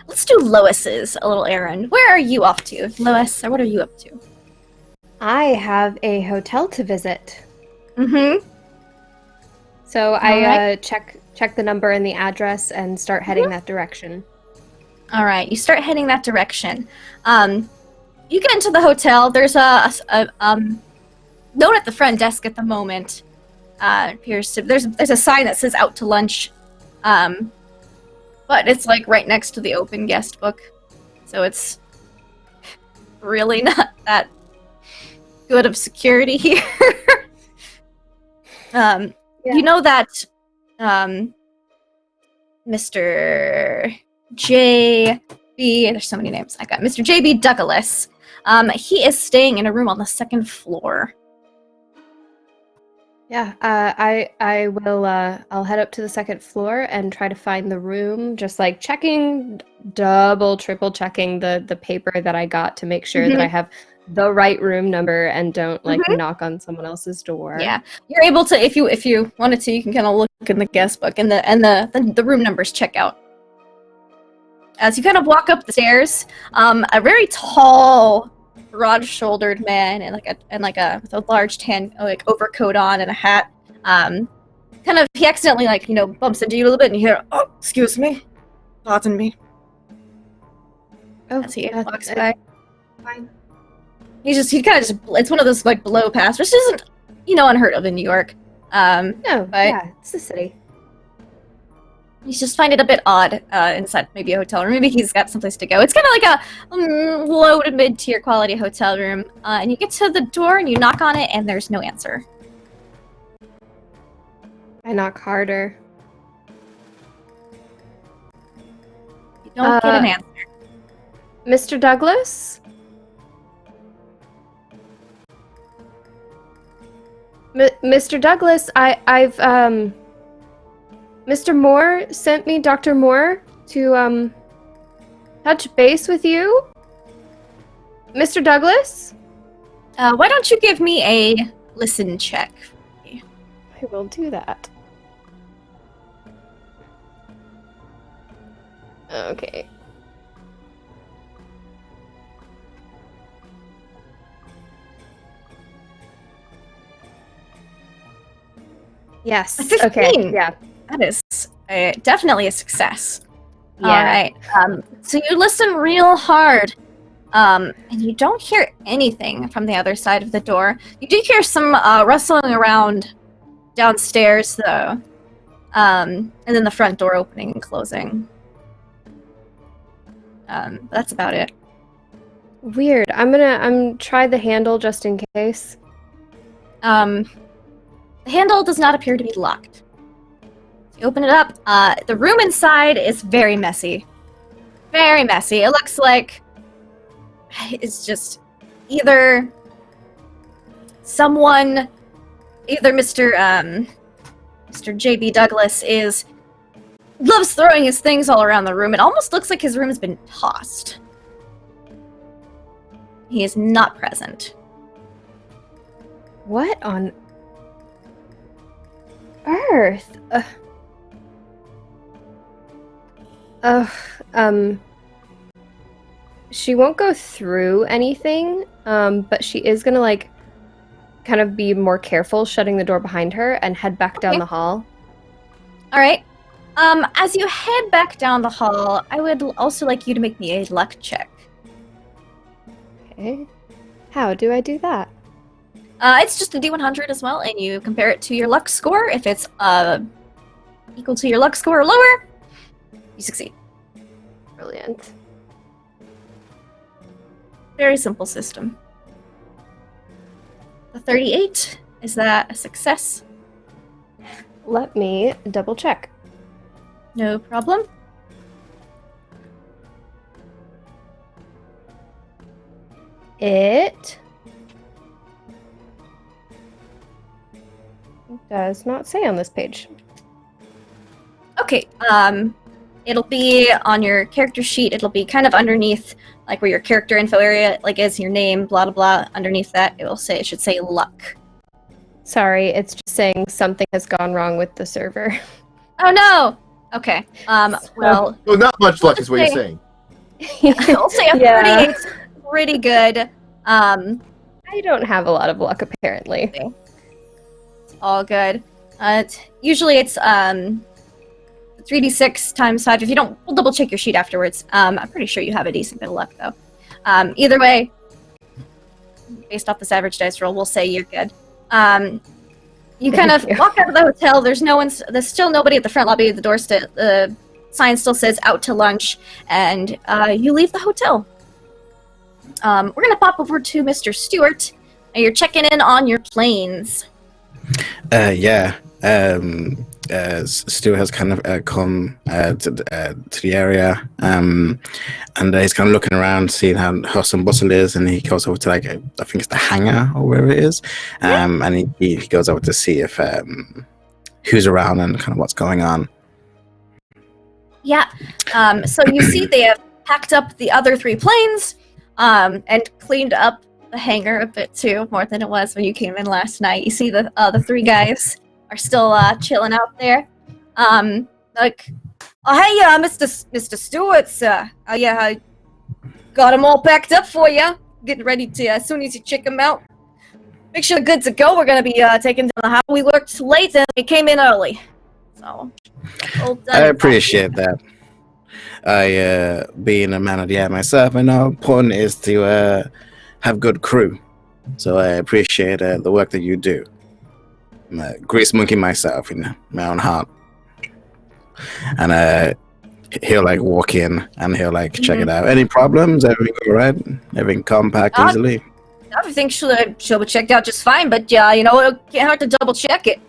Let's do Lois's a little errand. Where are you off to, Lois? Or what are you up to? I have a hotel to visit. Mm-hmm. So I check the number and the address and start heading that direction. All right, you start heading that direction. You get into the hotel. There's a note at the front desk at the moment. Appears to there's a sign that says "Out to lunch," but it's like right next to the open guest book, so it's really not that good of security here. You know that Mr. J.B. There's so many names. I got Mr. J.B. Douglas. He is staying in a room on the second floor. Yeah, I will. I'll head up to the second floor and try to find the room. Just like checking, triple checking the paper that I got to make sure that I have the right room number and don't like knock on someone else's door. Yeah, you're able to if you wanted to. You can kind of look in the guest book and the room numbers check out. As you kind of walk up the stairs, a very tall, broad-shouldered man with a large tan overcoat on and a hat. He accidentally bumps into you a little bit, and you hear, "Oh, excuse me, pardon me." Oh, as he walks by. Fine. It's one of those blow past, which isn't unheard of in New York. No, yeah, it's the city. He's just find it a bit odd inside maybe a hotel room. Maybe he's got someplace to go. It's kind of like a low to mid-tier quality hotel room. And you get to the door and you knock on it and there's no answer. I knock harder. You don't get an answer. Mr. Douglas? Mr. Douglas, I've Mr. Moore sent me, Dr. Moore, to touch base with you. Mr. Douglas? Why don't you give me a listen check? I will do that. Okay. Yes. 15. Okay. Yeah. That is definitely a success. Yeah. All right. So you listen real hard, and you don't hear anything from the other side of the door. You do hear some rustling around downstairs, though, and then the front door opening and closing. That's about it. Weird. I'm try the handle just in case. The handle does not appear to be locked. You open it up. The room inside is very messy. Very messy. It looks like it's just either Mr. J.B. Douglas loves throwing his things all around the room. It almost looks like his room has been tossed. He is not present. What on earth? She won't go through anything, but she is gonna like kind of be more careful, shutting the door behind her and head back down the hall. All right. As you head back down the hall, I would also like you to make me a luck check. Okay. How do I do that? It's just a D100 as well, and you compare it to your luck score. If it's equal to your luck score or lower, you succeed. Brilliant. Very simple system. The 38, is that a success? Let me double check. No problem. It does not say on this page. Okay, it'll be on your character sheet. It'll be kind of underneath, like where your character info area, like is your name, blah, blah, blah. Underneath that, it should say luck. Sorry, it's just saying something has gone wrong with the server. Oh no! Okay, well... Well, not much luck is what you're saying. I'll say a 38 is pretty good. I don't have a lot of luck, apparently. All good. Usually it's 3d6 times 5. If you don't, we'll double check your sheet afterwards. I'm pretty sure you have a decent bit of luck, though. Either way, based off this average dice roll, we'll say you're good. You kind of walk out of the hotel. There's still nobody at the front lobby. The door the sign still says out to lunch, and you leave the hotel. We're gonna pop over to Mr. Stewart. You're checking in on your planes. Yeah. Stu has kind of come to the area, and he's kind of looking around, seeing how hustle and bustle is, and he goes over to I think it's the hangar or wherever it is, and he goes over to see if who's around and kind of what's going on. Yeah. So you see they have packed up the other 3 planes, and cleaned up the hangar a bit too, more than it was when you came in last night. You see the 3 guys are still chilling out there. Like, oh hey, Mr. Stewart, sir. Yeah, I got them all packed up for you. Getting ready to, as soon as you check them out, make sure they're good to go. We're gonna be taking to the house. We worked late and we came in early, so. I appreciate that. I, being a man of the air myself, I know how important it is to have good crew. So I appreciate the work that you do. I'm a grease monkey myself, in my own heart. And he'll like walk in and he'll like check it out. Any problems? Everything all right? Everything compact easily? Everything should be checked out just fine, but you know, it can't hurt to double check it.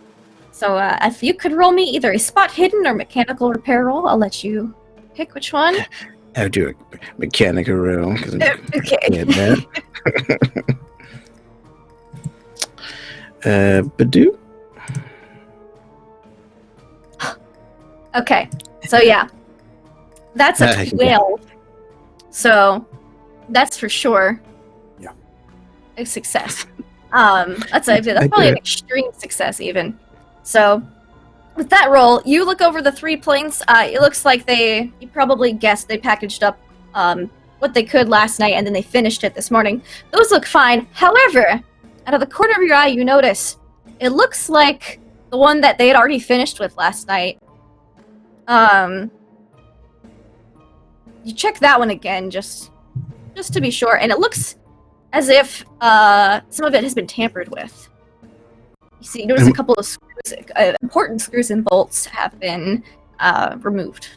So if you could roll me either a spot hidden or mechanical repair roll, I'll let you pick which one. I'll do a mechanical roll. Okay. Badoo? Okay, so yeah, that's a 12. So that's for sure. Yeah. A success. That's probably an extreme success even. So with that roll, you look over the 3 planes. It looks like you probably guessed they packaged up what they could last night and then they finished it this morning. Those look fine. However, out of the corner of your eye, you notice it looks like the one that they had already finished with last night. You check that one again, just to be sure, and it looks as if some of it has been tampered with. You see, notice a couple of screws, important screws and bolts have been removed.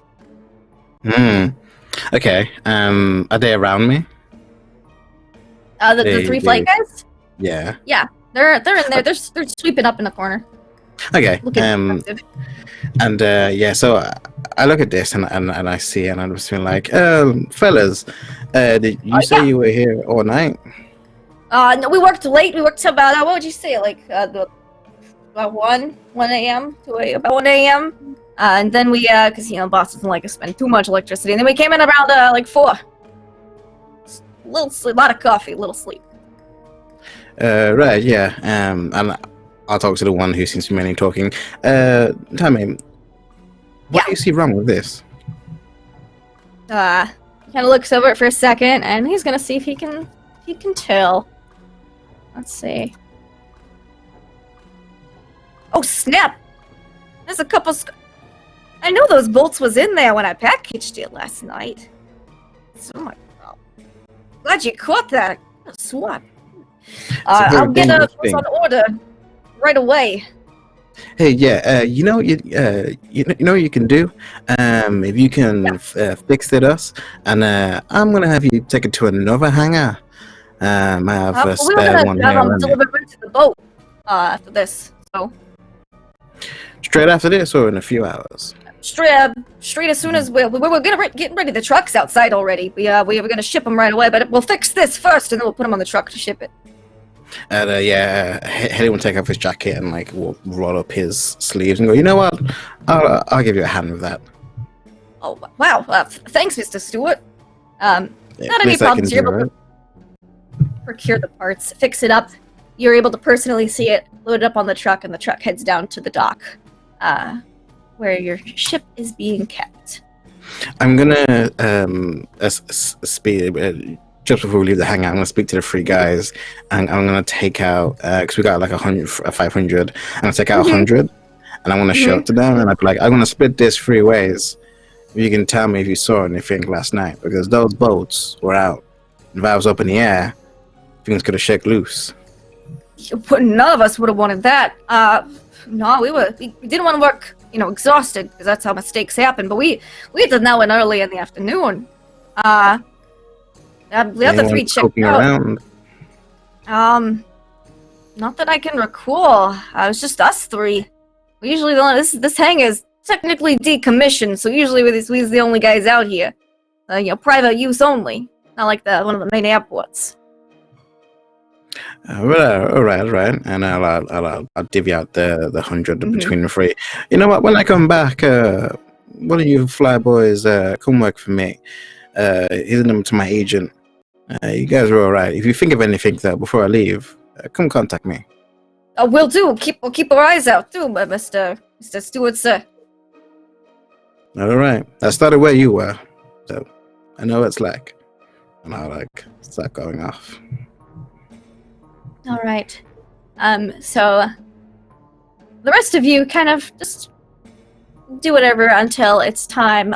Okay. Are they around me? The 3 flight guys? Yeah. Yeah, they're in there. They're sweeping up in the corner. Okay. Looking and yeah, so I look at this and I see and I'm just feeling like, fellas, did you say you were here all night? No, we worked late. We worked till about what would you say, like about 1 a.m. to about 1 a.m. And then we, because boss doesn't like to spend too much electricity. And then we came in around like 4. a lot of coffee, a little sleep. Right, yeah. And I'll talk to the one who seems to be mainly talking. Tell me, what do you see wrong with this? He kind of looks over it for a second, and he's gonna see if he can tell. Let's see. Oh snap! There's a couple. I know those bolts was in there when I packaged it last night. Oh my god! Glad you caught that. Swat. I'll get a on order right away. Hey, yeah. You know you know what you can do. If you can fix it us, and I'm gonna have you take it to another hangar. I have a spare one here. Deliver it to the boat after this. So straight after this, or in a few hours. Straight as soon as we're getting ready. The truck's outside already. We were gonna ship them right away, but we'll fix this first, and then we'll put them on the truck to ship it. And Haley will take off his jacket and like will roll up his sleeves and go, you know what? I'll give you a hand with that. Oh wow! Thanks, Mr. Stewart. Not any least I problems. can You're do, able to procure the parts, fix it up. You're able to personally see it, load it up on the truck, and the truck heads down to the dock, where your ship is being kept. I'm gonna speed. Just before we leave the hangout, I'm gonna speak to the three guys, and I'm gonna take out because we got like 500. I'm gonna take out 100, and I'm gonna show it to them, and I'm like, I'm gonna split this 3 ways. You can tell me if you saw anything last night, because those boats were out, and if I was up in the air, things could have shook loose. None of us would have wanted that. No, we didn't want to work, exhausted, because that's how mistakes happen. But we did that one early in the afternoon. The other 3 checked out. Not that I can recall. It was just us 3. We usually this hangar is technically decommissioned, so usually we're the only guys out here. Private use only. Not like one of the main airports. All right, and I'll divvy out the 100 between the 3. You know what? When I come back, one of you fly boys come work for me. Here's the number to my agent. You guys are all right. If you think of anything though before I leave, come contact me. We'll do. We'll keep our eyes out too, Mr. Stewart, sir. All right. I started where you were, so I know what it's like, and I'll start going off. All right. So the rest of you kind of just do whatever until it's time.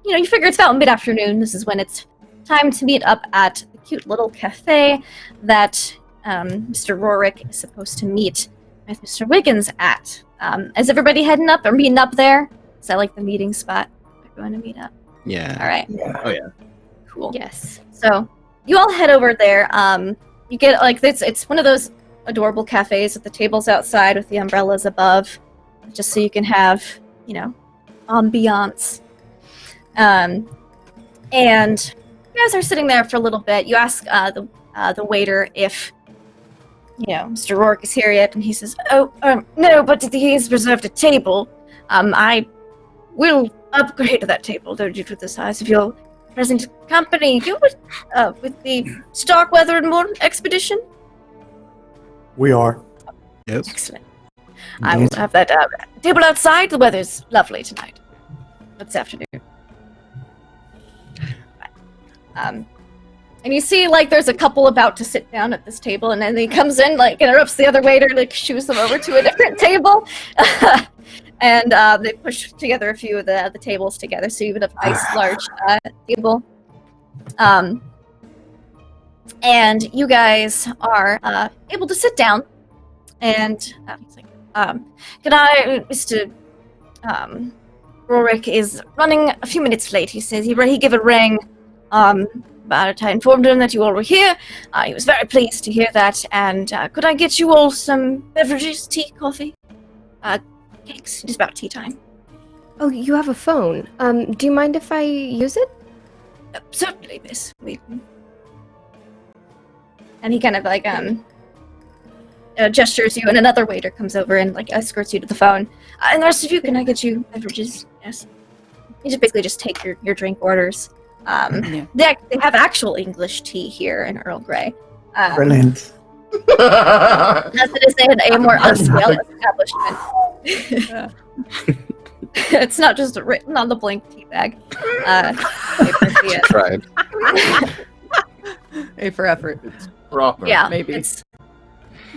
You figure it's about mid-afternoon. This is when it's time to meet up at the cute little cafe that Mr. Rorick is supposed to meet with Mr. Wiggins at. Is everybody heading up or meeting up there? Is that like the meeting spot? We're going to meet up. Yeah. All right. Yeah. Oh yeah. Cool. Yes. So you all head over there. You get it's one of those adorable cafes with the tables outside with the umbrellas above, just so you can have ambiance. And you guys are sitting there for a little bit. You ask the waiter if Mr. Rourke is here yet, and he says, no, but he has reserved a table. I will upgrade that table due to the size of your present company. Do it with the Starkweather and Morton expedition. We are. Yes. Excellent. I will have that table outside. The weather's lovely tonight. This afternoon. And you see, there's a couple about to sit down at this table, and then he comes in, interrupts the other waiter, shoos them over to a different table, and they push together a few of the tables together, so you have a nice, large table. And you guys are able to sit down, and he's like, "Can I, Mr. Rorick is running a few minutes late. He says he gave a ring. But I informed him that you all were here. He was very pleased to hear that. And could I get you all some beverages, tea, coffee, cakes? It is about tea time." Oh, you have a phone. Do you mind if I use it? Certainly, miss. And he kind of gestures you, and another waiter comes over and escorts you to the phone. And the rest of you, can I get you beverages? Yes. You just basically take your drink orders. They have actual English tea here in Earl Grey. Brilliant. As it is a more upscale establishment. It's not just written on the blank tea bag. Tried. A for effort. Proper. Yeah, maybe. It's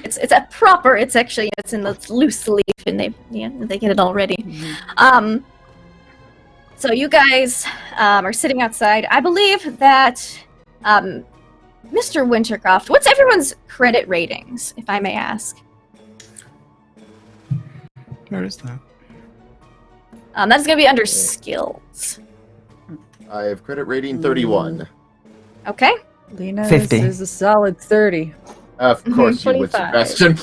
a proper. It's in the loose leaf, and they get it already. So you guys are sitting outside. I believe that Mr. Wintercroft. What's everyone's credit ratings, if I may ask? Where is that? That's gonna be under skills. I have credit rating 31. Okay. Lena 50. is a solid 30. Of course you would, 25. Sebastian.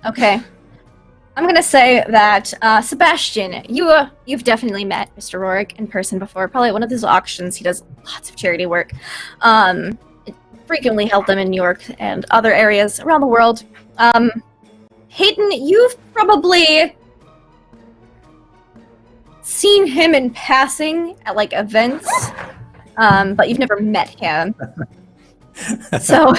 Okay. I'm gonna say that Sebastian, you've definitely met Mr. Rorick in person before. Probably at one of those auctions. He does lots of charity work. Frequently held them in New York and other areas around the world. Hayden, you've probably seen him in passing at like events, but you've never met him. So,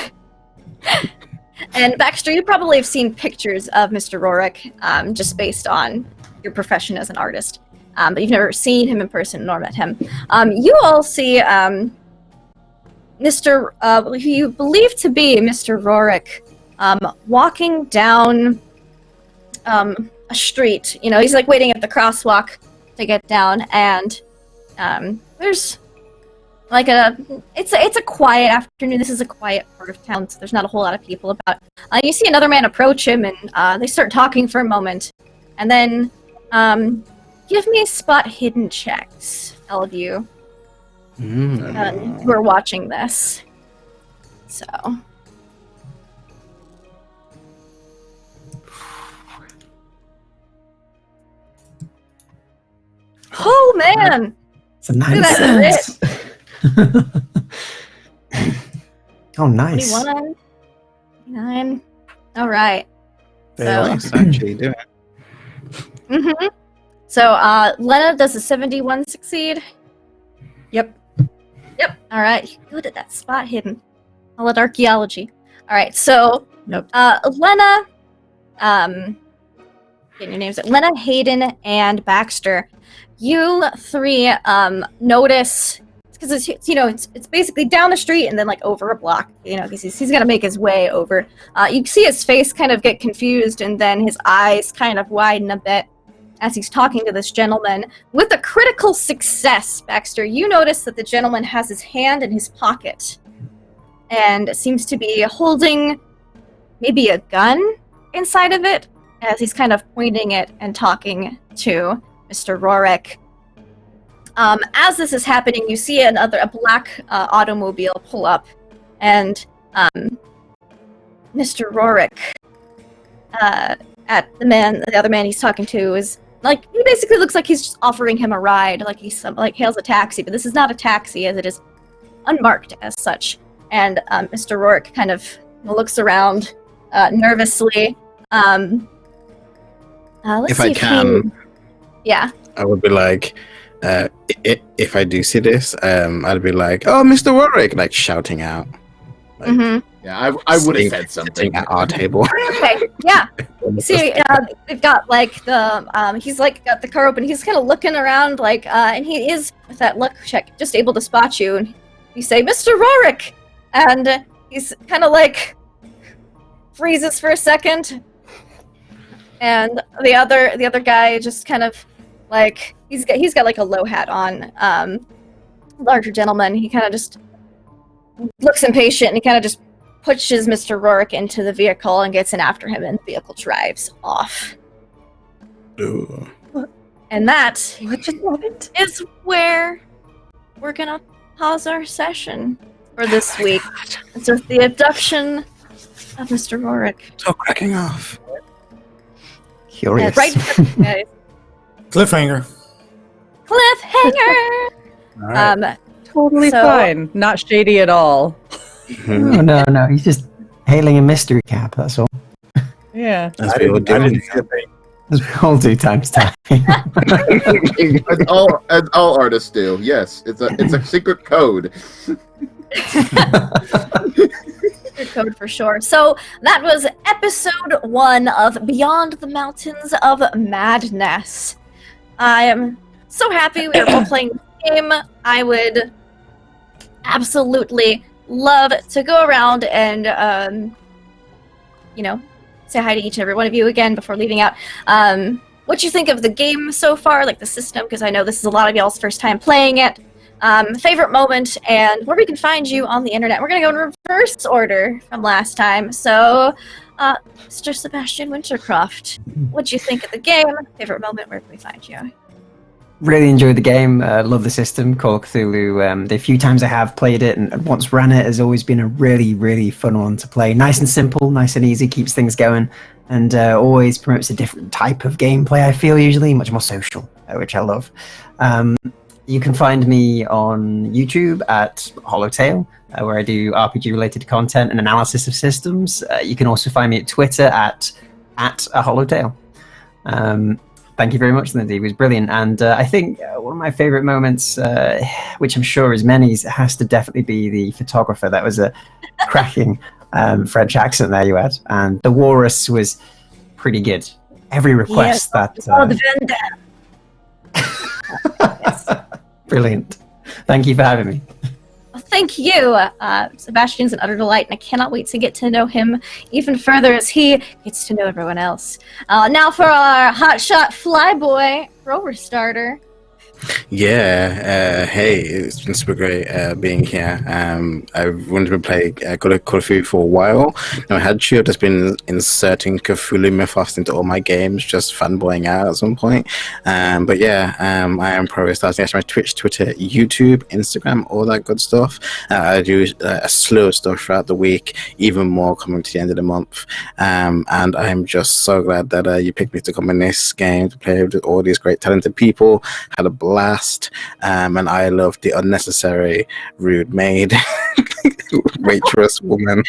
and Baxter, you probably have seen pictures of Mr. Rorick, just based on your profession as an artist, but you've never seen him in person nor met him. You all see Mr. Who you believe to be Mr. Rorick, walking down a street. You know, he's like waiting at the crosswalk to get down, and there's like it's a quiet afternoon. This is a quiet part of town, so there's not a whole lot of people about. You see another man approach him, and they start talking for a moment, and then give me spot hidden checks, all of you who are watching this. So. Oh man! It's a Look at nice. that Oh, nice. 21, 29. All right. Fail. Nice, actually, do it. Mm-hmm. So, Lena, does a 71 succeed? Yep. Yep. All right. Good at that spot hidden. I'll let archaeology. All right. So, Nope. Lena, get your names. Lena, Hayden, and Baxter. You three notice, because it's basically down the street and then like over a block. You know, because he's gonna make his way over. You see his face kind of get confused, and then his eyes kind of widen a bit as he's talking to this gentleman. With a critical success, Baxter, you notice that the gentleman has his hand in his pocket and seems to be holding maybe a gun inside of it as he's kind of pointing it and talking to Mr. Rorick. As this is happening, you see a black automobile pull up, and Mr. Rorick, at the other man he's talking to, is like, he basically looks like he's just offering him a ride, like he's like hails a taxi, but this is not a taxi, as it is unmarked as such. And Mr. Rorick kind of looks around nervously. Let's If see I can, yeah. I would be like, if I do see this, I'd be like, "Oh, Mr. Warwick!" like shouting out. Like, Mm-hmm. Yeah, I would have said something. sitting at our table. Okay, yeah. See, they've got like he's like got the car open. He's kind of looking around, like, and he is with that luck check just able to spot you. And you say, "Mr. Rorick," and he's kind of like freezes for a second, and the other guy just kind of like he's got like a low hat on. Larger gentleman. He kind of just looks impatient, and he kind of just pushes Mr. Rorick into the vehicle and gets in after him, and the vehicle drives off. Ooh. And that What just happened? is where we're gonna pause our session for this week. It's with the abduction of Mr. Rorick. So cracking off. Curious. Right, guys. Cliffhanger. Cliffhanger! All right. Totally So- fine. Not shady at all. No, no. He's just hailing a mystery cap, that's all. Yeah. As I we were didn't doing. see the bait. As we all do times time. as all artists do. Yes, it's a secret code. Good code for sure. So that was episode 1 of Beyond the Mountains of Madness. I am so happy we are both playing this game. I would absolutely love to go around and, say hi to each and every one of you again before leaving out. What you think of the game so far, like the system, because I know this is a lot of y'all's first time playing it. Favorite moment, and where we can find you on the internet. We're going to go in reverse order from last time. So, Mr. Sebastian Wintercroft, what'd you think of the game? Favorite moment, where can we find you? Really enjoyed the game. Love the system, Call of Cthulhu. The few times I have played it and once ran it has always been a really, really fun one to play. Nice and simple, nice and easy, keeps things going, and always promotes a different type of gameplay, I feel, usually, much more social, which I love. You can find me on YouTube at Hollowtail, where I do RPG-related content and analysis of systems. You can also find me at Twitter at a Hollowtail. Thank you very much, Lindy. It was brilliant. And I think one of my favorite moments, which I'm sure is many's, has to definitely be the photographer. That was a cracking French accent there you had. And the walrus was pretty good. Every request that... Yes. Brilliant. Thank you for having me. Well, thank you. Sebastian's an utter delight, and I cannot wait to get to know him even further as he gets to know everyone else. Now for our hotshot flyboy rover starter. Yeah, hey, it's been super great being here. I've wanted to play Call of Cthulhu for a while. Now, I had just been inserting Cthulhu mythos into all my games, just fanboying out at some point. But yeah, I am probably starting my Twitch, Twitter, YouTube, Instagram, all that good stuff. I do a slew of stuff throughout the week, even more coming to the end of the month. And I'm just so glad that you picked me to come in this game to play with all these great talented people. Had a blast, and I loved the unnecessary rude maid waitress woman.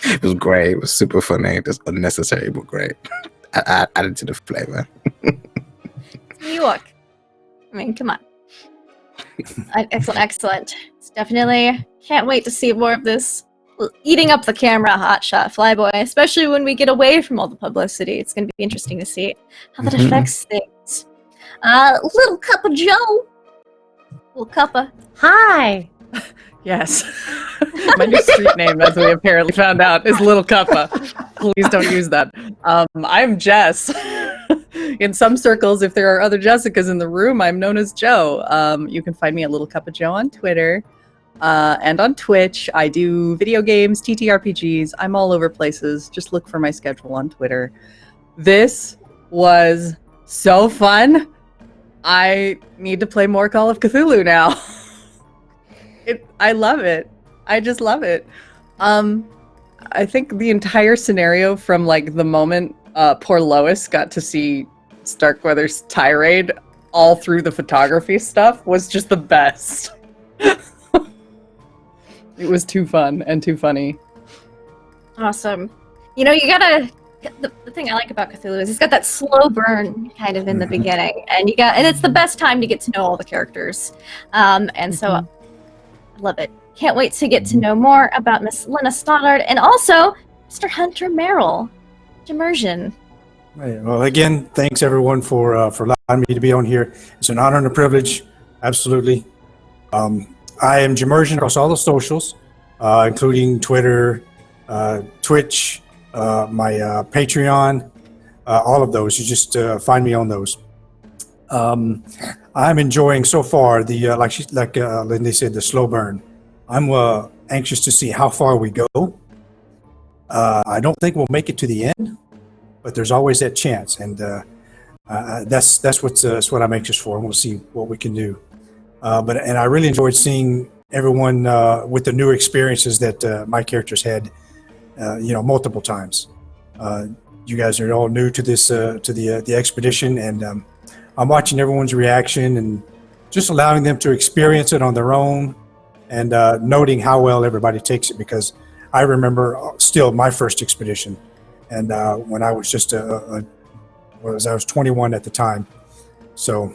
It was great. It was super funny, just unnecessary but great. Added to the flavor. New York. I mean, come on. Excellent. It's definitely can't wait to see more of this eating up the camera hotshot flyboy, especially when we get away from all the publicity. It's going to be interesting to see how that affects things. Little Cuppa Joe. Little Cuppa. Hi. Yes. My new street name, as we apparently found out, is Little Cuppa. Please don't use that. I'm Jess. In some circles, if there are other Jessicas in the room, I'm known as Joe. You can find me at Little Cuppa Joe on Twitter and on Twitch. I do video games, TTRPGs. I'm all over places. Just look for my schedule on Twitter. This was so fun. I need to play more Call of Cthulhu now. I love it. I just love it. I think the entire scenario from like the moment poor Lois got to see Starkweather's tirade all through the photography stuff was just the best. It was too fun and too funny. Awesome. You gotta... The thing I like about Cthulhu is it's got that slow burn kind of in the beginning, and it's the best time to get to know all the characters. So I love it. Can't wait to get to know more about Miss Lena Stoddard and also Mr. Hunter Merrill. Immersion. Right. Well, again, thanks everyone for allowing me to be on here. It's an honor and a privilege. Absolutely. I am Immersion across all the socials, including Twitter, Twitch, my Patreon, all of those. You just find me on those. I'm enjoying so far the like Lindy said, the slow burn. I'm anxious to see how far we go. I don't think we'll make it to the end, but there's always that chance, and that's what I'm anxious for. And we'll see what we can do. But I really enjoyed seeing everyone with the new experiences that my characters had. Multiple times. You guys are all new to this, to the expedition, and I'm watching everyone's reaction and just allowing them to experience it on their own, and noting how well everybody takes it, because I remember still my first expedition, and when I was just a I was 21 at the time. So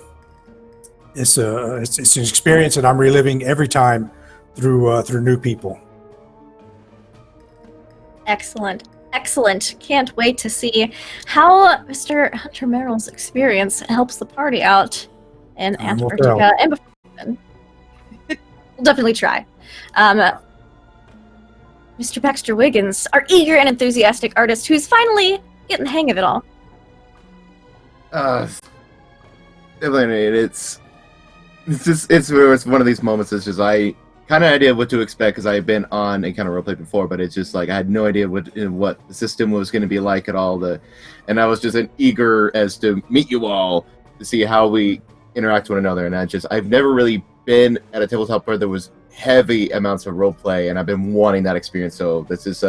it's an experience that I'm reliving every time through new people. Excellent. Excellent. Can't wait to see how Mr. Hunter Merrill's experience helps the party out in Antarctica. And before then, we'll definitely try. Mr. Baxter Wiggins, our eager and enthusiastic artist who's finally getting the hang of it all. Definitely, it's one of these moments. It's just I kind of idea what to expect because I've been on a kind of roleplay before, but it's just like I had no idea what the system was going to be like at all. And I was just eager as to meet you all to see how we interact with one another. And I've never really been at a tabletop where there was heavy amounts of roleplay, and I've been wanting that experience. So this is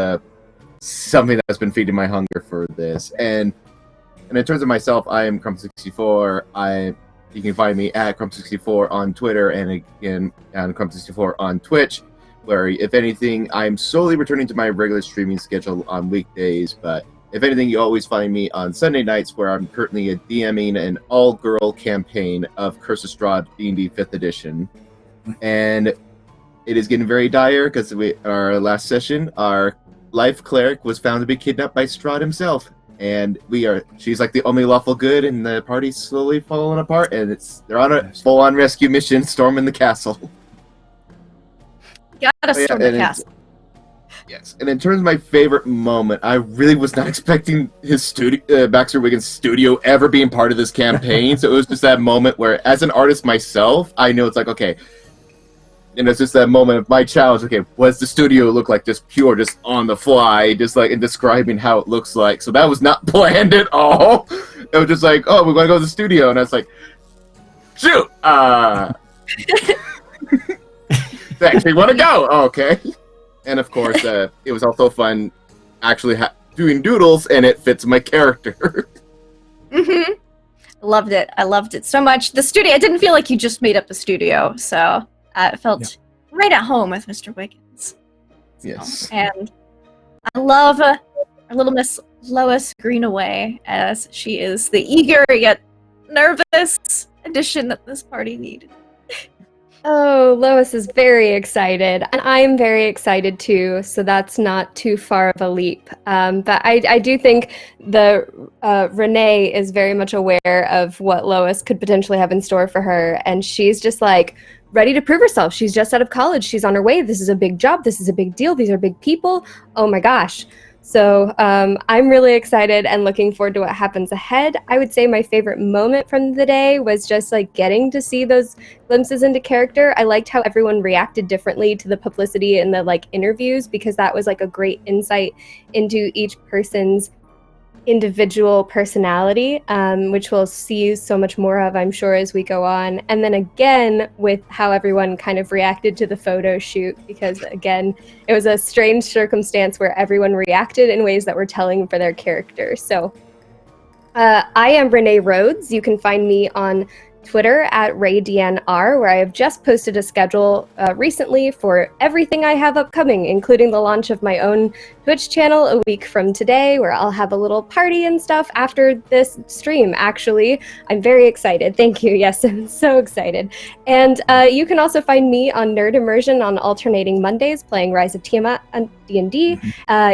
something that's been feeding my hunger for this. And in terms of myself, I am Crump64. You can find me at Crump64 on Twitter and again on Crump64 on Twitch, where if anything, I'm slowly returning to my regular streaming schedule on weekdays, but if anything, you always find me on Sunday nights, where I'm currently DMing an all-girl campaign of Curse of Strahd D&D 5th Edition. And it is getting very dire, because our last session, our life cleric was found to be kidnapped by Strahd himself. And she's like the only lawful good, and the party's slowly falling apart, and they're on a full-on rescue mission, storming the castle. Gotta storm the castle. Yes, and in terms of my favorite moment, I really was not expecting his studio, Baxter Wiggins' studio, ever being part of this campaign. So it was just that moment where, as an artist myself, I know it's like, okay, and it's just that moment of my challenge. Okay, what does the studio look like? Just pure, just on the fly, just like in describing how it looks like. So that was not planned at all. It was just like, oh, we're going to go to the studio, and I was like, shoot, they actually want to go. Oh, okay. And of course, it was also fun actually doing doodles, and it fits my character. Mm-hmm. Loved it. I loved it so much. The studio, I didn't feel like you just made up the studio, so it felt right at home with Mr. Wiggins. Yes. And I love our little Miss Lois Greenaway, as she is the eager yet nervous addition that this party needed. Oh, Lois is very excited, and I'm very excited too, so that's not too far of a leap. But I do think Renee is very much aware of what Lois could potentially have in store for her, and she's just like ready to prove herself. She's just out of college. She's on her way. This is a big job. This is a big deal. These are big people. Oh my gosh. So I'm really excited and looking forward to what happens ahead. I would say my favorite moment from the day was just like getting to see those glimpses into character. I liked how everyone reacted differently to the publicity and the like interviews, because that was like a great insight into each person's individual personality, which we'll see so much more of, I'm sure, as we go on. And then again with how everyone kind of reacted to the photo shoot, because again, it was a strange circumstance where everyone reacted in ways that were telling for their character. So I am Renee Rhodes. You can find me on Twitter at RayDNR, where I have just posted a schedule recently for everything I have upcoming, including the launch of my own Twitch channel a week from today, where I'll have a little party and stuff after this stream, actually. I'm very excited. Thank you. Yes, I'm so excited. And you can also find me on Nerd Immersion on alternating Mondays, playing Rise of Tiamat and D&D,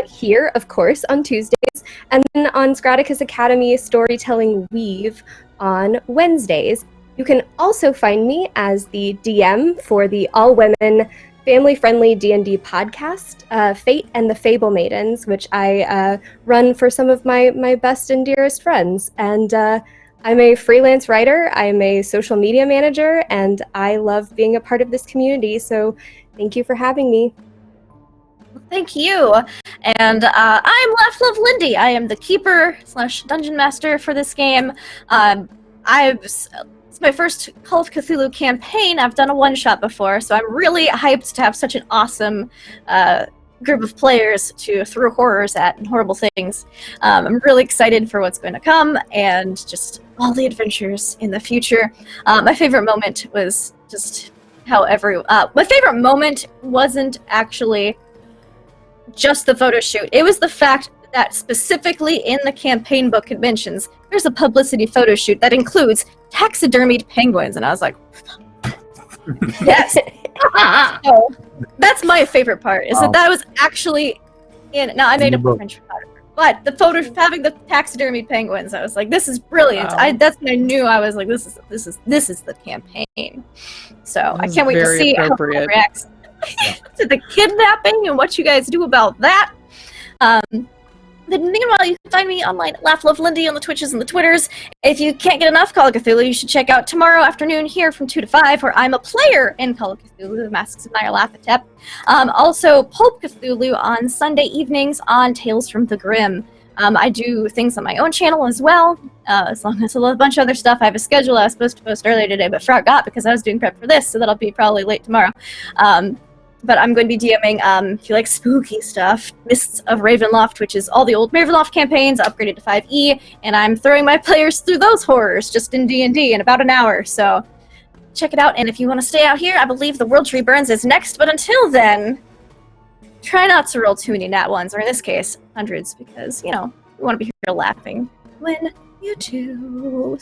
here, of course, on Tuesdays, and then on Scraticus Academy Storytelling Weave on Wednesdays. You can also find me as the DM for the all-women, family-friendly D&D podcast, Fate and the Fable Maidens, which I run for some of my best and dearest friends. And I'm a freelance writer, I'm a social media manager, and I love being a part of this community, so thank you for having me. Thank you. And I'm Laugh Love Lindy. I am the keeper / dungeon master for this game. It's my first Call of Cthulhu campaign. I've done a one-shot before, so I'm really hyped to have such an awesome group of players to throw horrors at and horrible things. I'm really excited for what's going to come and just all the adventures in the future. My favorite moment was just how my favorite moment wasn't actually just the photo shoot. It was the fact that specifically in the campaign book conventions, there's a publicity photo shoot that includes taxidermied penguins. And I was like, yes. So that's my favorite part, is that was actually in. Now, I made a French photographer, but the photo having the taxidermied penguins, I was like, this is brilliant. Wow. That's when I knew. I was like, this is the campaign. So I can't wait to see how it reacts to the kidnapping and what you guys do about that. Then meanwhile, you can find me online at Laugh Love Lindy on the Twitches and the Twitters. If you can't get enough Call of Cthulhu, you should check out tomorrow afternoon here from 2 to 5, where I'm a player in Call of Cthulhu, The Masks of Nyarlathotep. Also, Pulp Cthulhu on Sunday evenings on Tales from the Grim. I do things on my own channel as well, as long as a bunch of other stuff. I have a schedule I was supposed to post earlier today, but forgot because I was doing prep for this, so that'll be probably late tomorrow. But I'm going to be DMing, if you like spooky stuff, Mists of Ravenloft, which is all the old Ravenloft campaigns upgraded to 5e, and I'm throwing my players through those horrors just in D&D in about an hour, so check it out. And if you want to stay out here, I believe the World Tree Burns is next, but until then, try not to roll too many nat ones, or in this case, hundreds, because, you know, we want to be here laughing when you do.